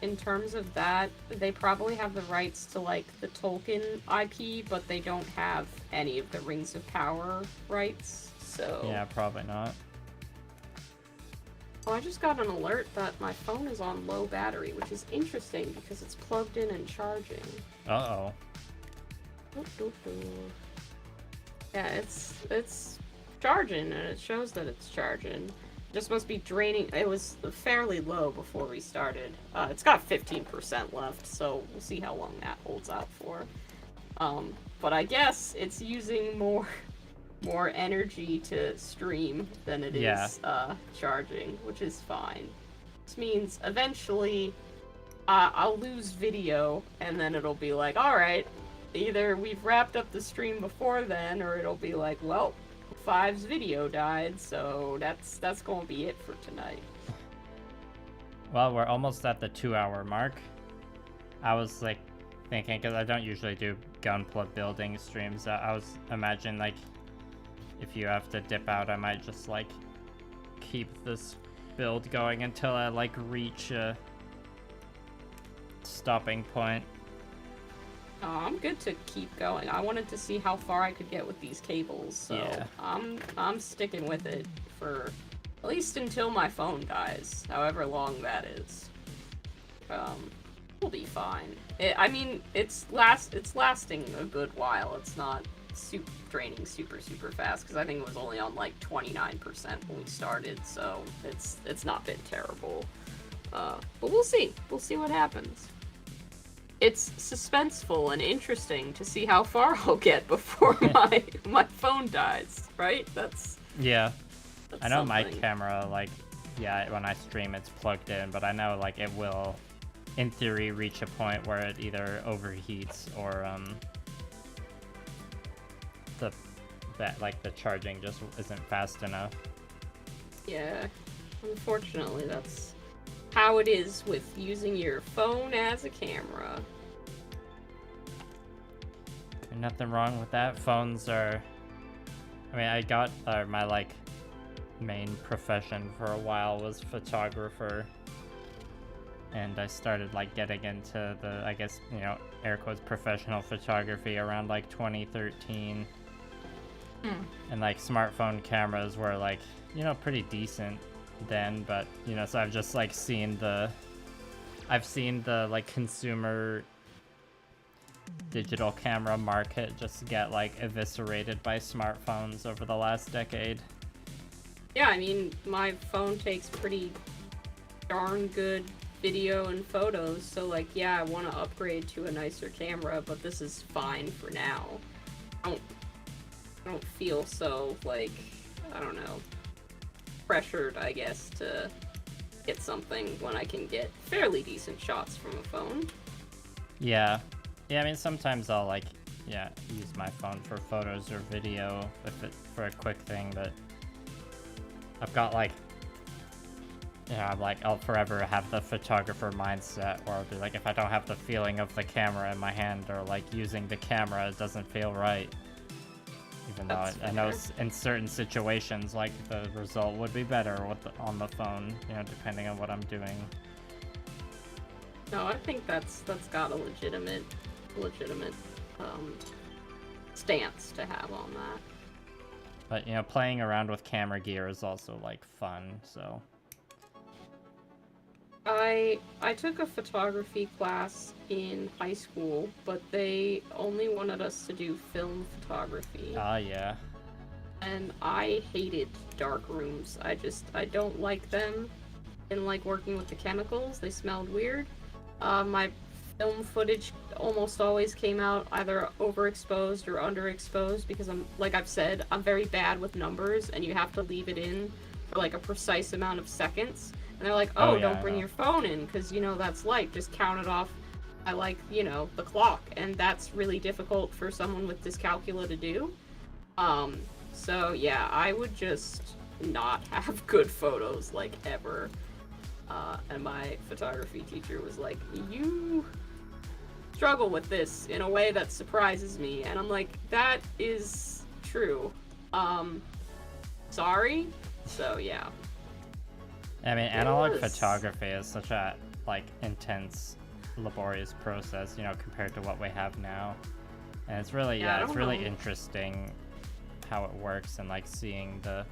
in terms of that, they probably have the rights to, like, the Tolkien IP, but they don't have any of the Rings of Power rights, so... Yeah, probably not. Oh, I just got an alert that my phone is on low battery, which is interesting because it's plugged in and charging. Uh-oh. Yeah, it's charging, and it shows that it's charging. Just must be draining. It was fairly low before we started. It's got 15% left, so we'll see how long that holds out for. But I guess it's using more energy to stream than it is charging, which is fine. This means eventually I'll lose video, and then it'll be like, alright, either we've wrapped up the stream before then, or it'll be like, well, 5's video died, so that's gonna be it for tonight. Well, we're almost at the 2-hour mark. I was like thinking, because I don't usually do Gunpla building streams, I was imagining like if you have to dip out, I might just like keep this build going until I like reach a stopping point. I'm good to keep going. I wanted to see how far I could get with these cables, so yeah. I'm sticking with it for at least until my phone dies, however long that is. We'll be fine. I mean, it's lasting a good while. It's not draining super fast, because I think it was only on like 29% when we started, so it's not been terrible. But we'll see. We'll see what happens. It's suspenseful and interesting to see how far I'll get before my phone dies, right? That's I know something. my camera, like, yeah, when I stream it's plugged in, but I know like it will, in theory, reach a point where it either overheats or the charging just isn't fast enough. Yeah, unfortunately, that's how it is with using your phone as a camera. Nothing wrong with that. Phones are... I mean, I got my, like, main profession for a while was photographer. And I started, like, getting into the, I guess, you know, air quotes, professional photography around, like, 2013. And, like, smartphone cameras were, like, you know, pretty decent then, but, you know, so I've just, like, seen the like, consumer digital camera market just get, like, eviscerated by smartphones over the last decade. Yeah, I mean, my phone takes pretty darn good video and photos, so, like, yeah, I want to upgrade to a nicer camera, but this is fine for now. I don't feel so, like, I don't know, pressured, I guess, to get something when I can get fairly decent shots from a phone. Yeah, I mean, sometimes I'll, like, yeah, use my phone for photos or video if it's for a quick thing, but I've got, like, you know, I'm like, I'll forever have the photographer mindset where I'll be like, if I don't have the feeling of the camera in my hand or, like, using the camera, it doesn't feel right. Even though I know in certain situations, like, the result would be better on the phone, you know, depending on what I'm doing. No, I think that's got a legitimate stance to have on that. But, you know, playing around with camera gear is also, like, fun, so... I took a photography class in high school, but they only wanted us to do film photography. Yeah. And I hated dark rooms. I don't like them. Didn't like working with the chemicals. They smelled weird. My film footage almost always came out either overexposed or underexposed because like I've said, I'm very bad with numbers, and you have to leave it in for like a precise amount of seconds. And they're like, oh, don't bring your phone in, because, you know, that's light. Just count it off by, like, you know, the clock. And that's really difficult for someone with dyscalculia to do. So, yeah, I would just not have good photos, like, ever. And my photography teacher was like, you struggle with this in a way that surprises me. And I'm like, that is true. Sorry? So, yeah. I mean, analog photography is such a like intense, laborious process, you know, compared to what we have now. And it's really, it's really interesting how it works, and like seeing the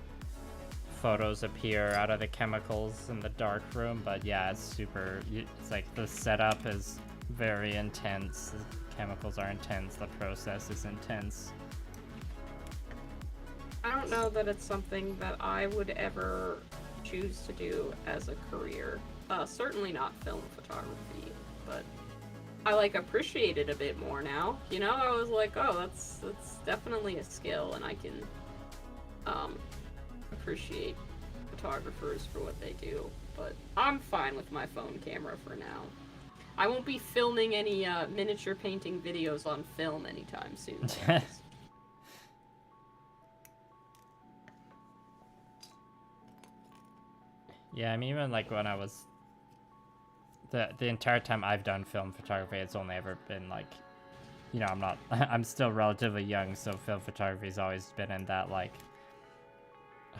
photos appear out of the chemicals in the dark room. But yeah, it's super, it's like the setup is very intense, the chemicals are intense, the process is intense. I don't know that it's something that I would ever choose to do as a career. Certainly not film photography, but I like appreciate it a bit more now. You know, I was like, oh, that's definitely a skill, and I can appreciate photographers for what they do. But I'm fine with my phone camera for now. I won't be filming any miniature painting videos on film anytime soon. Yeah, I mean, even like when I was the entire time I've done film photography, it's only ever been like, you know, I'm still relatively young, so film photography has always been in that like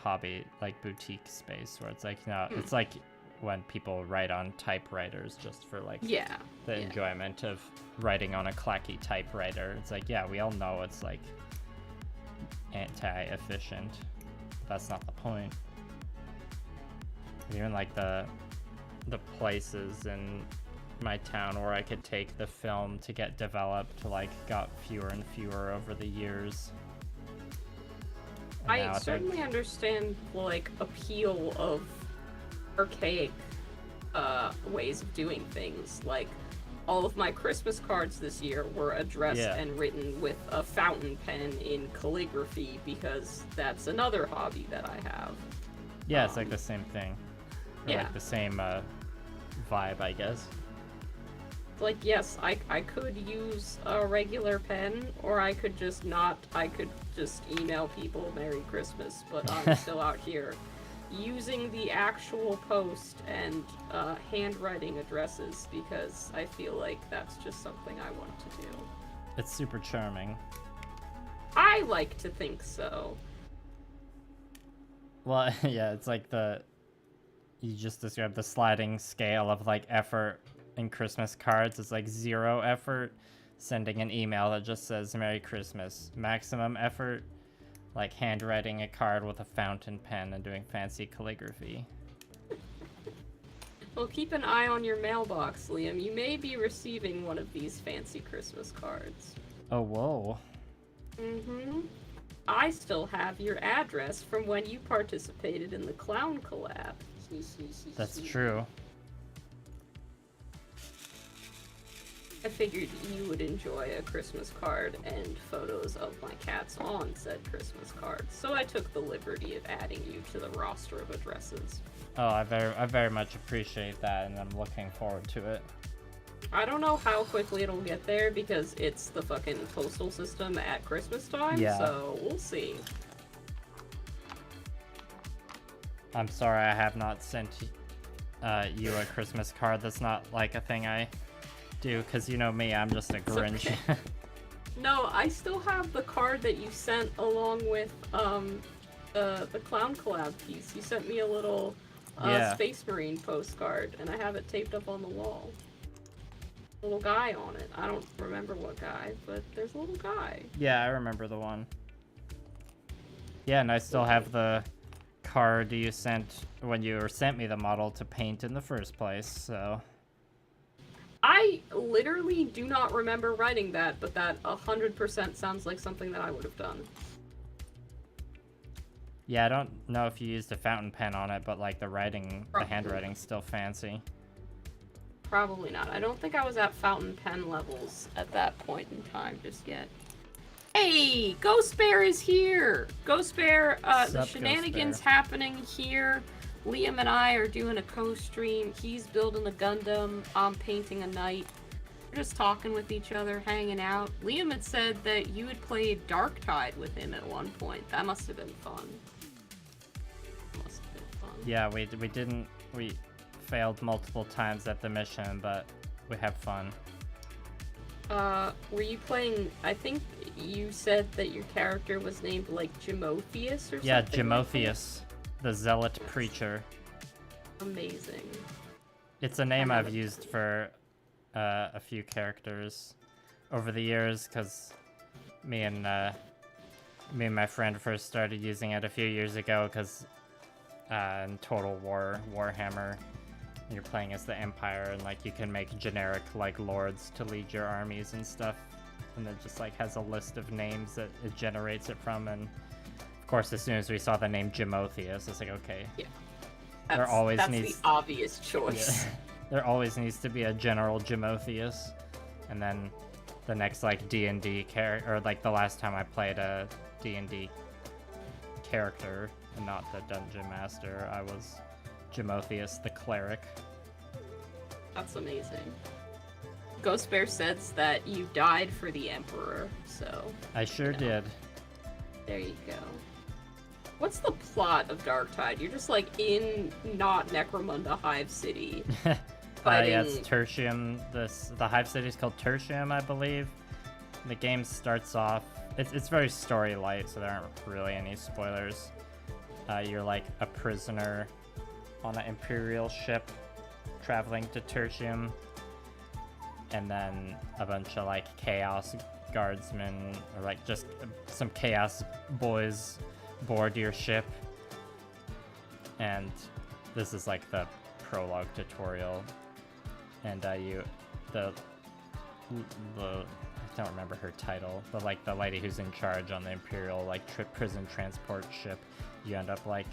hobby, like boutique space where it's like, you know, it's like when people write on typewriters just for like the enjoyment of writing on a clacky typewriter. It's like, yeah, we all know it's like anti-efficient. That's not the point. Even like the places in my town where I could take the film to get developed like got fewer and fewer over the years. I certainly understand the like appeal of archaic ways of doing things. Like all of my Christmas cards this year were addressed and written with a fountain pen in calligraphy, because that's another hobby that I have. Yeah, it's like the same thing. Or like the same vibe, I guess. Like, yes, I could use a regular pen, or I could just not. I could just email people Merry Christmas, but I'm still out here using the actual post and handwriting addresses, because I feel like that's just something I want to do. It's super charming. I like to think so. Well, yeah, it's like you just described the sliding scale of like effort in Christmas cards. It's like 0 effort, sending an email that just says Merry Christmas. Maximum effort, like handwriting a card with a fountain pen and doing fancy calligraphy. Well, keep an eye on your mailbox, Liam. You may be receiving one of these fancy Christmas cards. Oh, whoa. Mm-hmm. I still have your address from when you participated in the clown collab. That's true. I figured you would enjoy a Christmas card and photos of my cats on said Christmas card, so I took the liberty of adding you to the roster of addresses. Oh, I very much appreciate that, and I'm looking forward to it. I don't know how quickly it'll get there, because it's the fucking postal system at Christmas time, so we'll see. I'm sorry I have not sent you a Christmas card. That's not like a thing I do, because you know me, I'm just a Grinch. Okay. No, I still have the card that you sent along with the clown collab piece. You sent me a little Space Marine postcard, and I have it taped up on the wall. Little guy on it. I don't remember what guy, but there's a little guy. Yeah, I remember the one. Yeah, and I still have the card you sent when you sent me the model to paint in the first place, so... I literally do not remember writing that, but that 100% sounds like something that I would have done. Yeah, I don't know if you used a fountain pen on it, but like the writing, Probably. the handwriting's still fancy. Probably not. I don't think I was at fountain pen levels at that point in time just yet. Hey! Ghost Bear is here! Ghost Bear, the shenanigans happening here. Liam and I are doing a co-stream. He's building a Gundam. I'm painting a knight. We're just talking with each other, hanging out. Liam had said that you had played Darktide with him at one point. That must have been fun. Must have been fun. Yeah, we failed multiple times at the mission, but we have fun. Were you playing, I think you said that your character was named like Jimothius or something? Yeah, Jimothius, the zealot preacher. Amazing. It's a name I've used for a few characters over the years, because me and my friend first started using it a few years ago, because in Total War Warhammer, you're playing as the Empire, and like you can make generic like lords to lead your armies and stuff, and it just like has a list of names that it generates it from. And of course, as soon as we saw the name Jimotheus, it's like, okay, Yeah. That's the obvious choice. Yeah. There always needs to be a General Jimotheus. And then the next like D&D character, or like the last time I played a D&D character and not the Dungeon Master, I was Jimotheus the Cleric. That's amazing. Ghost Bear says that you died for the Emperor, so... I sure did. There you go. What's the plot of Darktide? You're just like in not Necromunda Hive City. Yeah, it's Tertium. The Hive City is called Tertium, I believe. The game starts off... It's very story light, so there aren't really any spoilers. You're like a prisoner on an Imperial ship traveling to Tertium. And then a bunch of like Chaos Guardsmen, or like just some Chaos boys board your ship. And this is like the prologue tutorial. And I don't remember her title, but like the lady who's in charge on the Imperial like prison transport ship, you end up like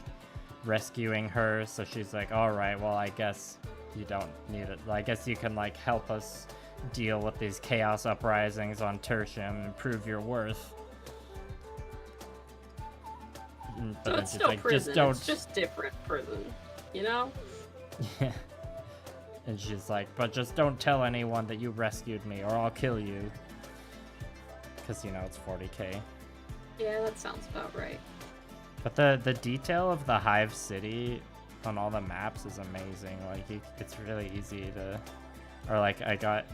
rescuing her. So she's like, all right, well, I guess you don't need it. I guess you can like help us deal with these chaos uprisings on Tertium and prove your worth. But so it's still like, prison. It's just different prison, you know? Yeah. And she's like, but just don't tell anyone that you rescued me or I'll kill you. Because, you know, it's 40k. Yeah, that sounds about right. But the detail of the Hive City on all the maps is amazing. Like, it's really easy to... Or, like, I got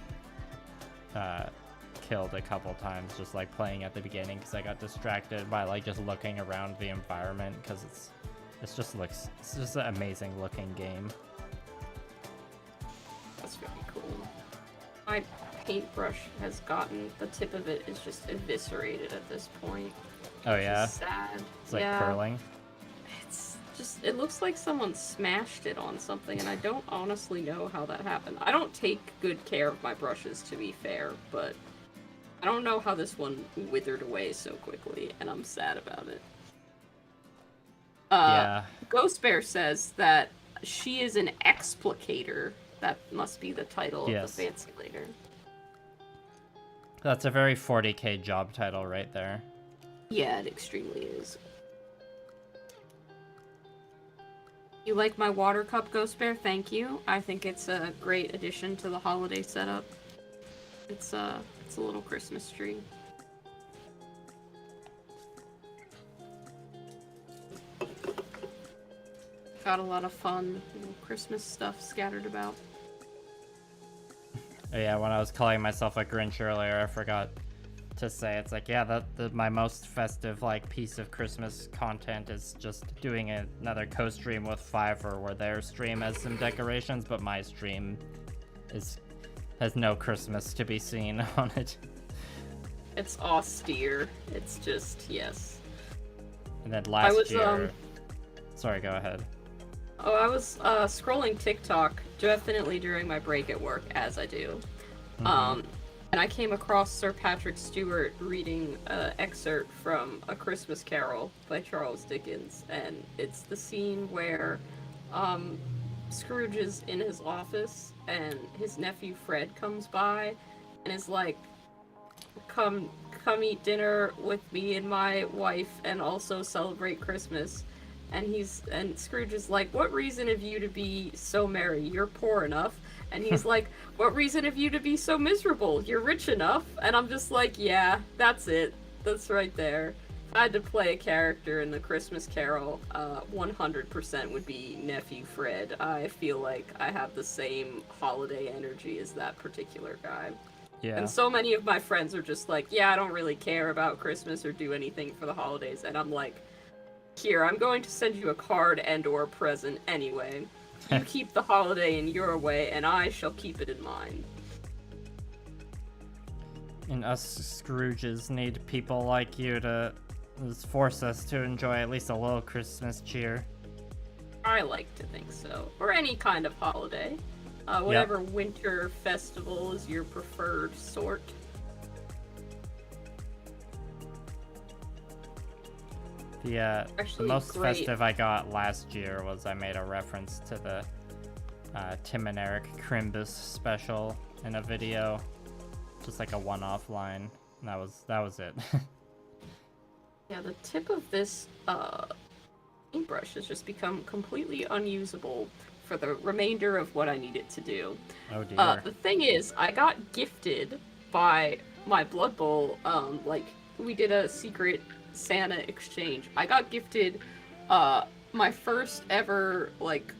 killed a couple times just, like, playing at the beginning because I got distracted by, like, just looking around the environment because it's just an amazing looking game. That's very cool. My paintbrush has gotten, the tip of it is just eviscerated at this point. Oh yeah? It's sad. It's like curling? It's just, it looks like someone smashed it on something, and I don't honestly know how that happened. I don't take good care of my brushes, to be fair, but I don't know how this one withered away so quickly, and I'm sad about it. Yeah. Ghost Bear says that she is an explicator. That must be the title of the fancy later. That's a very 40k job title right there. Yeah, it extremely is. You like my water cup, Ghost Bear? Thank you. I think it's a great addition to the holiday setup. It's a little Christmas tree. Got a lot of fun Christmas stuff scattered about. Oh yeah, when I was calling myself a Grinch earlier, I forgot to say, it's like, yeah, my most festive like piece of Christmas content is just doing another co-stream with Fiverr where their stream has some decorations, but my stream has no Christmas to be seen on it. It's austere. It's just, yes. And then last year... Sorry, go ahead. Oh, I was scrolling TikTok definitely during my break at work, as I do. Mm-hmm. And I came across Sir Patrick Stewart reading an excerpt from A Christmas Carol by Charles Dickens. And it's the scene where Scrooge is in his office and his nephew Fred comes by and is like, come eat dinner with me and my wife and also celebrate Christmas. And Scrooge is like, what reason have you to be so merry? You're poor enough. And he's like, what reason have you to be so miserable? You're rich enough. And I'm just like, yeah, that's it. That's right there. If I had to play a character in the Christmas Carol, 100% would be Nephew Fred. I feel like I have the same holiday energy as that particular guy. Yeah. And so many of my friends are just like, yeah, I don't really care about Christmas or do anything for the holidays. And I'm like, here, I'm going to send you a card and or a present anyway. You keep the holiday in your way, and I shall keep it in mine. And us Scrooges need people like you to force us to enjoy at least a little Christmas cheer. I like to think so. Or any kind of holiday. Whatever winter festival is your preferred sort. The most festive I got last year was I made a reference to the Tim and Eric Crimbus special in a video. Just like a one-off line. And that was it. Yeah, the tip of this paintbrush has just become completely unusable for the remainder of what I need it to do. Oh dear. The thing is, I got gifted by my Blood Bowl, like, we did a secret Santa exchange. I got gifted my first ever, like,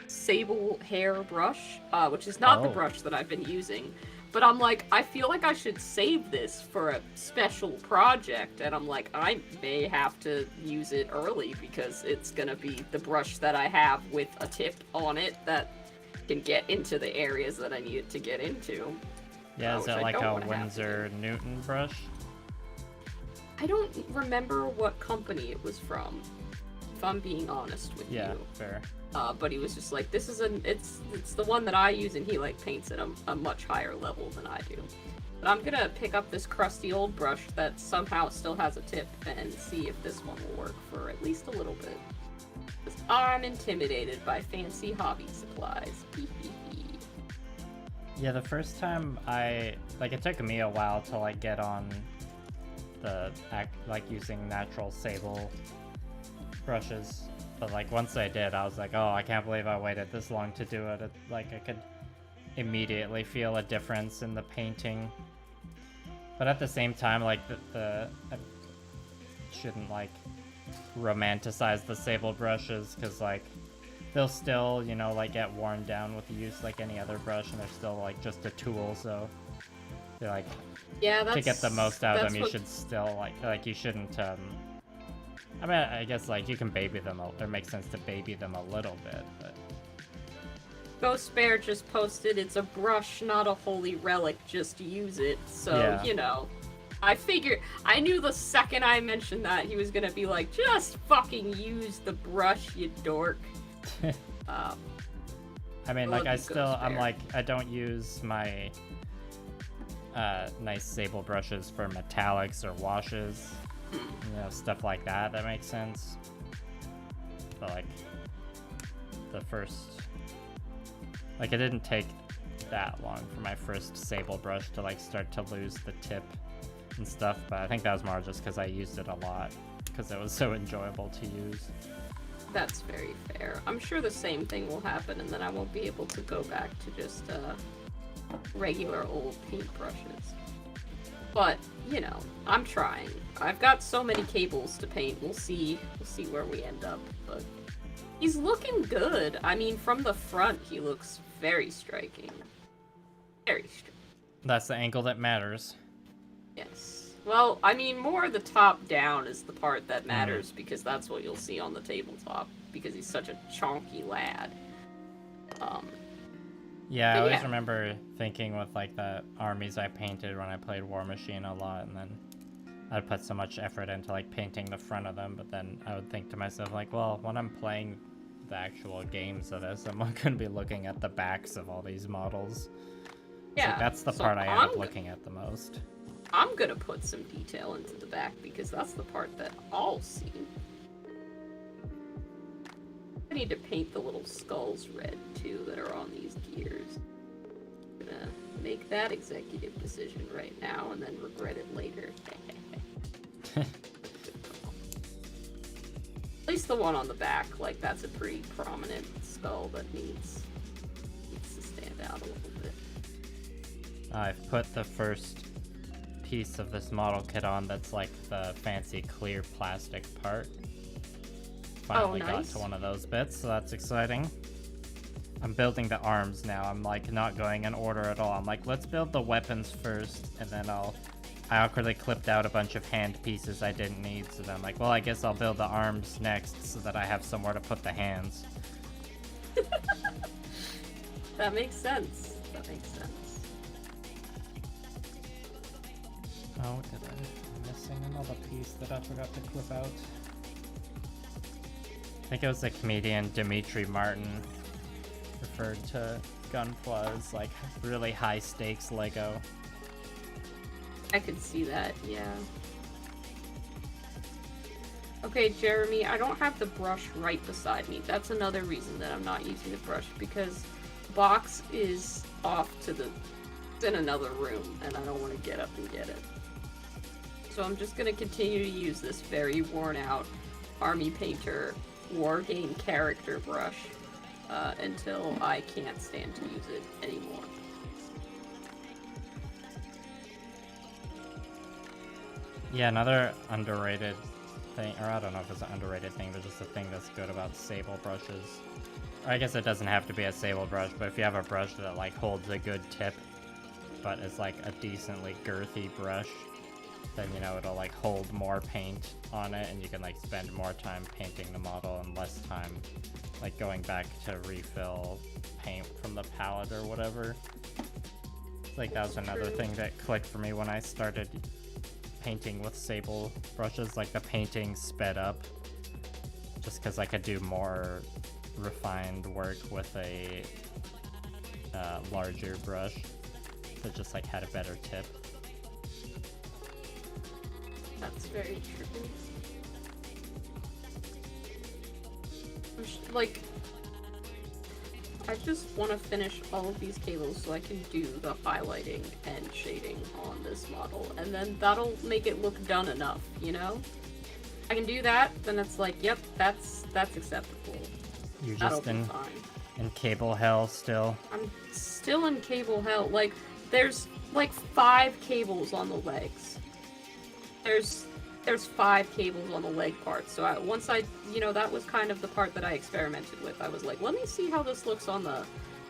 sable hair brush, which is not the brush that I've been using. But I'm like, I feel like I should save this for a special project, and I'm like, I may have to use it early because it's gonna be the brush that I have with a tip on it that can get into the areas that I need it to get into. Yeah, is it like a Winsor Newton brush? I don't remember what company it was from, if I'm being honest with you. Yeah, fair. But he was just like, this is it's the one that I use, and he like paints at a much higher level than I do. But I'm gonna pick up this crusty old brush that somehow still has a tip and see if this one will work for at least a little bit. Because I'm intimidated by fancy hobby supplies. Yeah, the first time it took me a while to like get on the using natural sable brushes. But like once I did, I was like, oh, I can't believe I waited this long to do it. I could immediately feel a difference in the painting. But at the same time, like I shouldn't like romanticize the sable brushes, because like they'll still, you know, like get worn down with use like any other brush, and they're still like just a tool. So they're like, yeah, to get the most out of them, you should still like you shouldn't. I mean, I guess, like, you can baby them, it makes sense to baby them a little bit, but... Ghost Bear just posted, it's a brush, not a holy relic, just use it, so, yeah. You know. I knew the second I mentioned that, he was gonna be like, just fucking use the brush, you dork. I mean, like, I'm like, I don't use my, nice sable brushes for metallics or washes. You know, stuff like that makes sense. But like the first, like, it didn't take that long for my first sable brush to like start to lose the tip and stuff, but I think that was more just because I used it a lot because it was so enjoyable to use. That's very fair. I'm sure the same thing will happen, and then I won't be able to go back to just regular old paintbrushes. But, you know, I'm trying. I've got so many cables to paint. We'll see where we end up. But he's looking good. I mean, from the front, he looks very striking. Very striking. That's the angle that matters. Yes. Well, I mean, more the top down is the part that matters, because that's what you'll see on the tabletop, because he's such a chonky lad. Yeah, I always remember thinking with like the armies I painted when I played War Machine a lot, and then I'd put so much effort into like painting the front of them, but then I would think to myself like, well, when I'm playing the actual games of this, I'm not going to be looking at the backs of all these models. Yeah, so that's the part I end up looking at the most. I'm gonna put some detail into the back because that's the part that I'll see. I need to paint the little skulls red too that are on these gears. I'm gonna make that executive decision right now and then regret it later. At least the one on the back, like, that's a pretty prominent skull that needs to stand out a little bit. I've put the first piece of this model kit on that's like the fancy clear plastic part. Finally got to one of those bits, so that's exciting. I'm building the arms now. I'm like not going in order at all. I'm like, let's build the weapons first, and then I awkwardly clipped out a bunch of hand pieces I didn't need, so then I'm like, well, I guess I'll build the arms next so that I have somewhere to put the hands. That makes sense. That makes sense. Oh, did I'm missing another piece that I forgot to clip out. I think it was the comedian Dimitri Martin referred to Gunpla as like really high stakes Lego. I could see that, yeah. Okay, Jeremy, I don't have the brush right beside me. That's another reason that I'm not using the brush, because the box is off to the... It's in another room, and I don't want to get up and get it. So I'm just going to continue to use this very worn-out Army Painter Wargame character brush until I can't stand to use it anymore. Yeah, another underrated thing, or I don't know if it's an underrated thing, but just a thing that's good about sable brushes. Or I guess it doesn't have to be a sable brush, but if you have a brush that like holds a good tip, but is like a decently girthy brush, then you know it'll like hold more paint on it, and you can like spend more time painting the model and less time like going back to refill paint from the palette or whatever. It's like that was another thing that clicked for me when I started painting with sable brushes. Like the painting sped up just because I could do more refined work with a larger brush that just like had a better tip. That's very true. Like, I just want to finish all of these cables so I can do the highlighting and shading on this model, and then that'll make it look done enough, you know? I can do that, then it's like, yep, that's acceptable. You're That'll just be fine. in cable hell still. I'm still in cable hell. Like, there's like 5 cables on the legs. There's 5 cables on the leg part. So once I, you know, that was kind of the part that I experimented with. I was like, let me see how this looks on the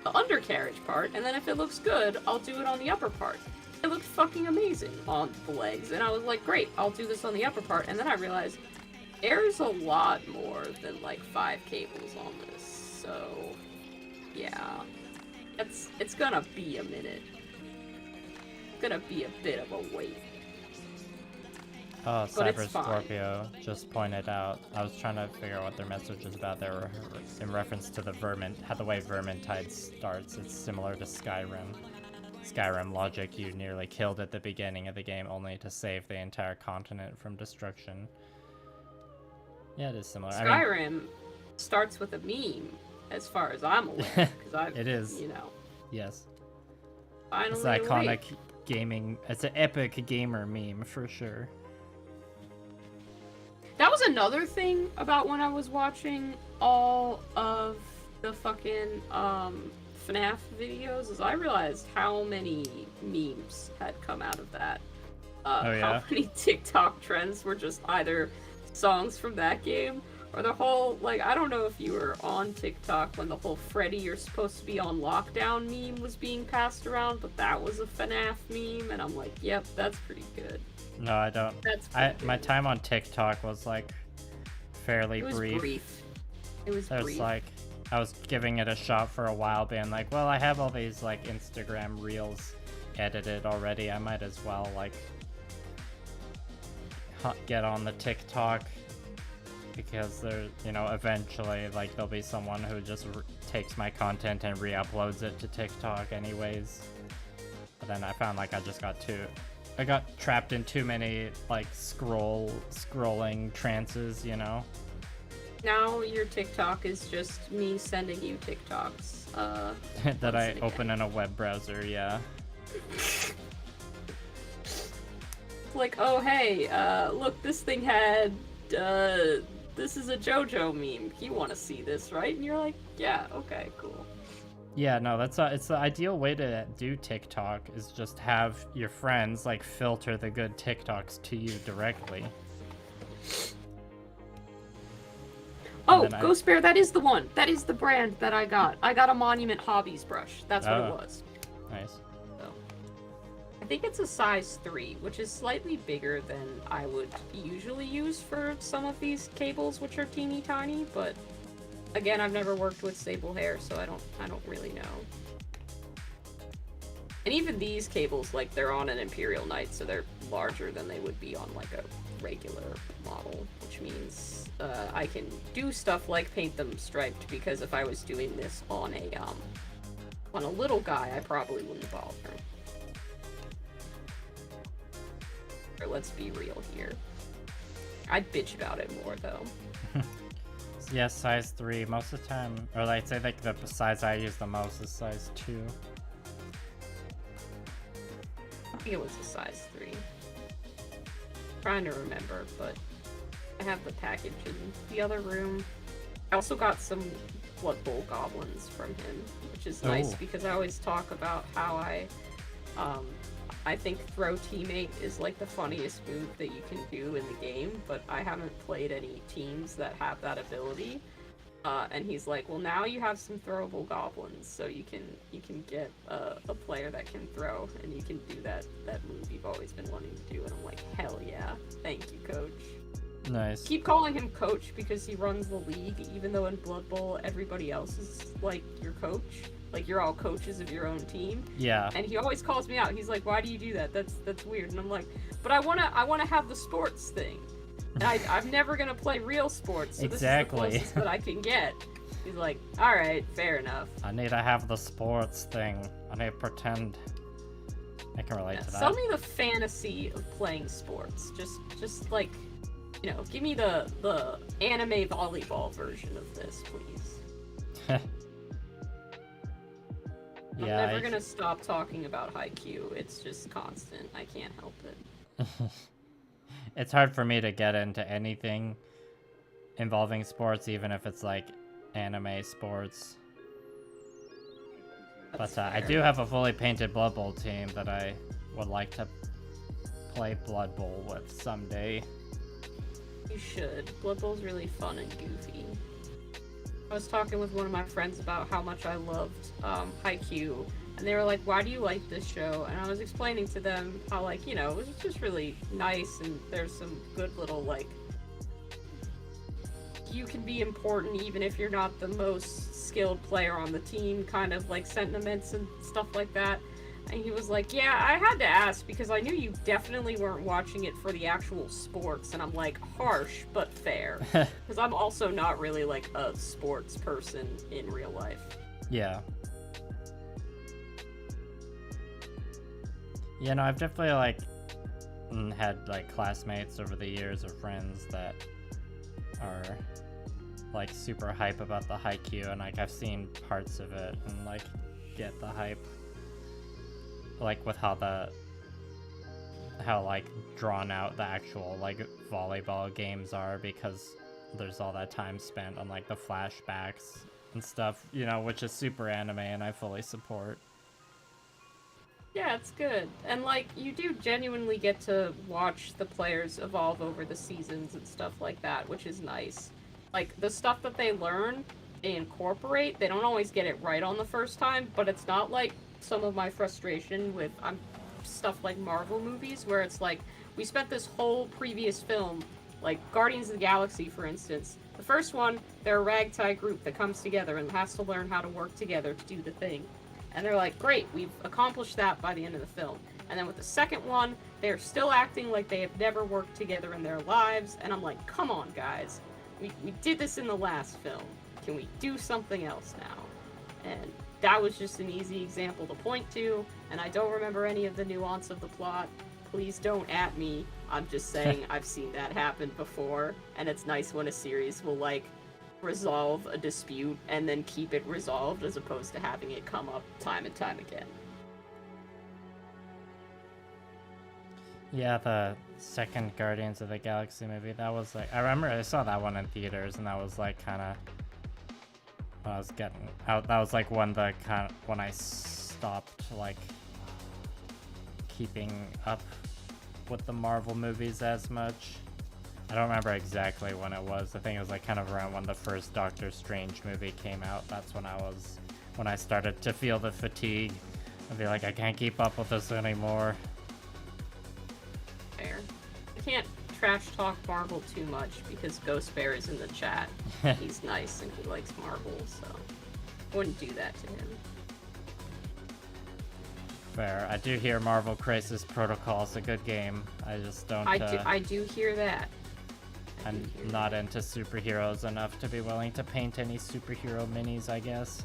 undercarriage part, and then if it looks good, I'll do it on the upper part. It looked fucking amazing on the legs, and I was like, great, I'll do this on the upper part, and then I realized there's a lot more than like 5 cables on this, so yeah, it's gonna be a minute. It's gonna be a bit of a wait. Oh, But it's Cyber fine. Scorpio just pointed out. I was trying to figure out what their message is about. They were in reference to the how the way Vermintide starts. It's similar to Skyrim. Skyrim logic, you nearly killed at the beginning of the game only to save the entire continent from destruction. Yeah, it is similar. Skyrim starts with a meme, as far as I'm aware. It is. You know. Yes. Finally It's an iconic gaming. It's an epic gamer meme for sure. That was another thing about when I was watching all of the fucking FNAF videos, is I realized how many memes had come out of that. Oh, yeah? How many TikTok trends were just either songs from that game, or the whole, like, I don't know if you were on TikTok when the whole Freddy, you're supposed to be on lockdown meme was being passed around, but that was a FNAF meme, and I'm like, yep, that's pretty good. No, I don't. My time on TikTok was like fairly brief. It was brief. Like, I was giving it a shot for a while, being like, well, I have all these like Instagram reels edited already. I might as well like get on the TikTok, because there, you know, eventually like there'll be someone who just takes my content and re-uploads it to TikTok anyways. But then I found like I got trapped in too many like scrolling trances, you know. Now your TikTok is just me sending you TikToks. That I open in a web browser, yeah. Like, oh hey, look, this thing had, this is a JoJo meme. You want to see this, right? And you're like, yeah, okay, cool. Yeah, no, it's the ideal way to do TikTok, is just have your friends like filter the good TikToks to you directly. Oh, Ghost Bear, that is the one. That is the brand that I got. I got a Monument Hobbies brush. That's what it was. Nice. So, I think it's a size 3, which is slightly bigger than I would usually use for some of these cables, which are teeny tiny, but Again, I've never worked with sable hair, so I don't really know. And even these cables, like, they're on an Imperial Knight, so they're larger than they would be on, like, a regular model, which means I can do stuff like paint them striped, because if I was doing this on a little guy, I probably wouldn't bother. Or let's be real here. I'd bitch about it more, though. Yeah, size 3 most of the time, or I'd say like the size I use the most is size 2. I think it was a size 3. Trying to remember, but I have the package in the other room. I also got some Blood Bowl goblins from him, which is nice because I always talk about how I think throw teammate is like the funniest move that you can do in the game, but I haven't played any teams that have that ability. And he's like, well, now you have some throwable goblins, so you can get a player that can throw, and you can do that move you've always been wanting to do. And I'm like, hell yeah, thank you, coach. Nice. Keep calling him coach because he runs the league, even though in Blood Bowl everybody else is like your coach. Like, you're all coaches of your own team. Yeah. And he always calls me out. He's like, why do you do that? That's weird. And I'm like, but I wanna have the sports thing. And I'm never gonna play real sports, so exactly. This is the closest that I can get. He's like, alright, fair enough. I need to have the sports thing. I need to pretend I can relate to that. Sell me the fantasy of playing sports. Just like, you know, give me the anime volleyball version of this, please. Yeah, I'm never gonna stop talking about Haikyuu. It's just constant. I can't help it. It's hard for me to get into anything involving sports, even if it's like anime sports. But I do have a fully painted Blood Bowl team that I would like to play Blood Bowl with someday. You should. Blood Bowl's really fun and goofy. I was talking with one of my friends about how much I loved Haikyuu, and they were like, why do you like this show? And I was explaining to them how, like, you know, it was just really nice, and there's some good little, like, you can be important even if you're not the most skilled player on the team, kind of, like, sentiments and stuff like that. And he was like, yeah, I had to ask because I knew you definitely weren't watching it for the actual sports. And I'm like, harsh, but fair. Because I'm also not really, like, a sports person in real life. Yeah. Yeah, no, I've definitely, like, had, like, classmates over the years or friends that are, like, super hype about the Haikyuu. And, like, I've seen parts of it and, like, get the hype. Like, with how like drawn out the actual like volleyball games are, because there's all that time spent on like the flashbacks and stuff, you know, which is super anime and I fully support. Yeah, it's good. And like, you do genuinely get to watch the players evolve over the seasons and stuff like that, which is nice. Like, the stuff that they learn, they incorporate. They don't always get it right on the first time, but it's not like some of my frustration with stuff like Marvel movies, where it's like, we spent this whole previous film, like Guardians of the Galaxy, for instance. The first one, they're a ragtag group that comes together and has to learn how to work together to do the thing. And they're like, great, we've accomplished that by the end of the film. And then with the second one, they're still acting like they have never worked together in their lives. And I'm like, come on, guys. We did this in the last film. Can we do something else now? And that was just an easy example to point to, and I don't remember any of the nuance of the plot. Please don't at me. I'm just saying I've seen that happen before, and it's nice when a series will, like, resolve a dispute and then keep it resolved as opposed to having it come up time and time again. Yeah, the second Guardians of the Galaxy movie, that was like, I remember I saw that one in theaters, and that was like kind of, I was getting out, that was like when I stopped like keeping up with the Marvel movies as much. I don't remember exactly when it was. I think it was like kind of around when the first Doctor Strange movie came out. That's when I started to feel the fatigue and be like, I can't keep up with this anymore. Fair. I can't trash talk Marvel too much because Ghost Bear is in the chat. He's nice and he likes Marvel, so I wouldn't do that to him. Fair. I do hear Marvel Crisis Protocol is a good game. I just don't. I do hear that. I'm not into superheroes enough to be willing to paint any superhero minis, I guess.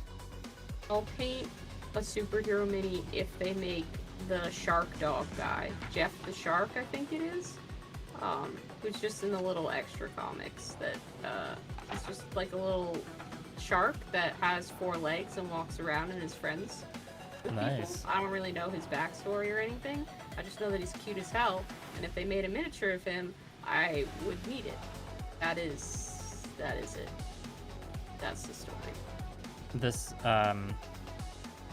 I'll paint a superhero mini if they make the shark dog guy, Jeff the Shark, I think it is, who's just in the little extra comics that it's just like a little shark that has 4 legs and walks around and is friends with Nice. people. I don't really know his backstory or anything. I just know that he's cute as hell, and if they made a miniature of him, I would need it. That is it. That's the story. This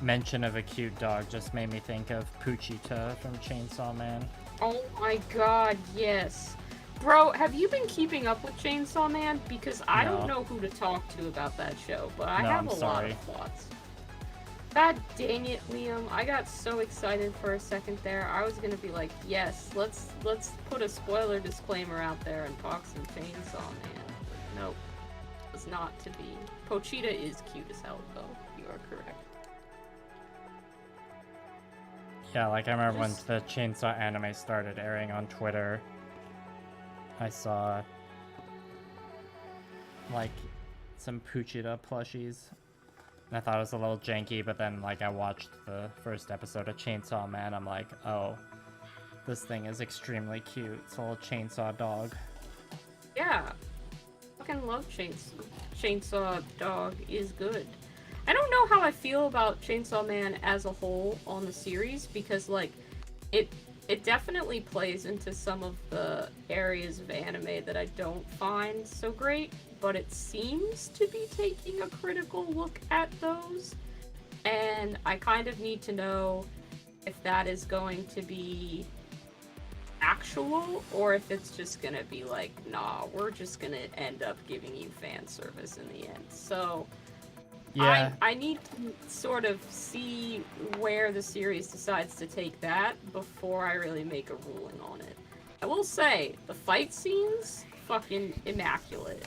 mention of a cute dog just made me think of Poochita from Chainsaw Man. Oh my god, yes. Bro, have you been keeping up with Chainsaw Man? Because I don't know who to talk to about that show, but I have a lot of thoughts. God dang it, Liam. I got so excited for a second there. I was gonna be like, yes, let's put a spoiler disclaimer out there and talk some Chainsaw Man. But nope. It's not to be. Pochita is cute as hell, though. You are correct. Yeah, like I remember when the Chainsaw anime started airing on Twitter, I saw like some Poochita plushies. And I thought it was a little janky, but then like I watched the first episode of Chainsaw Man, I'm like, oh, this thing is extremely cute. It's a little chainsaw dog. Yeah. Fucking love Chainsaw Dog is good. I don't know how I feel about Chainsaw Man as a whole on the series, because like it definitely plays into some of the areas of anime that I don't find so great, but it seems to be taking a critical look at those, and I kind of need to know if that is going to be actual, or if it's just gonna be like, nah, we're just gonna end up giving you fan service in the end. So yeah, I need to sort of see where the series decides to take that before I really make a ruling on it. I will say, the fight scenes, fucking immaculate.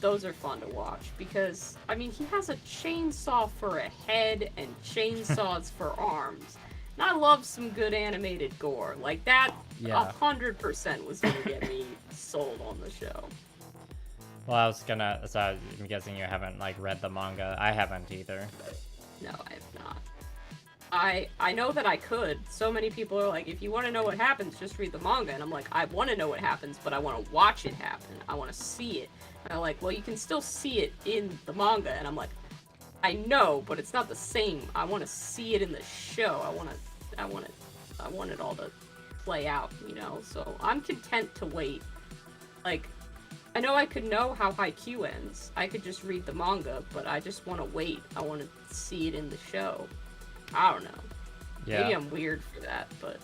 Those are fun to watch, because, I mean, he has a chainsaw for a head and chainsaws for arms. And I love some good animated gore. Like, that 100% was gonna get me sold on the show. Well, I was gonna, so I'm guessing you haven't, like, read the manga. I haven't either. No, I have not. I know that I could. So many people are like, if you want to know what happens, just read the manga. And I'm like, I want to know what happens, but I want to watch it happen. I want to see it. And they're like, well, you can still see it in the manga. And I'm like, I know, but it's not the same. I want to see it in the show. I want it all to play out, you know? So I'm content to wait. Like, I know I could know how Haikyuu ends. I could just read the manga, but I just want to wait. I want to see it in the show. I don't know. Yeah. Maybe I'm weird for that, but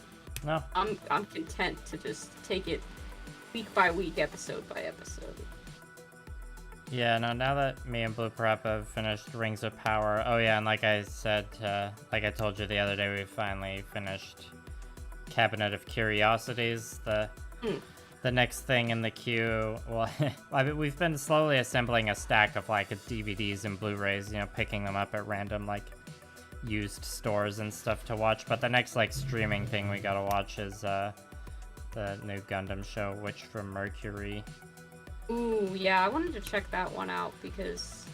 no. I'm content to just take it week by week, episode by episode. Yeah, no, now that me and Blue Prep have finished Rings of Power, oh yeah, and like I said, like I told you the other day, we finally finished Cabinet of Curiosities, the next thing in the queue. Well, I mean, we've been slowly assembling a stack of like DVDs and Blu-rays, you know, picking them up at random like used stores and stuff to watch, but the next like streaming thing we gotta watch is the new Gundam show, Witch from Mercury. Ooh, yeah, I wanted to check that one out because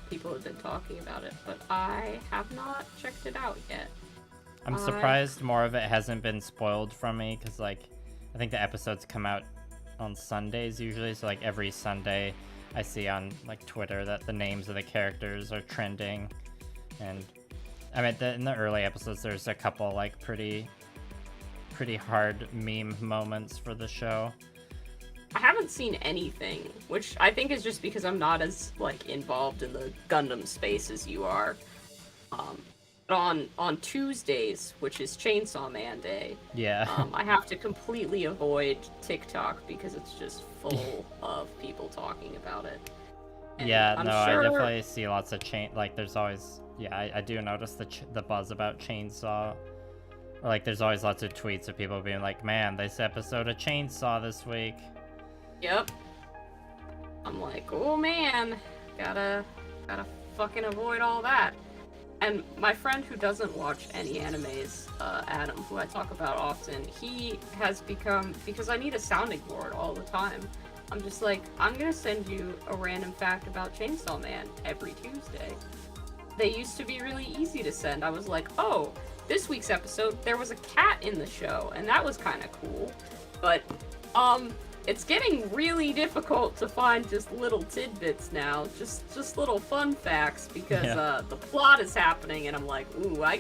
people have been talking about it, but I have not checked it out yet. I'm surprised more of it hasn't been spoiled from me, because like I think the episodes come out on Sundays usually, so like every Sunday I see on like Twitter that the names of the characters are trending. And I mean, in the early episodes, there's a couple like pretty hard meme moments for the show. I haven't seen anything, which I think is just because I'm not as like involved in the Gundam space as you are. But on Tuesdays, which is Chainsaw Man Day, I have to completely avoid TikTok because it's just full of people talking about it. And yeah, I'm no, sure... I definitely see lots of like there's always, I do notice the buzz about Chainsaw Like, there's always lots of tweets of people being like, man, this episode of Chainsaw this week. Yep. I'm like, oh man, gotta fucking avoid all that. And my friend who doesn't watch any animes, Adam, who I talk about often, he has become, because I need a sounding board all the time, I'm just like, I'm gonna send you a random fact about Chainsaw Man every Tuesday. They used to be really easy to send. I was like, oh, this week's episode, there was a cat in the show, and that was kind of cool. But, it's getting really difficult to find just little tidbits now, just little fun facts, because the plot is happening, and I'm like, ooh, I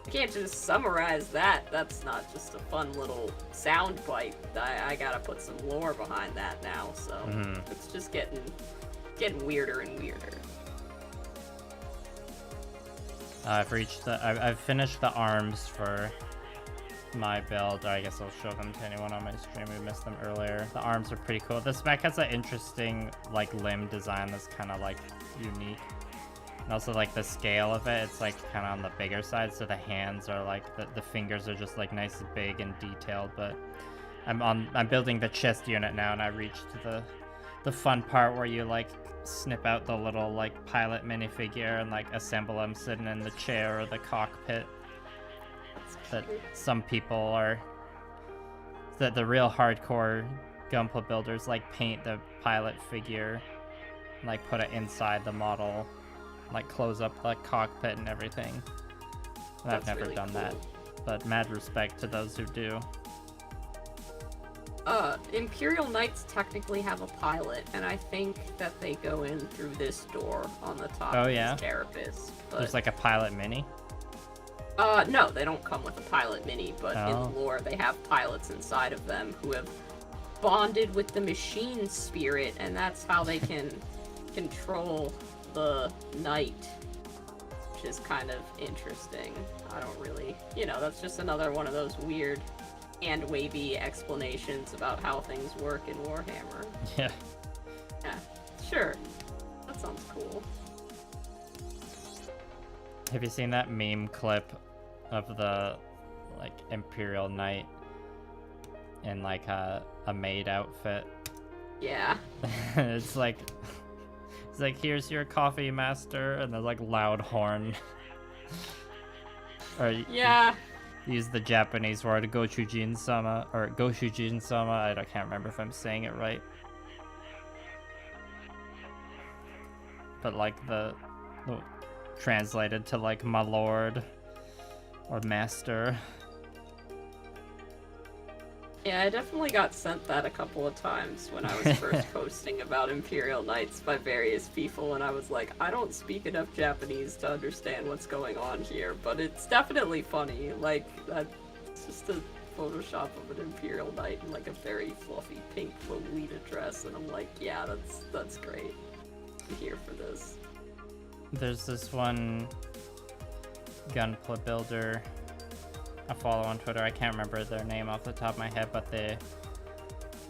can't just summarize that. That's not just a fun little sound bite. I gotta put some lore behind that now, so it's just getting weirder and weirder. I've finished the arms for my build, or I guess I'll show them to anyone on my stream who missed them earlier. The arms are pretty cool. This mech has an interesting, like, limb design that's kind of, like, unique. And also, like, the scale of it, it's, like, kind of on the bigger side, so the hands are, like, the fingers are just, like, nice and big and detailed, but I'm building the chest unit now, and I reached the fun part where you, like, snip out the little, like, pilot minifigure and, like, assemble him sitting in the chair or the cockpit. That some people are, that the real hardcore Gunpla builders, like, paint the pilot figure, like, put it inside the model, like, close up the cockpit and everything. And I've never really done that, but mad respect to those who do. Imperial Knights technically have a pilot, and I think that they go in through this door on the top of this carapace. But... There's like a pilot mini? No, they don't come with a pilot mini, but in the lore they have pilots inside of them who have bonded with the machine spirit, and that's how they can control the knight, which is kind of interesting. I don't really, that's just another one of those weird hand-wavy explanations about how things work in Warhammer. Yeah. Yeah, sure. That sounds cool. Have you seen that meme clip of the, like, Imperial Knight in, like, a maid outfit? Yeah. It's like, here's your coffee, master, and there's, like, loud horn. Or yeah. Use the Japanese word gochujin-sama, or goshujin-sama, I can't remember if I'm saying it right. But, like, the translated to, like, my lord or master. Yeah, I definitely got sent that a couple of times when I was first posting about Imperial Knights by various people, and I was like, I don't speak enough Japanese to understand what's going on here, but it's definitely funny. Like, it's just a Photoshop of an Imperial Knight in, like, a very fluffy pink Lolita dress, and I'm like, yeah, that's great. I'm here for this. There's this one Gunpla builder I follow on Twitter. I can't remember their name off the top of my head, but they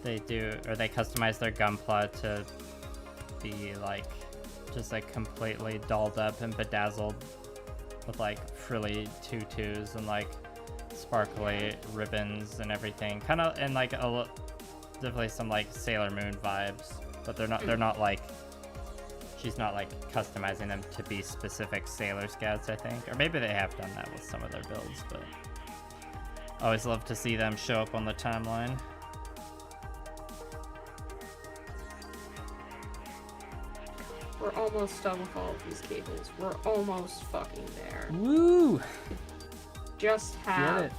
customize their Gunpla to be, like, just, like, completely dolled up and bedazzled with, like, frilly tutus and, like, sparkly ribbons and everything. Kind of, and, like, definitely some, like, Sailor Moon vibes, but they're not like, she's not, like, customizing them to be specific Sailor Scouts, I think. Or maybe they have done that with some of their builds, but I always love to see them show up on the timeline. We're almost done with all of these cables. We're almost fucking there. Woo! Just have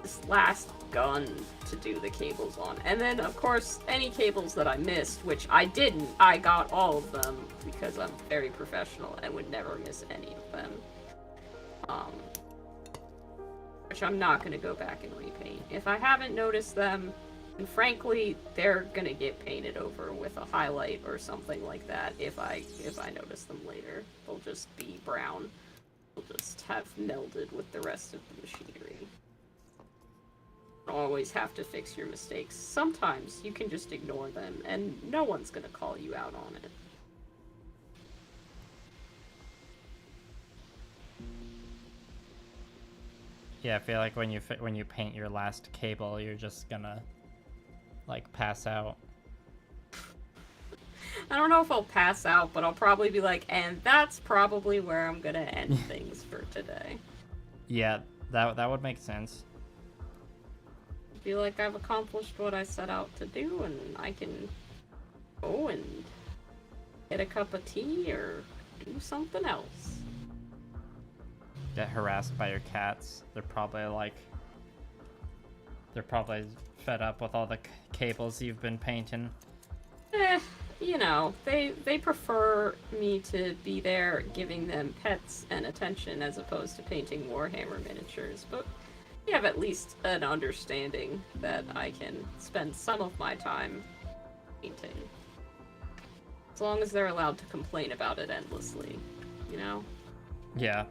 this last gun to do the cables on. And then, of course, any cables that I missed, which I didn't, I got all of them because I'm very professional and would never miss any of them. Which I'm not going to go back and repaint. If I haven't noticed them, and frankly, they're going to get painted over with a highlight or something like that if I notice them later. They'll just be brown. They'll just have melded with the rest of the machinery. Always have to fix your mistakes. Sometimes you can just ignore them, and no one's gonna call you out on it. Yeah, I feel like when you paint your last cable, you're just gonna like pass out. I don't know if I'll pass out, but I'll probably be like, and that's probably where I'm gonna end things for today. Yeah, that would make sense. I feel like I've accomplished what I set out to do, and I can go and get a cup of tea or do something else. Get harassed by your cats. They're probably fed up with all the cables you've been painting. You know, they prefer me to be there giving them pets and attention as opposed to painting Warhammer miniatures, but we have at least an understanding that I can spend some of my time painting. As long as they're allowed to complain about it endlessly, you know? Yeah.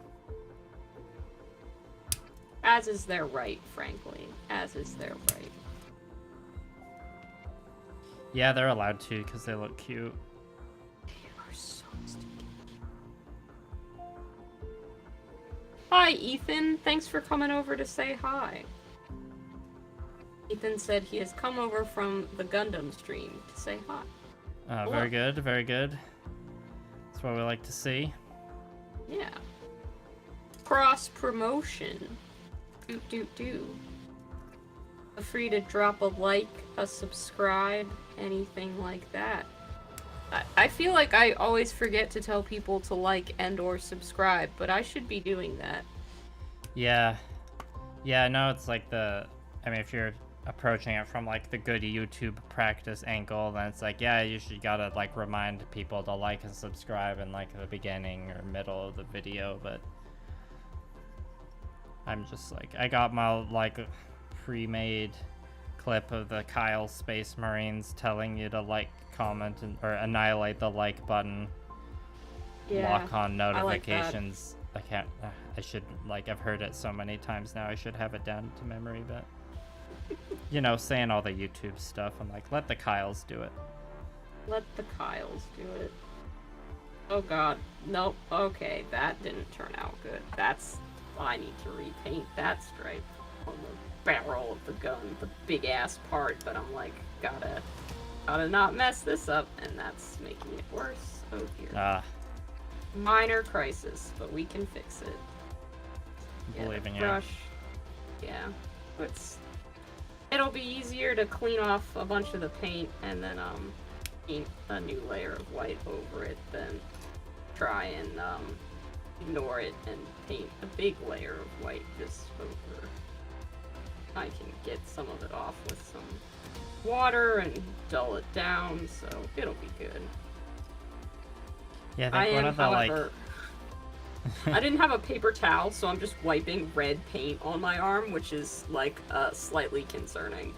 As is their right, frankly. As is their right. Yeah, they're allowed to because they look cute. They are so sticky. Hi, Ethan. Thanks for coming over to say hi. Ethan said he has come over from the Gundam stream to say hi. Very good, very good. That's what we like to see. Yeah. Cross promotion. Do. Feel free to drop a like, a subscribe, anything like that. I feel like I always forget to tell people to like and or subscribe, but I should be doing that. Yeah. Yeah, I know it's like I mean, if you're approaching it from like the good YouTube practice angle, then it's like, yeah, you gotta like remind people to like and subscribe in like the beginning or middle of the video, but I'm just like, I got my like pre-made clip of the Kyle Space Marines telling you to like, comment, or annihilate the like button. Yeah, lock on notifications. I like that. I should, like, I've heard it so many times now, I should have it down to memory, but you know, saying all the YouTube stuff, I'm like, let the Kyles do it. Let the Kyles do it. Oh god, nope, okay, that didn't turn out good. I need to repaint that stripe on the barrel of the gun, the big ass part, but I'm like, gotta not mess this up, and that's making it worse. Oh dear. Minor crisis, but we can fix it. Believe in you. Brush. Yeah. It'll be easier to clean off a bunch of the paint and then paint a new layer of white over it than try and ignore it and paint a big layer of white just over. I can get some of it off with some water and dull it down, so it'll be good. Yeah, I think one of the, however, I didn't have a paper towel, so I'm just wiping red paint on my arm, which is, like, slightly concerning.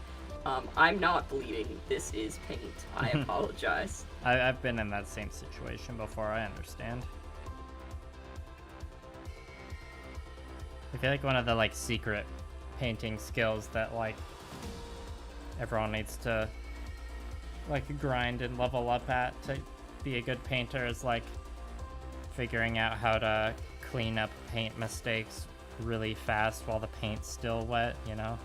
I'm not bleeding. This is paint. I apologize. I've been in that same situation before, I understand. I feel like one of the, like, secret painting skills that, like, everyone needs to, like, grind and level up at to be a good painter is, like, figuring out how to clean up paint mistakes really fast while the paint's still wet, you know?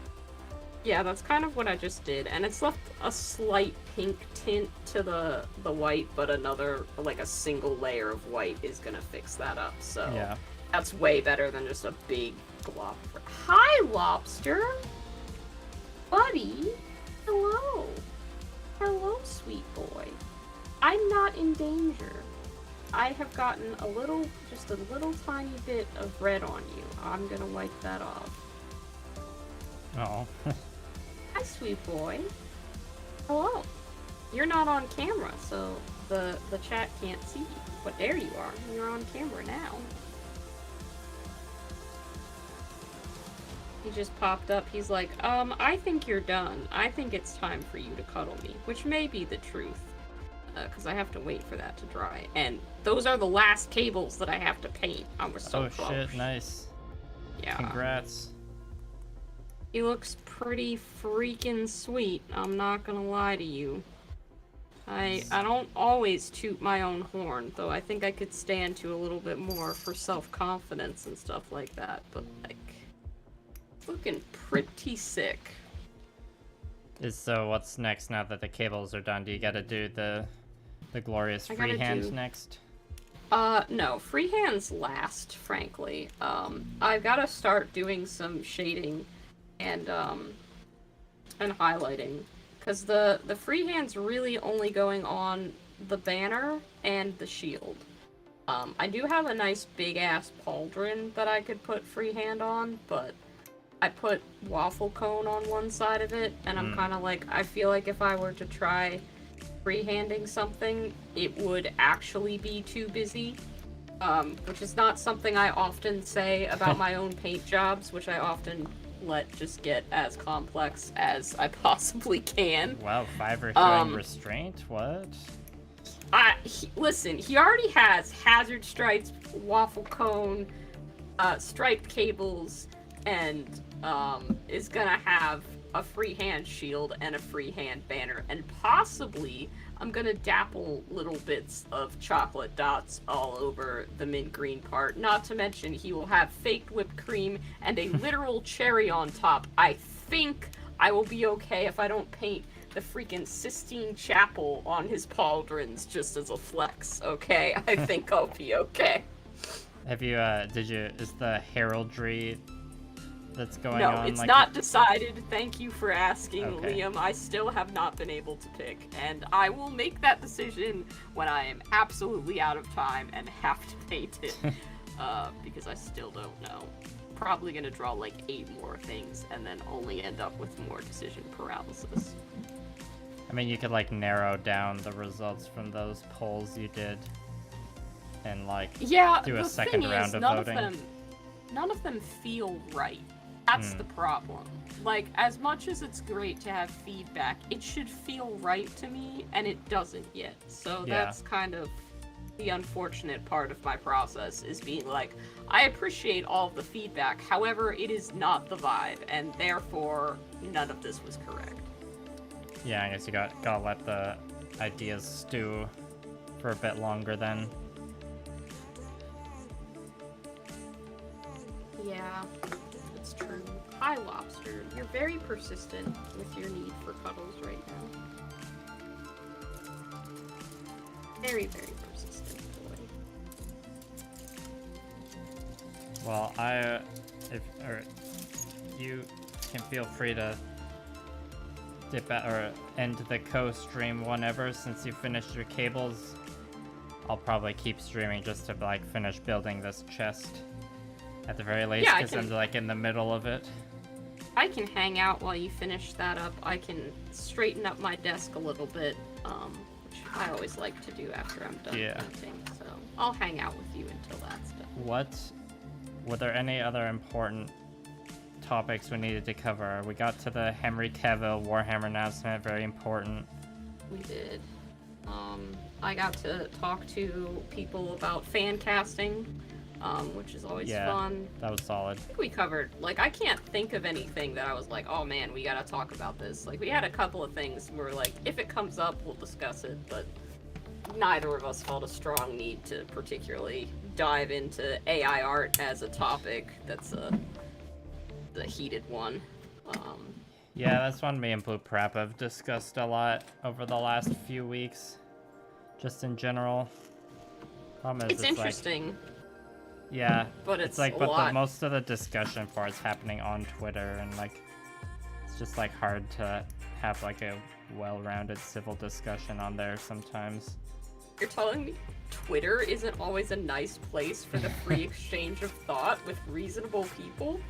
Yeah, that's kind of what I just did, and it's left a slight pink tint to the white, but another, like, a single layer of white is gonna fix that up, so yeah. That's way better than just a big glop. Hi, Lobster! Buddy! Hello! Hello, sweet boy. I'm not in danger. I have gotten just a little tiny bit of red on you. I'm gonna wipe that off. Oh. Hi, sweet boy. Hello. You're not on camera, so the chat can't see you. But there you are. You're on camera now. He just popped up. He's like, I think you're done. I think it's time for you to cuddle me. Which may be the truth. Because I have to wait for that to dry. And those are the last cables that I have to paint. I was so close. Oh shit, nice. Yeah. Congrats. He looks pretty freaking sweet. I'm not gonna lie to you. I don't always toot my own horn, though I think I could stand to a little bit more for self-confidence and stuff like that, but, like, looking pretty sick. So what's next now that the cables are done? Do you gotta do the glorious freehand next? No, freehand's last, frankly. I've gotta start doing some shading and highlighting. Because the freehand's really only going on the banner and the shield. I do have a nice big-ass pauldron that I could put freehand on, but I put waffle cone on one side of it, and I'm kind of like, I feel like if I were to try freehanding something, it would actually be too busy. Which is not something I often say about my own paint jobs, which I often let just get as complex as I possibly can. Wow, Fiverr doing restraint? What? Listen, he already has hazard stripes, waffle cone, striped cables, and is gonna have a freehand shield and a freehand banner, and possibly I'm gonna dapple little bits of chocolate dots all over the mint green part. Not to mention he will have faked whipped cream and a literal cherry on top. I think I will be okay if I don't paint the freaking Sistine Chapel on his pauldrons just as a flex, okay? I think I'll be okay. Have you, is the heraldry that's going on? No, it's not decided. Thank you for asking, okay. Liam. I still have not been able to pick, and I will make that decision when I am absolutely out of time and have to paint it, because I still don't know. Probably gonna draw like 8 more things and then only end up with more decision paralysis. I mean, you could like narrow down the results from those polls you did and like do a second round of voting. None of them feel right. That's the problem. Like, as much as it's great to have feedback, it should feel right to me, and it doesn't yet. So that's kind of the unfortunate part of my process, is being like, I appreciate all of the feedback, however, it is not the vibe, and therefore, none of this was correct. Yeah, I guess you gotta let the ideas stew for a bit longer then. Yeah, it's true. Hi, Lobster. You're very persistent with your need for cuddles right now. Very, very persistent boy. Well, you can feel free to dip out or end the co-stream whenever, since you finished your cables. I'll probably keep streaming just to like finish building this chest at the very least, because I'm like in the middle of it. I can hang out while you finish that up. I can straighten up my desk a little bit, which I always like to do after I'm done painting. So I'll hang out with you until that's done. Were there any other important topics we needed to cover? We got to the Henry Cavill Warhammer announcement, very important. We did. I got to talk to people about fan casting, which is always fun. That was solid. I think we covered, like, I can't think of anything that I was like, oh man, we gotta talk about this. Like, we had a couple of things where, like, if it comes up, we'll discuss it, but neither of us felt a strong need to particularly dive into AI art as a topic that's the heated one. Yeah, that's one me and Blue Prep have discussed a lot over the last few weeks, just in general. It's interesting. Like, yeah, but it's like, a but lot. Most of the discussion for it's happening on Twitter, and like, it's just like hard to have like a well-rounded civil discussion on there sometimes. You're telling me Twitter isn't always a nice place for the free exchange of thought with reasonable people?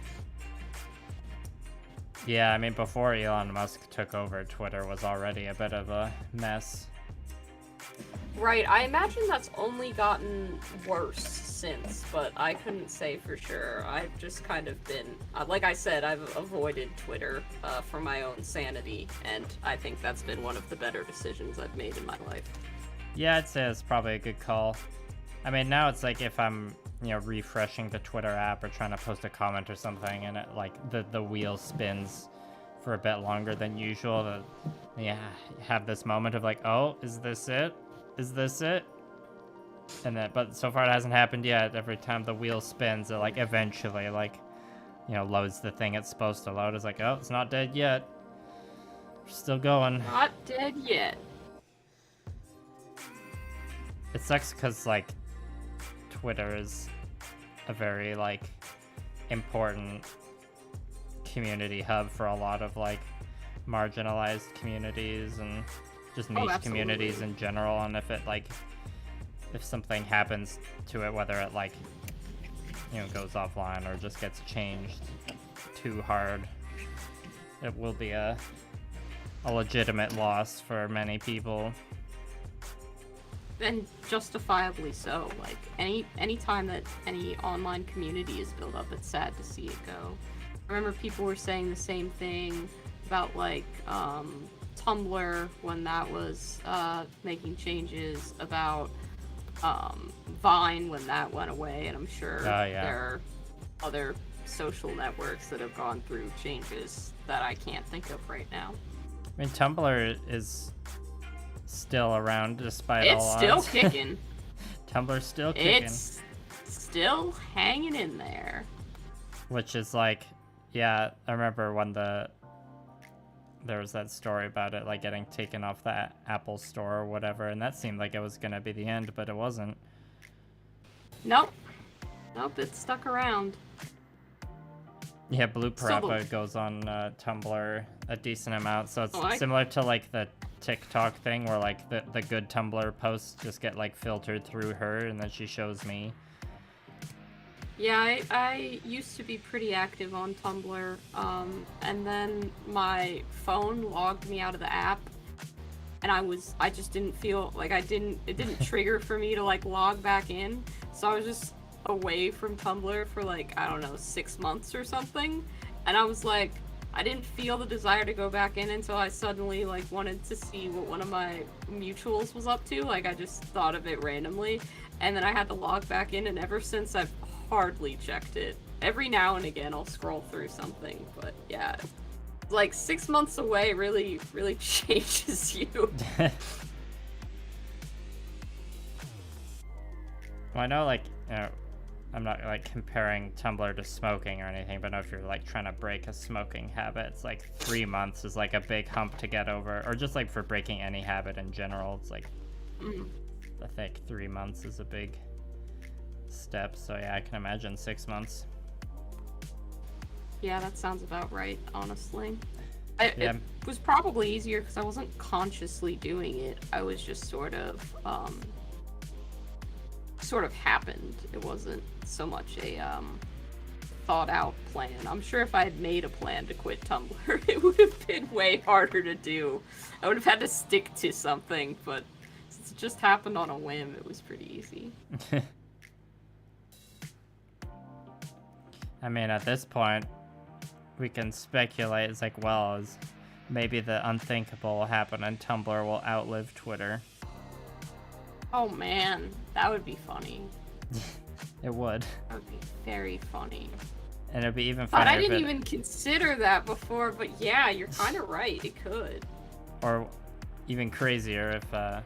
Yeah, I mean, before Elon Musk took over, Twitter was already a bit of a mess. Right, I imagine that's only gotten worse since, but I couldn't say for sure. I've just kind of been, like I said, I've avoided Twitter for my own sanity, and I think that's been one of the better decisions I've made in my life. Yeah, I'd say it's probably a good call. I mean, now it's like if I'm, refreshing the Twitter app or trying to post a comment or something, and it, like the wheel spins for a bit longer than usual, you have this moment of like, oh, is this it? Is this it? And then, but so far it hasn't happened yet. Every time the wheel spins, it like eventually, like, you know, loads the thing it's supposed to load. It's like, oh, it's not dead yet. We're still going. Not dead yet. It sucks because, like, Twitter is a very, like, important community hub for a lot of, like, marginalized communities and just niche communities in general. And if it, like, if something happens to it, whether it, like, you know, goes offline or just gets changed too hard, it will be a legitimate loss for many people. And justifiably so. Like, any time that any online community is built up, it's sad to see it go. I remember people were saying the same thing about, like, Tumblr when that was making changes, about Vine when that went away, and I'm sure there are other social networks that have gone through changes that I can't think of right now. I mean, Tumblr is still around despite all odds. It's still kicking. Tumblr's still kicking. It's still hanging in there. Which is like, yeah, I remember when there was that story about it, like, getting taken off the Apple Store or whatever, and that seemed like it was gonna be the end, but it wasn't. Nope, it stuck around. Yeah, Blue Parappa goes on Tumblr a decent amount, so it's similar to, like, the TikTok thing where, like, the good Tumblr posts just get, like, filtered through her, and then she shows me. Yeah, I used to be pretty active on Tumblr, and then my phone logged me out of the app, and I just didn't feel like it didn't trigger for me to, like, log back in, so I was just away from Tumblr for, like, I don't know, 6 months or something, and I was like, I didn't feel the desire to go back in until I suddenly, like, wanted to see what one of my mutuals was up to. Like, I just thought of it randomly, and then I had to log back in, and ever since I've hardly checked it. Every now and again I'll scroll through something, but yeah, like 6 months away really changes you. Well, I know, like, you know, I'm not, like, comparing Tumblr to smoking or anything, but if you're, like, trying to break a smoking habit, it's like 3 months is, like, a big hump to get over, or just, like, for breaking any habit in general, it's like I think 3 months is a big step, so yeah, I can imagine 6 months. Yeah, that sounds about right, honestly. It was probably easier because I wasn't consciously doing it. I was just sort of happened. It wasn't so much a thought out plan. I'm sure if I had made a plan to quit Tumblr, it would have been way harder to do. I would have had to stick to something, but since it just happened on a whim, it was pretty easy. I mean, at this point, we can speculate. It's like, well, maybe the unthinkable will happen and Tumblr will outlive Twitter. Oh man, that would be funny. It would. That would be very funny. And it'd be even funnier. But I didn't even consider that before, but yeah, you're kind of right, it could. Or even crazier if the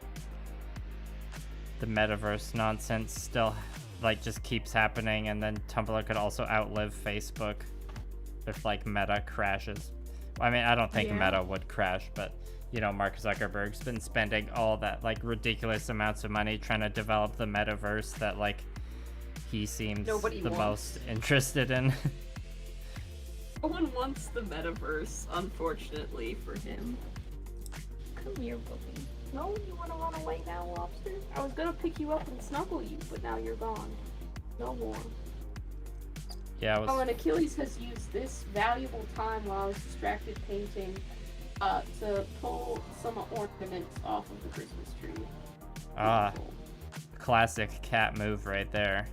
metaverse nonsense still, like, just keeps happening, and then Tumblr could also outlive Facebook if, like, Meta crashes. I mean, I don't think Meta would crash, but, you know, Mark Zuckerberg's been spending all that, like, ridiculous amounts of money trying to develop the metaverse that, like, he seems most interested in. No one wants the metaverse, unfortunately for him. Come here, Boogie. No, you want to run away now, Lobster? I was gonna pick you up and snuggle you, but now you're gone. No more. Yeah, Oh, and Achilles has used this valuable time while I was distracted painting to pull some ornaments off of the Christmas tree. Ah, classic cat move right there.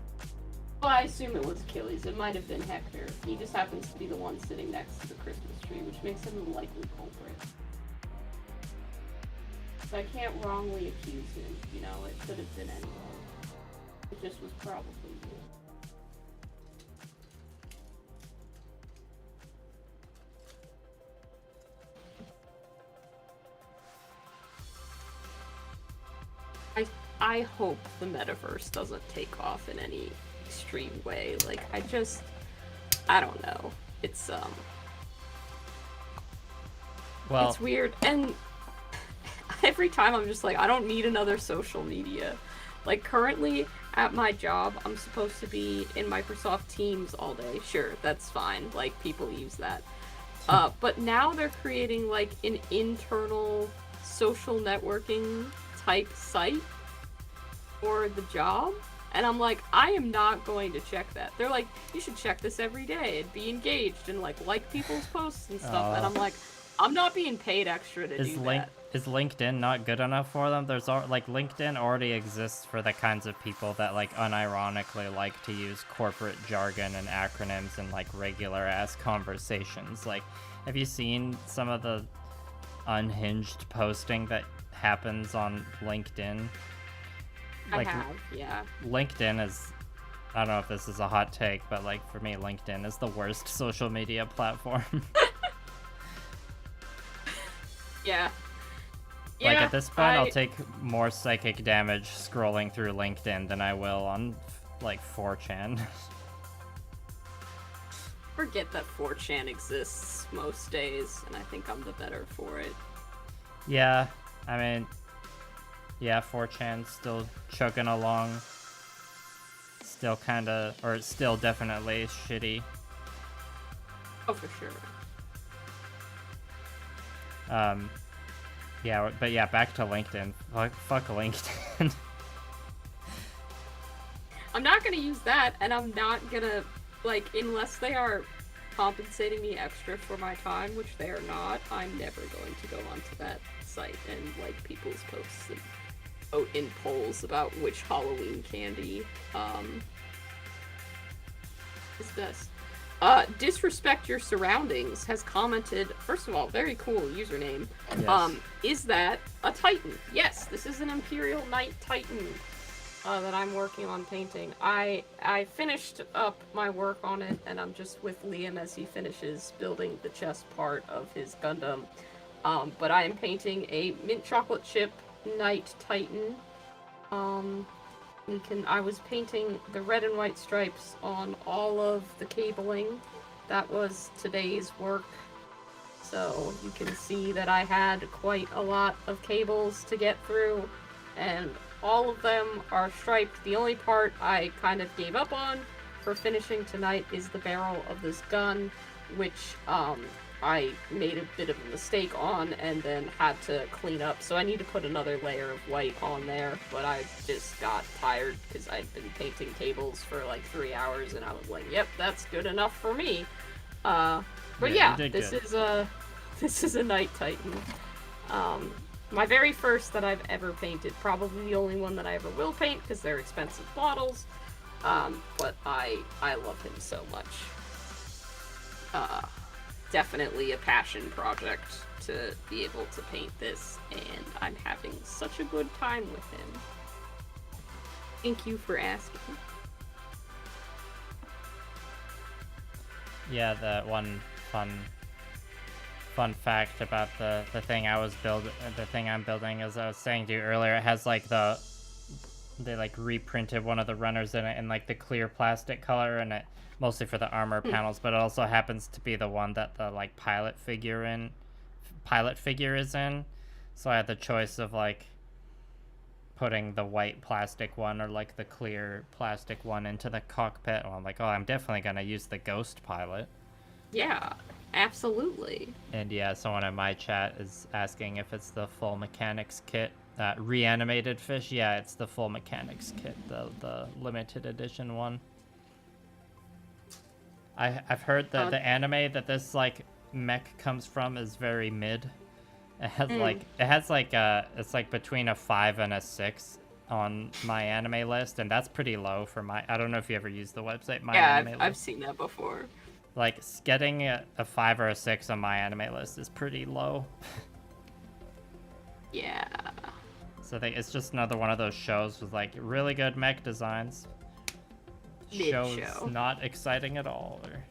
Well, I assume it was Achilles. It might have been Hector. He just happens to be the one sitting next to the Christmas tree, which makes him the likely culprit. So I can't wrongly accuse him, you know, it could have been anyone. It just was probably you. I hope the metaverse doesn't take off in any extreme way. Like, I don't know. It's Well, it's weird, and every time I'm just like, I don't need another social media. Like, currently at my job, I'm supposed to be in Microsoft Teams all day. Sure, that's fine. Like, people use that. But now they're creating, like, an internal social networking type site for the job. And I'm like, I am not going to check that. They're like, you should check this every day and be engaged and, like people's posts and stuff. And I'm like, I'm not being paid extra to do that. Is LinkedIn not good enough for them? There's like LinkedIn already exists for the kinds of people that like unironically like to use corporate jargon and acronyms in like regular ass conversations. Like, have you seen some of the unhinged posting that happens on LinkedIn? Like, I have, yeah. LinkedIn is, I don't know if this is a hot take, but like for me, LinkedIn is the worst social media platform. Yeah. Like, Yeah, at this point, I'll take more psychic damage scrolling through LinkedIn than I will on, like, 4chan. Forget that 4chan exists most days, and I think I'm the better for it. Yeah, I mean, yeah, 4chan's still chugging along. Still kinda, or it's still definitely shitty. Oh, for sure. Yeah, but yeah, back to LinkedIn. Fuck LinkedIn. I'm not gonna use that, and I'm not gonna, like, unless they are compensating me extra for my time, which they are not, I'm never going to go onto that site and like people's posts and vote in polls about which Halloween candy is best. Disrespect Your Surroundings has commented, first of all, very cool username. Yes. Is that a Titan? Yes, this is an Imperial Knight Titan that I'm working on painting. I finished up my work on it, and I'm just with Liam as he finishes building the chest part of his Gundam. But I am painting a mint chocolate chip Knight Titan. I was painting the red and white stripes on all of the cabling. That was today's work. So you can see that I had quite a lot of cables to get through, and all of them are striped. The only part I kind of gave up on for finishing tonight is the barrel of this gun, which I made a bit of a mistake on and then had to clean up. So I need to put another layer of white on there, but I just got tired because I'd been painting cables for like 3 hours, and I was like, yep, that's good enough for me. But yeah, this is a Knight Titan. My very first that I've ever painted, probably the only one that I ever will paint because they're expensive models. But I love him so much. Definitely a passion project to be able to paint this, and I'm having such a good time with him. Thank you for asking. Yeah, the one fun fact about the thing I'm building, as I was saying to you earlier, it has like they like reprinted one of the runners in it in like the clear plastic color, and it mostly for the armor panels, but it also happens to be the one that the like pilot figure is in. So I had the choice of like putting the white plastic one or like the clear plastic one into the cockpit. Well, I'm like, oh, I'm definitely gonna use the ghost pilot. Yeah, absolutely. And yeah, someone in my chat is asking if it's the full mechanics kit. Reanimated fish, yeah, it's the full mechanics kit, the limited edition one. I've heard that the anime that this like mech comes from is very mid. It has it's like between a 5 and a 6 on my anime list, and that's pretty low for my. I don't know if you ever used the website. Yeah, I've seen that before. Like getting a 5 or a 6 on my anime list is pretty low. Yeah. So it's just another one of those shows with like really good mech designs. Show's not exciting at all. Or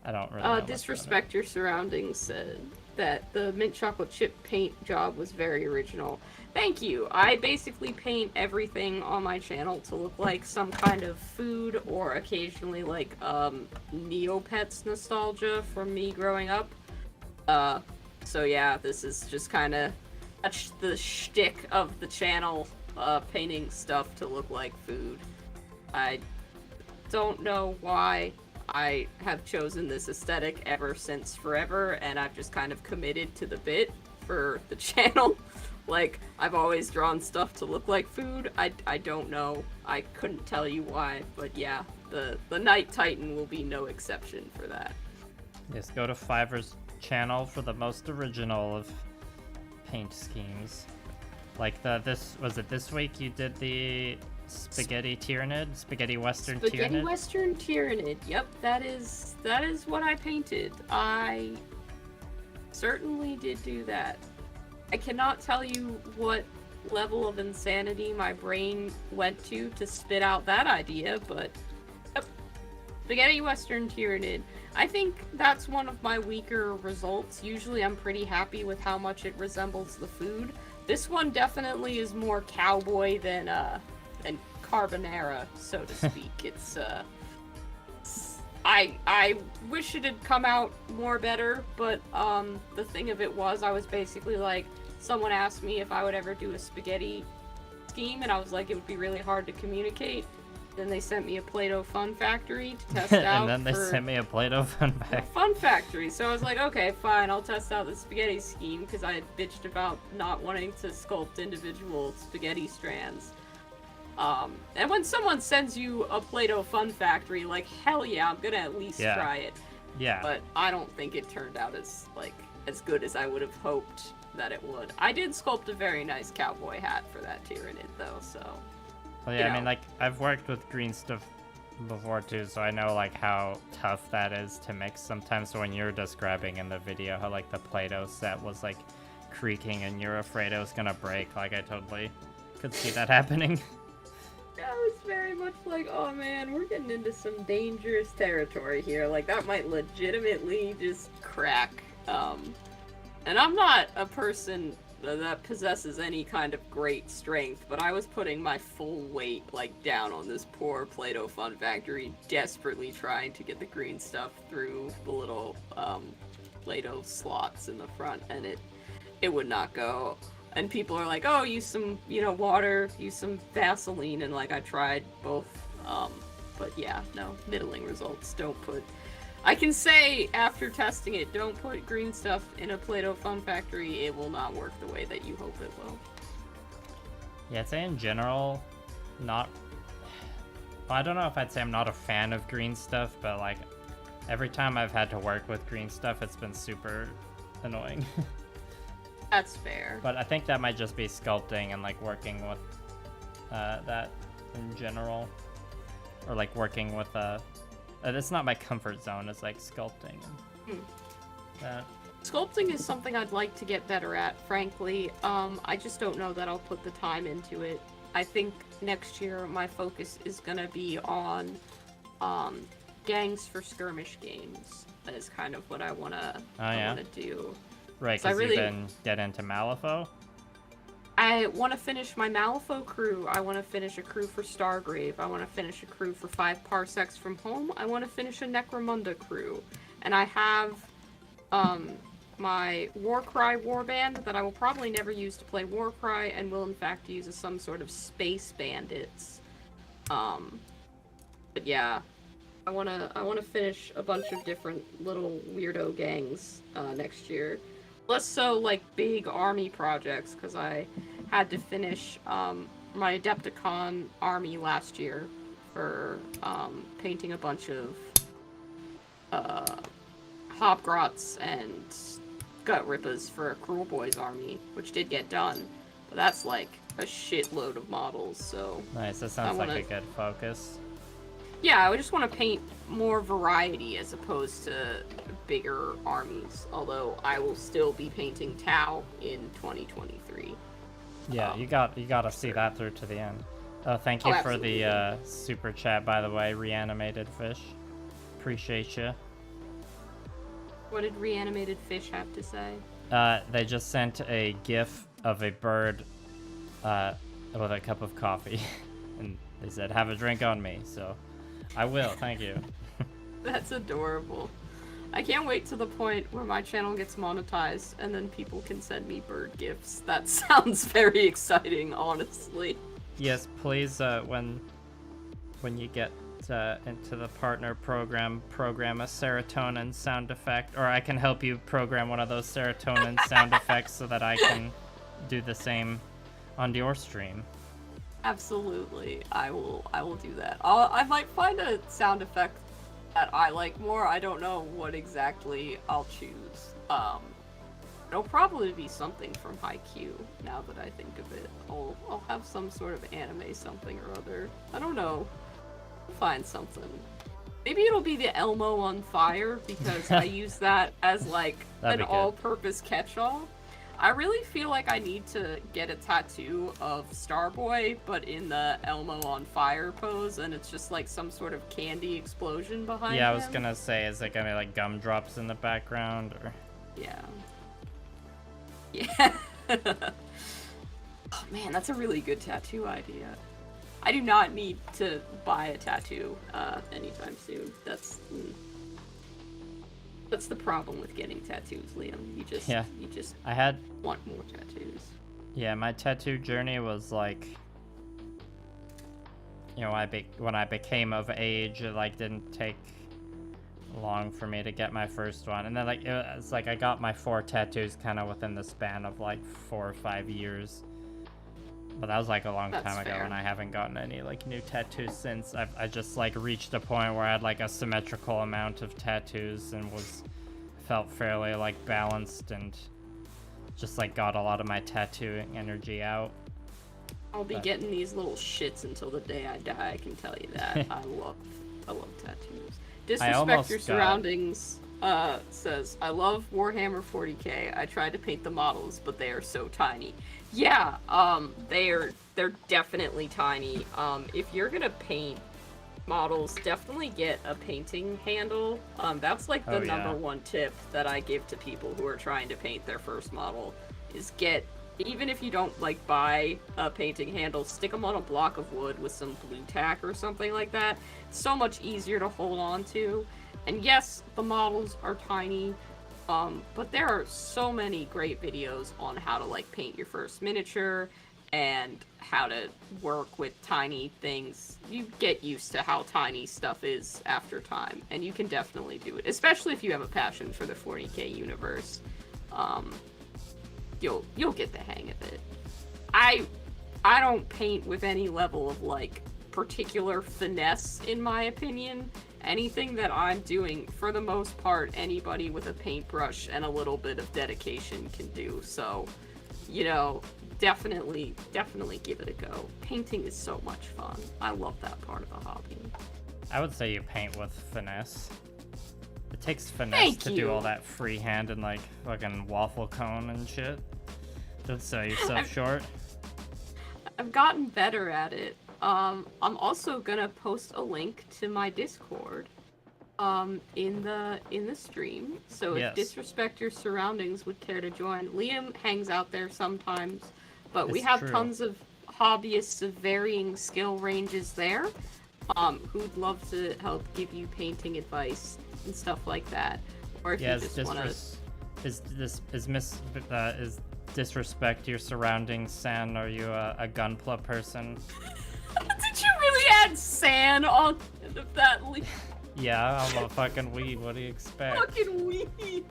I don't really know. Disrespect Your Surroundings said, that the mint chocolate chip paint job was very original. Thank you. I basically paint everything on my channel to look like some kind of food or occasionally like Neopets nostalgia from me growing up. So yeah, this is just kind of the shtick of the channel, painting stuff to look like food. I don't know why I have chosen this aesthetic ever since forever, and I've just kind of committed to the bit for the channel. Like, I've always drawn stuff to look like food. I don't know. I couldn't tell you why, but yeah, the Night Titan will be no exception for that. Yes, go to Fiverr's channel for the most original of paint schemes. Like this week you did the Spaghetti Tyrannid? Spaghetti Western Tyrannid? Spaghetti Western Tyrannid, yep, that is what I painted. I certainly did do that. I cannot tell you what level of insanity my brain went to spit out that idea, but yep. Spaghetti Western Tyrannid. I think that's one of my weaker results. Usually I'm pretty happy with how much it resembles the food. This one definitely is more cowboy than carbonara, so to speak. It's I wish it had come out more better, but the thing of it was, I was basically like, someone asked me if I would ever do a spaghetti scheme, and I was like, it would be really hard to communicate. Then they sent me a Play-Doh Fun Factory to test out. And then they sent me a Play-Doh Fun Factory. Fun Factory. So I was like, okay, fine, I'll test out the spaghetti scheme, because I had bitched about not wanting to sculpt individual spaghetti strands. And when someone sends you a Play-Doh Fun Factory, like, hell yeah, I'm gonna at least try it. Yeah. But I don't think it turned out as good as I would have hoped that it would. I did sculpt a very nice cowboy hat for that Tyrannid, though, so... Well, yeah, I mean, like, I've worked with green stuff before, too, so I know, like, how tough that is to mix. Sometimes when you're describing in the video how, like, the Play-Doh set was, like, creaking and you're afraid it was gonna break, like, I totally could see that happening. Yeah, it was very much like, oh man, we're getting into some dangerous territory here. Like, that might legitimately just crack. And I'm not a person that possesses any kind of great strength, but I was putting my full weight, like, down on this poor Play-Doh Fun Factory, desperately trying to get the green stuff through the little, Play-Doh slots in the front, and it would not go. And people are like, oh, use some, water, use some Vaseline, and, like, I tried both, but yeah, no, middling results. I can say, after testing it, don't put green stuff in a Play-Doh Fun Factory. It will not work the way that you hope it will. Yeah, I'd say in general, well, I don't know if I'd say I'm not a fan of green stuff, but, like, every time I've had to work with green stuff, it's been super annoying. That's fair. But I think that might just be sculpting and, like, working with that in general. Or, like, working with it's not my comfort zone, it's like sculpting. Sculpting is something I'd like to get better at, frankly. I just don't know that I'll put the time into it. I think next year my focus is gonna be on gangs for skirmish games. That is kind of what I wanna do. Right, because you've been getting into Malifaux? I want to finish my Malifaux crew. I want to finish a crew for Stargrave. I want to finish a crew for 5 Parsecs from Home. I want to finish a Necromunda crew. And I have my Warcry warband that I will probably never use to play Warcry and will in fact use as some sort of space bandits. But yeah, I wanna finish a bunch of different little weirdo gangs next year. Less so like big army projects, because I had to finish my Adepticon army last year for painting a bunch of Hobgrots and Gut Rippers for a Cruel Boys army, which did get done. But that's like a shitload of models, so... Nice, that sounds like a good focus. Yeah, I just want to paint more variety as opposed to bigger armies, although I will still be painting Tau in 2023. Yeah, you gotta see that through to the end. Thank you for the super chat, by the way, Reanimated Fish. Appreciate you. What did reanimated fish have to say? They just sent a GIF of a bird with a cup of coffee, and they said, "Have a drink on me." So, I will. Thank you. That's adorable. I can't wait to the point where my channel gets monetized, and then people can send me bird gifts. That sounds very exciting, honestly. Yes, please. When you get into the partner program a serotonin sound effect, or I can help you program one of those serotonin sound effects so that I can do the same on your stream. Absolutely, I will do that. I might find a sound effect that I like more. I don't know what exactly I'll choose. It'll probably be something from Haikyuu, now that I think of it. I'll have some sort of anime something or other. I don't know. I'll find something. Maybe it'll be the Elmo on fire, because I use that as like an all-purpose catch-all. I really feel like I need to get a tattoo of Starboy, but in the Elmo on fire pose, and it's just like some sort of candy explosion behind him. Yeah, I was gonna say, is it gonna be like gumdrops in the background, or? Yeah. Yeah. Oh man, that's a really good tattoo idea. I do not need to buy a tattoo anytime soon. That's the problem with getting tattoos, Liam. You just want more tattoos. Yeah, my tattoo journey was like, you know, when I became of age, it like didn't take long for me to get my first one, and then like it's like I got my 4 tattoos kind of within the span of like 4 or 5 years. But that was like a long time ago, and I haven't gotten any like new tattoos since. I just like reached a point where I had like a symmetrical amount of tattoos and felt fairly like balanced, and just like got a lot of my tattooing energy out. I'll be getting these little shits until the day I die, I can tell you that. I love tattoos. Disrespect Your Surroundings says, I love Warhammer 40k. I tried to paint the models, but they are so tiny. Yeah, they're definitely tiny. If you're gonna paint models, definitely get a painting handle. That's like the number one tip that I give to people who are trying to paint their first model, is even if you don't like buy a painting handle, stick them on a block of wood with some blue tack or something like that. It's so much easier to hold on to. And yes, the models are tiny, but there are so many great videos on how to like paint your first miniature and how to work with tiny things. You get used to how tiny stuff is after time, and you can definitely do it, especially if you have a passion for the 40k universe. You'll get the hang of it. I don't paint with any level of like particular finesse, in my opinion. Anything that I'm doing, for the most part, anybody with a paintbrush and a little bit of dedication can do. So, you know, definitely give it a go. Painting is so much fun. I love that part of the hobby. I would say you paint with finesse. It takes finesse to do all that freehand and like fucking waffle cone and shit. Don't sell yourself short. I've gotten better at it. I'm also gonna post a link to my Discord in the stream. So if Disrespect Your Surroundings would care to join, Liam hangs out there sometimes, but we have tons of hobbyists of varying skill ranges there, who'd love to help give you painting advice and stuff like that. Or if you just want to... Is Disrespect Your Surroundings San? Are you a Gunpla person? Did you really add San on the end of that? Yeah, I'm a fucking weeb. What do you expect? Fucking weeb.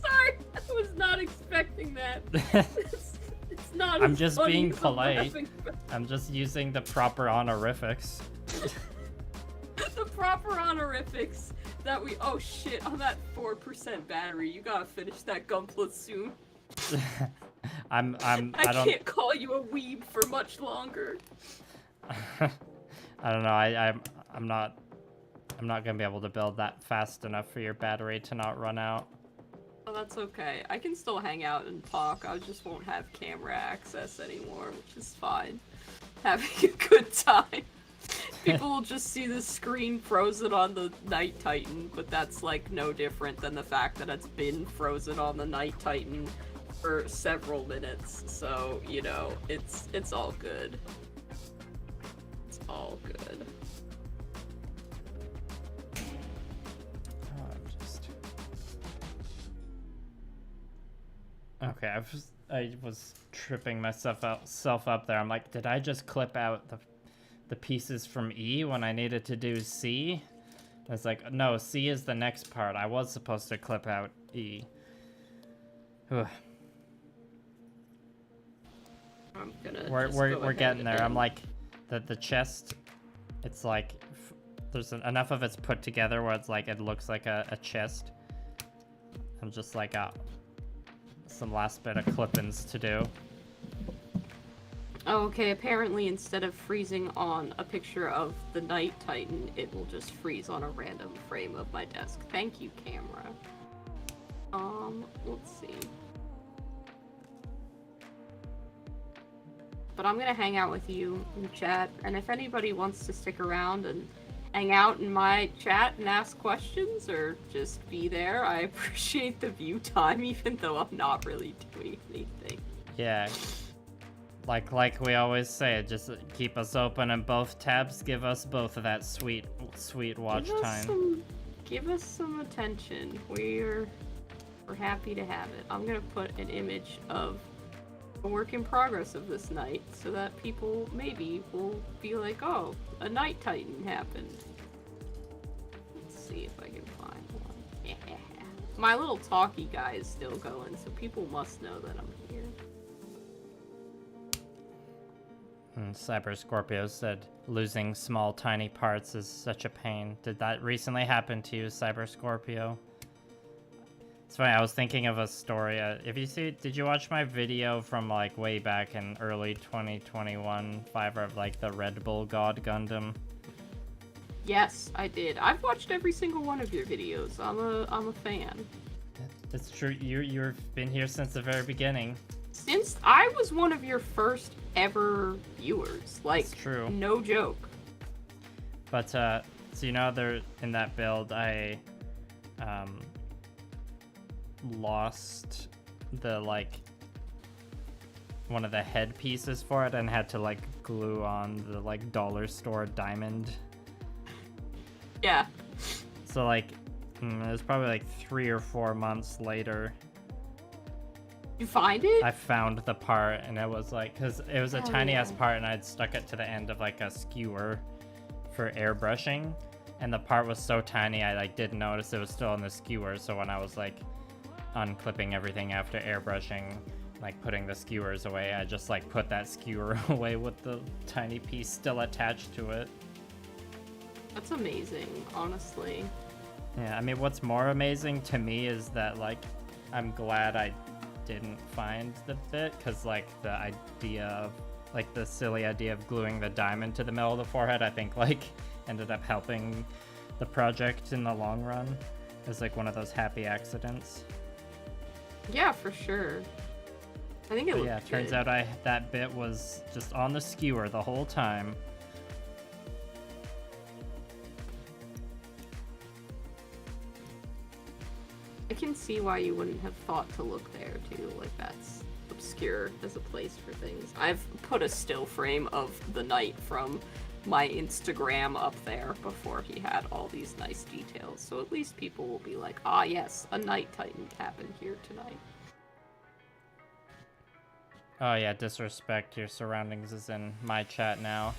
Sorry, I was not expecting that. It's not. I'm just being polite. I'm just using the proper honorifics. The proper honorifics that we. Oh shit! On that 4% battery, you gotta finish that Gunpla soon. I can't call you a weeb for much longer. I don't know. I'm not gonna be able to build that fast enough for your battery to not run out. Oh, that's okay. I can still hang out and talk. I just won't have camera access anymore, which is fine. Having a good time. People will just see the screen frozen on the Night Titan, but that's like no different than the fact that it's been frozen on the Night Titan for several minutes. So, you know, it's all good. It's all good. Okay, I was tripping myself up there. I'm like, did I just clip out the pieces from E when I needed to do C? I was like, no, C is the next part. I was supposed to clip out E. Ugh. I'm gonna we're getting there. I'm like, the chest, it's like there's enough of it's put together where it's like it looks like a chest. I'm just like, some last bit of clippings to do. Oh, okay, apparently instead of freezing on a picture of the Night Titan, it will just freeze on a random frame of my desk. Thank you, camera. Let's see. But I'm gonna hang out with you in the chat, and if anybody wants to stick around and hang out in my chat and ask questions or just be there, I appreciate the view time even though I'm not really doing anything. Yeah. Like we always say, just keep us open in both tabs, give us both of that sweet watch time. Give us some attention. We're happy to have it. I'm gonna put an image of a work in progress of this night so that people maybe will be like, oh, a Night Titan happened. Let's see if I can find one. Yeah. My little talkie guy is still going, so people must know that I'm here. Cyber Scorpio said, losing small tiny parts is such a pain. Did that recently happen to you, Cyber Scorpio? It's funny, I was thinking of a story. Did you watch my video from like way back in early 2021, Fiverr, of like the Red Bull God Gundam? Yes, I did. I've watched every single one of your videos. I'm a fan. It's true. You've been here since the very beginning. Since I was one of your first ever viewers, like, true. No joke. But so you know, there in that build, I lost the one of the head pieces for it and had to like glue on the like dollar store diamond. Yeah. So like it was probably like 3 or 4 months later. You find it? I found the part, and it was like, because it was a tiny ass part, and I'd stuck it to the end of like a skewer for airbrushing, and the part was so tiny I like didn't notice it was still on the skewer. So when I was like unclipping everything after airbrushing, like putting the skewers away, I just like put that skewer away with the tiny piece still attached to it. That's amazing, honestly. Yeah, I mean, what's more amazing to me is that like I'm glad I didn't find the bit, because like the idea of like the silly idea of gluing the diamond to the middle of the forehead, I think like ended up helping the project in the long run. It was like one of those happy accidents. Yeah, for sure. I think it yeah, turns out that bit was just on the skewer the whole time. I can see why you wouldn't have thought to look there too, like that's obscure as a place for things. I've put a still frame of the knight from my Instagram up there before he had all these nice details, so at least people will be like, ah yes, a Night Titan happened here tonight. Oh yeah, Disrespect Your Surroundings is in my chat now,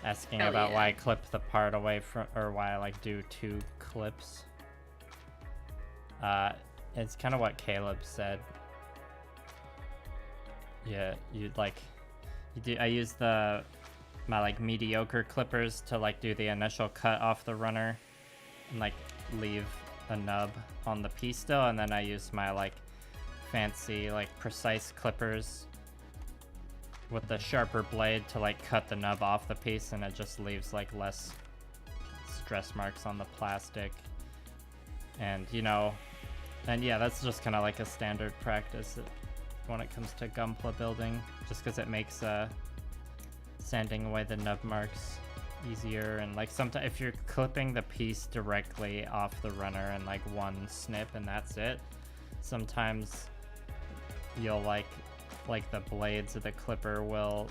asking Hell about yeah. why I clipped the part away from, or why I like do 2 clips. It's kind of what Caleb said. Yeah, I use my like mediocre clippers to like do the initial cut off the runner and like leave a nub on the piece still, and then I use my like fancy like precise clippers with the sharper blade to like cut the nub off the piece, and it just leaves like less stress marks on the plastic. And you know, and yeah, that's just kind of like a standard practice when it comes to Gunpla building, just because it makes sanding away the nub marks easier, and like sometimes if you're clipping the piece directly off the runner and like one snip and that's it, sometimes you'll like the blades of the clipper will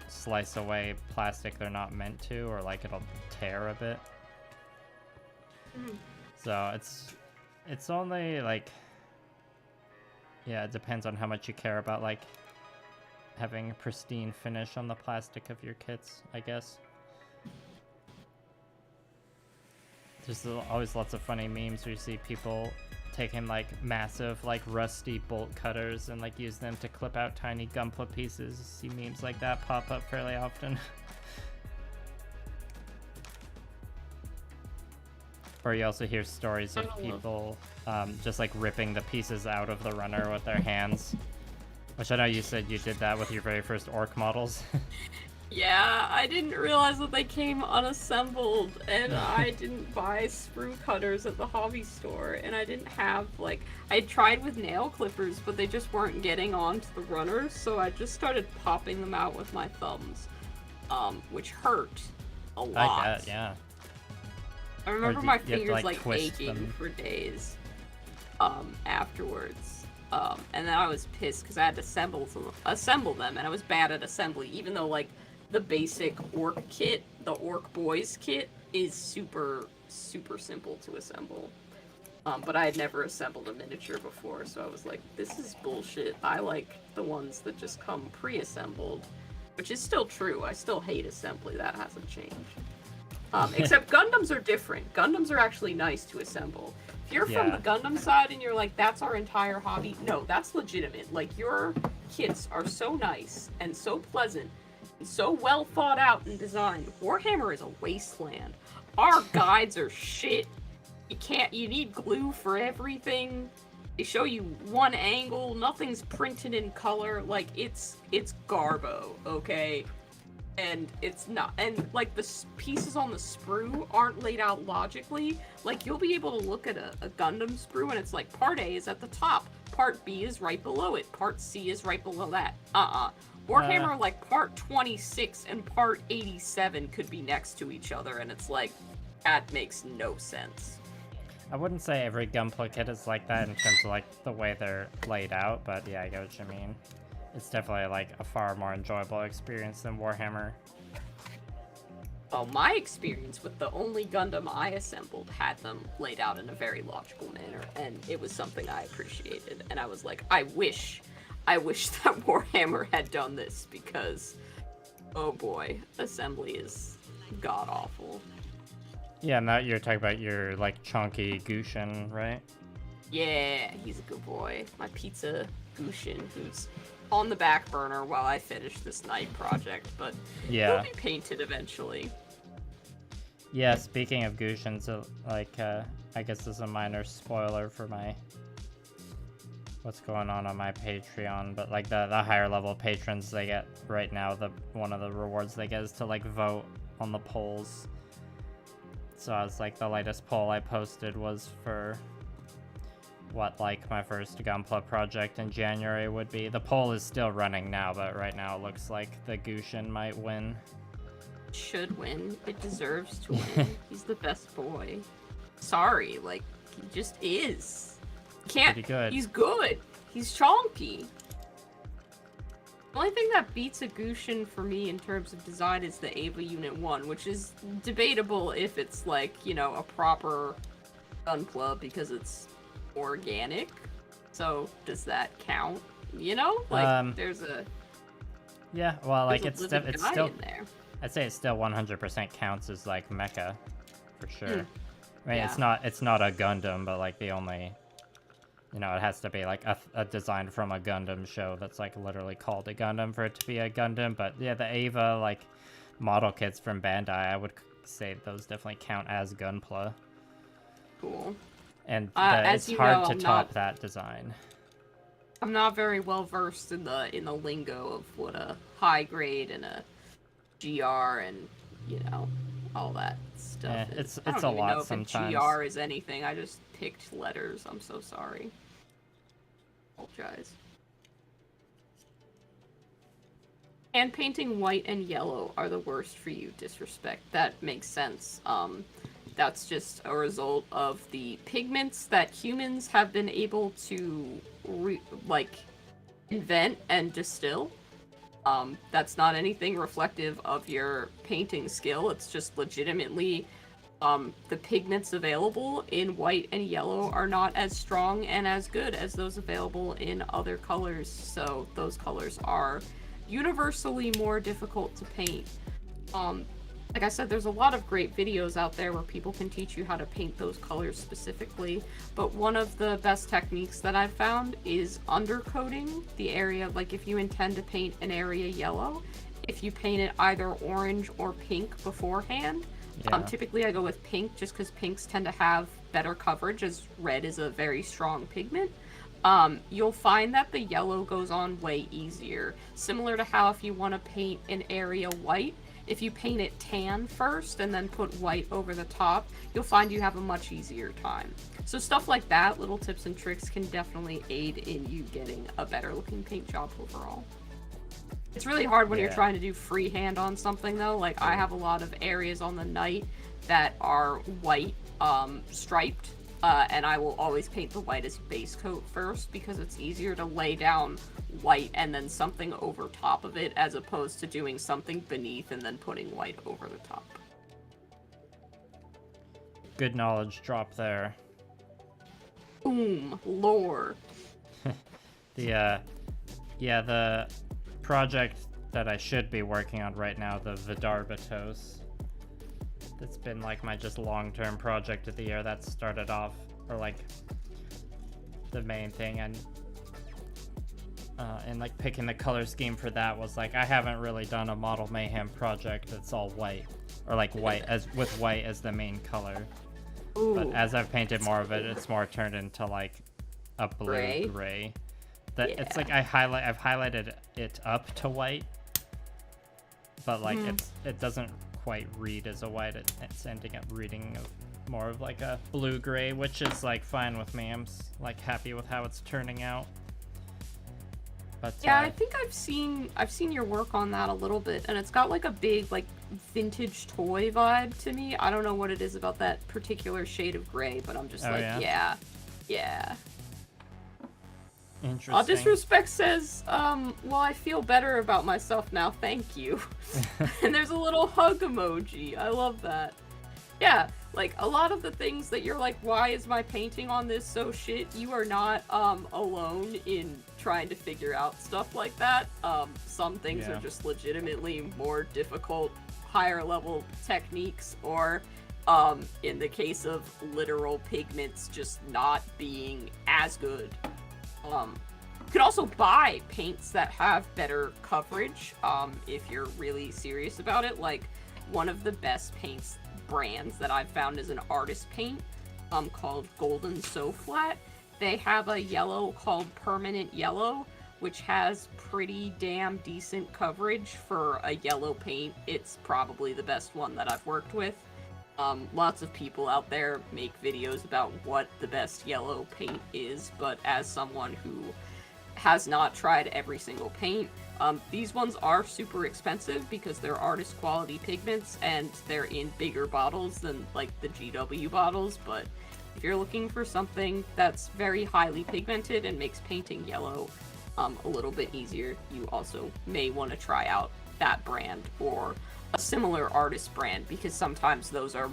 slice away plastic they're not meant to, or like it'll tear a bit. So it's only like, yeah, it depends on how much you care about like having a pristine finish on the plastic of your kits, I guess. There's always lots of funny memes where you see people taking like massive like rusty bolt cutters and like use them to clip out tiny Gunpla pieces. You see memes like that pop up fairly often. Or you also hear stories of people just like ripping the pieces out of the runner with their hands. Which I know you said you did that with your very first orc models. Yeah, I didn't realize that they came unassembled, and I didn't buy sprue cutters at the hobby store, and I didn't have, like, I tried with nail clippers, but they just weren't getting onto the runners, so I just started popping them out with my thumbs, which hurt a lot. I bet, yeah. I remember my fingers, like aching them for days, afterwards. And then I was pissed because I had to assemble them, and I was bad at assembly, even though, like, the basic orc kit, the orc boys kit, is super, super simple to assemble. But I had never assembled a miniature before, so I was like, this is bullshit. I like the ones that just come pre-assembled, which is still true. I still hate assembly. That hasn't changed. Except Gundams are different. Gundams are actually nice to assemble. If you're from the Gundam side and you're like, that's our entire hobby, no, that's legitimate. Like, your kits are so nice and so pleasant and so well thought out and designed. Warhammer is a wasteland. Our guides are shit. You need glue for everything. They show you one angle, nothing's printed in color. Like, it's garbo, okay? And it's not, and like the pieces on the sprue aren't laid out logically. Like, you'll be able to look at a Gundam sprue and it's like part A is at the top, part B is right below it, part C is right below that. Warhammer, like part 26 and part 87 could be next to each other, and it's like, that makes no sense. I wouldn't say every Gunpla kit is like that in terms of like the way they're laid out, but yeah, I get what you mean. It's definitely like a far more enjoyable experience than Warhammer. Well, my experience with the only Gundam I assembled had them laid out in a very logical manner, and it was something I appreciated. And I was like, I wish that Warhammer had done this, because, oh boy, assembly is god-awful. Yeah, now you're talking about your, like, chunky Gushin, right? Yeah, he's a good boy. My pizza Gushin, who's on the back burner while I finish this night project, but he'll be painted eventually. Yeah, speaking of Gushin, so, like, I guess this is a minor spoiler for my... what's going on my Patreon, but, like, the higher level patrons they get right now, one of the rewards they get is to, like, vote on the polls. So I was like, the latest poll I posted was for what, like, my first Gunpla project in January would be. The poll is still running now, but right now it looks like the Gushin might win. Should win. It deserves to win. He's the best boy. Sorry, like, he just is. Can't. Pretty good. He's good. He's chonky. The only thing that beats a Gushin for me in terms of design is the Ava Unit 1, which is debatable if it's, like, you know, a proper Gunpla because it's organic. So, does that count? You know? Like, there's a... Yeah, well, like, it's still... in there. I'd say it still 100% counts as, like, mecha, for sure. I mean, Yeah. it's not a Gundam, but, like, the only... You know, it has to be, like, a design from a Gundam show that's, like, literally called a Gundam for it to be a Gundam. But, yeah, the Ava, like, model kits from Bandai, I would say those definitely count as Gunpla. Cool. And as it's you hard know, to top that design. I'm not very well versed in the lingo of what a high grade and a GR and, you know, all that stuff is. It's a lot sometimes. I don't even know if a GR is anything. I just picked letters. I'm so sorry. Apologize. hand painting white and yellow are the worst for you, Disrespect. That makes sense. That's just a result of the pigments that humans have been able to, invent and distill. That's not anything reflective of your painting skill. It's just legitimately, the pigments available in white and yellow are not as strong and as good as those available in other colors. So those colors are universally more difficult to paint. Like I said, there's a lot of great videos out there where people can teach you how to paint those colors specifically, but one of the best techniques that I've found is undercoating the area. Like if you intend to paint an area yellow, if you paint it either orange or pink beforehand, typically I go with pink just because pinks tend to have better coverage, as red is a very strong pigment. You'll find that the yellow goes on way easier. Similar to how if you want to paint an area white, if you paint it tan first and then put white over the top, you'll find you have a much easier time. So stuff like that, little tips and tricks, can definitely aid in you getting a better looking paint job overall. It's really hard when you're trying to do freehand on something though. Like I have a lot of areas on the night that are white striped, and I will always paint the white as base coat first because it's easier to lay down white and then something over top of it as opposed to doing something beneath and then putting white over the top. Good knowledge drop there. Boom, lore. The project that I should be working on right now, the Vidarbatos, that's been like my just long-term project of the year. That started off, or like the main thing, and like picking the color scheme for that was like, I haven't really done a model mayhem project that's all white, or like white with white as the main color. Ooh, but as I've painted more of it, it's more turned into like a blue gray. It's like I've highlighted it up to white, but like it doesn't quite read as a white. It's ending up reading more of like a blue gray, which is like fine with me. I'm like happy with how it's turning out. But yeah, I think I've seen your work on that a little bit, and it's got like a big like vintage toy vibe to me. I don't know what it is about that particular shade of gray, but I'm just yeah. Interesting. Disrespect says, well, I feel better about myself now, thank you. And there's a little hug emoji. I love that. Yeah, like, a lot of the things that you're like, why is my painting on this so shit? You are not, alone in trying to figure out stuff like that. Some things are just legitimately more difficult, higher level techniques, or, in the case of literal pigments just not being as good. You can also buy paints that have better coverage, if you're really serious about it. Like, one of the best paints brands that I've found is an artist paint, called Golden So Flat. They have a yellow called Permanent Yellow, which has pretty damn decent coverage for a yellow paint. It's probably the best one that I've worked with. Lots of people out there make videos about what the best yellow paint is, but as someone who has not tried every single paint, these ones are super expensive because they're artist quality pigments and they're in bigger bottles than like the GW bottles, but if you're looking for something that's very highly pigmented and makes painting yellow a little bit easier, you also may want to try out that brand or a similar artist brand, because sometimes those are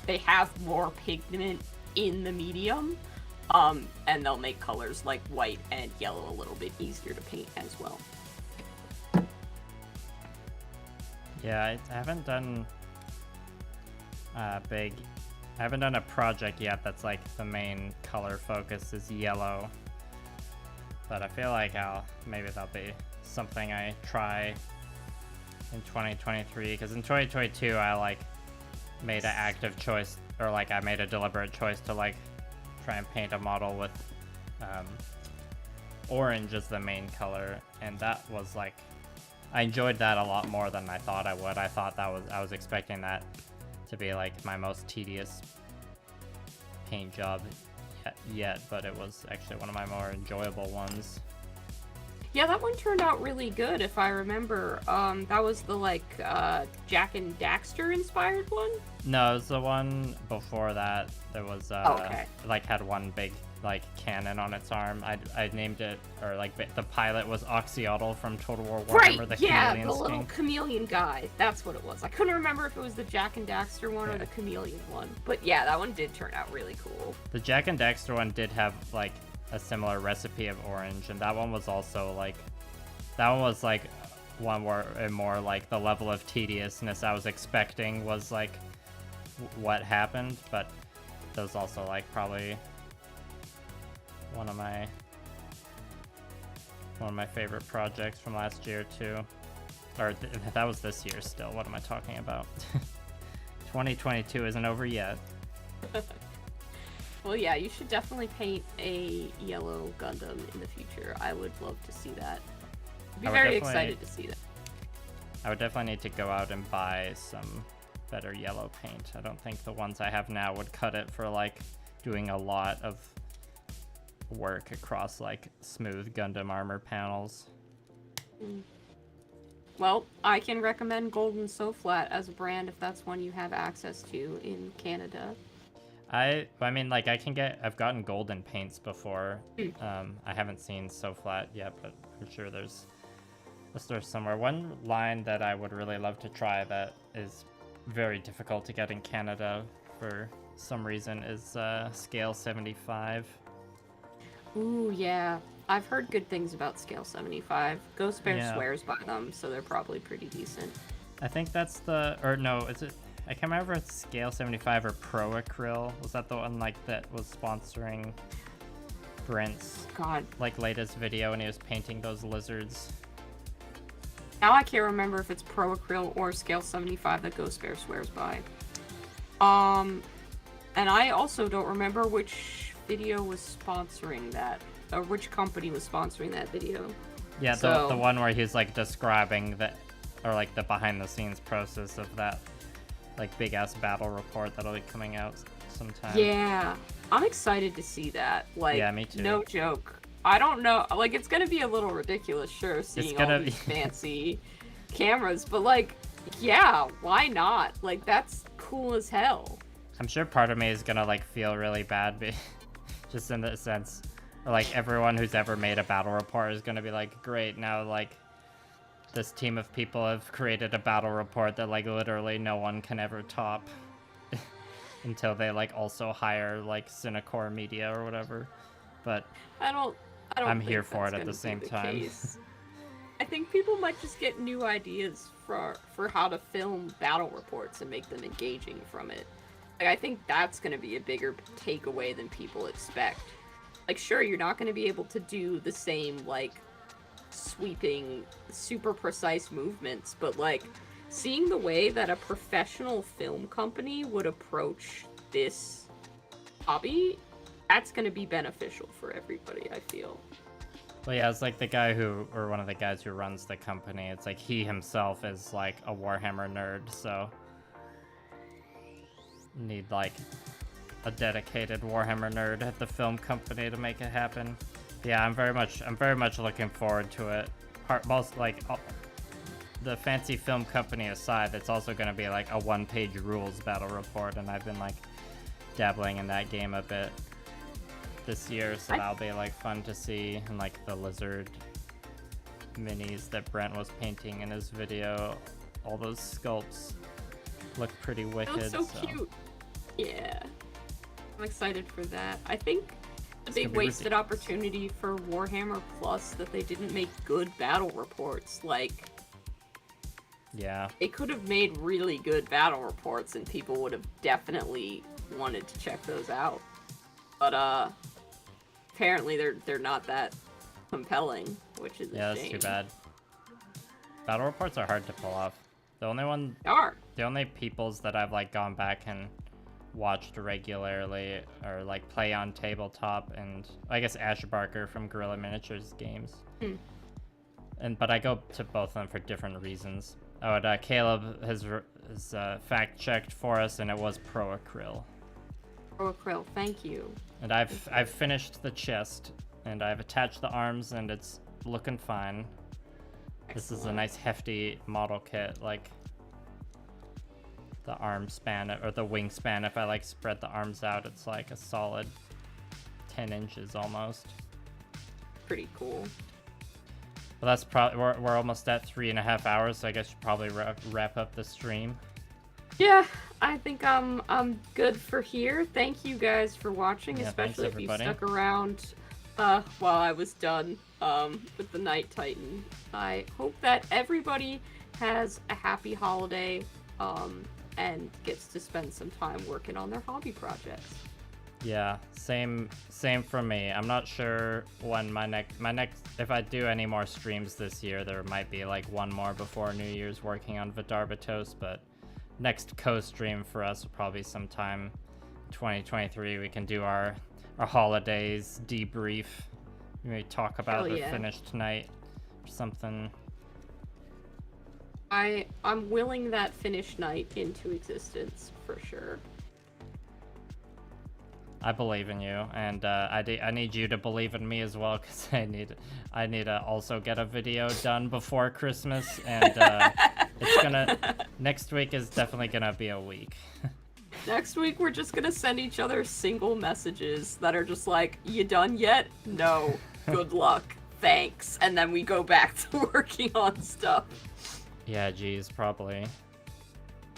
they have more pigment in the medium, and they'll make colors like white and yellow a little bit easier to paint as well. Yeah, I haven't done I haven't done a project yet that's like the main color focus is yellow, but I feel like maybe that'll be something I try in 2023, because in 2022 I like made an active choice, or like I made a deliberate choice to like try and paint a model with orange as the main color, and that was like, I enjoyed that a lot more than I thought I would. I thought I was expecting that to be like my most tedious paint job yet, but it was actually one of my more enjoyable ones. Yeah, that one turned out really good, if I remember. That was the, like, Jack and Daxter inspired one? No, it was the one before that. There was, okay. like, had one big, like, cannon on its arm. I named it, or, like, the pilot was Oxyotl from Total War Warhammer, Right, the yeah, chameleon the little skink. chameleon guy. That's what it was. I couldn't remember if it was the Jack and Daxter one or the chameleon one. But yeah, that one did turn out really cool. The Jack and Daxter one did have, like, a similar recipe of orange, and that one was also, like, one where more, like, the level of tediousness I was expecting was, like, what happened, but that was also, like, probably one of my favorite projects from last year too, or that was this year still. What am I talking about? 2022 isn't over yet. Well, yeah, you should definitely paint a yellow Gundam in the future. I would love to see that. I'd be very excited to see that. I would definitely need to go out and buy some better yellow paint. I don't think the ones I have now would cut it for, like, doing a lot of work across, like, smooth Gundam armor panels. Well, I can recommend Golden So Flat as a brand if that's one you have access to in Canada. I mean, like, I've gotten golden paints before. I haven't seen So Flat yet, but I'm sure there's a store somewhere. One line that I would really love to try that is very difficult to get in Canada for some reason is Scale 75. Ooh, yeah. I've heard good things about Scale 75. Ghost Bear swears by them, so they're probably pretty decent. I think that's or no, is it? I can't remember if it's Scale 75 or Pro Acryl. Was that the one, like, that was sponsoring Brent's, like, latest video and he was painting those lizards? Now I can't remember if it's Pro Acryl or Scale 75 that Ghost Bear swears by. And I also don't remember which video was sponsoring that, or which company was sponsoring that video. Yeah, the one where he's, like, describing or, like, the behind-the-scenes process of that, like, big-ass battle report that'll be coming out sometime. Yeah, I'm excited to see that. Like, yeah, me too. No joke. I don't know, like, it's gonna be a little ridiculous, sure, seeing all these fancy cameras, but, like, yeah, why not? Like, that's cool as hell. I'm sure part of me is gonna, like, feel really bad, just in the sense, or, like, everyone who's ever made a battle report is gonna be like, great, now, like, this team of people have created a battle report that, like, literally no one can ever top until they, like, also hire, like, Cinecore Media or whatever. But I'm here for it at the same time. I think people might just get new ideas for how to film battle reports and make them engaging from it. Like, I think that's going to be a bigger takeaway than people expect. Like, sure, you're not going to be able to do the same, like, sweeping, super precise movements, but, like, seeing the way that a professional film company would approach this hobby, that's going to be beneficial for everybody, I feel. Well, yeah, it's like the guy or one of the guys who runs the company, it's like he himself is, like, a Warhammer nerd, so need, like, a dedicated Warhammer nerd at the film company to make it happen. Yeah, I'm very much looking forward to it. The fancy film company aside, it's also going to be, like, a one-page rules battle report, and I've been, like, dabbling in that game a bit this year, so that'll be, like, fun to see. And, like, the lizard minis that Brent was painting in his video, all those sculpts look pretty wicked. That was so cute. Yeah, I'm excited for that. I think a big wasted opportunity for Warhammer Plus that they didn't make good battle reports. Like, yeah, they could have made really good battle reports and people would have definitely wanted to check those out. But apparently they're not that compelling, which is a shame. Yeah, that's too bad. Battle reports are hard to pull off. The only peoples that I've, like, gone back and watched regularly or, like, play on tabletop, and I guess Ash Barker from Guerrilla Miniatures games. But I go to both of them for different reasons. Oh, and Caleb has fact checked for us, and it was Pro Acryl. Pro Acryl, thank you. And I've finished the chest, and I've attached the arms, and it's looking fine. Excellent. This is a nice hefty model kit, like the arm span or the wingspan. If I like spread the arms out, it's like a solid 10 inches almost. Pretty cool. Well, that's probably we're almost at 3.5 hours, so I guess you probably wrap up the stream. Yeah, I think I'm good for here. Thank you guys for watching, Yeah, especially thanks, if you everybody. stuck around while I was done with the Night Titan. I hope that everybody has a happy holiday and gets to spend some time working on their hobby projects. Yeah, same for me. I'm not sure when my next if I do any more streams this year, there might be like one more before New Year's working on Vidarbatos, but next co-stream for us will probably sometime 2023. We can do our holidays debrief. Maybe talk about the finished night or something. I'm willing that finished night into existence for sure. I believe in you, and I need you to believe in me as well, because I need to also get a video done before Christmas, and it's gonna next week is definitely gonna be a week. Next week we're just gonna send each other single messages that are just like, "You done yet? No. Good luck. Thanks." And then we go back to working on stuff. Yeah, geez, probably.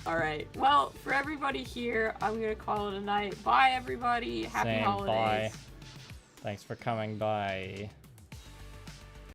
Alright, well, for everybody here, I'm gonna call it a night. Bye, everybody. Happy holidays. Bye. Thanks for coming by.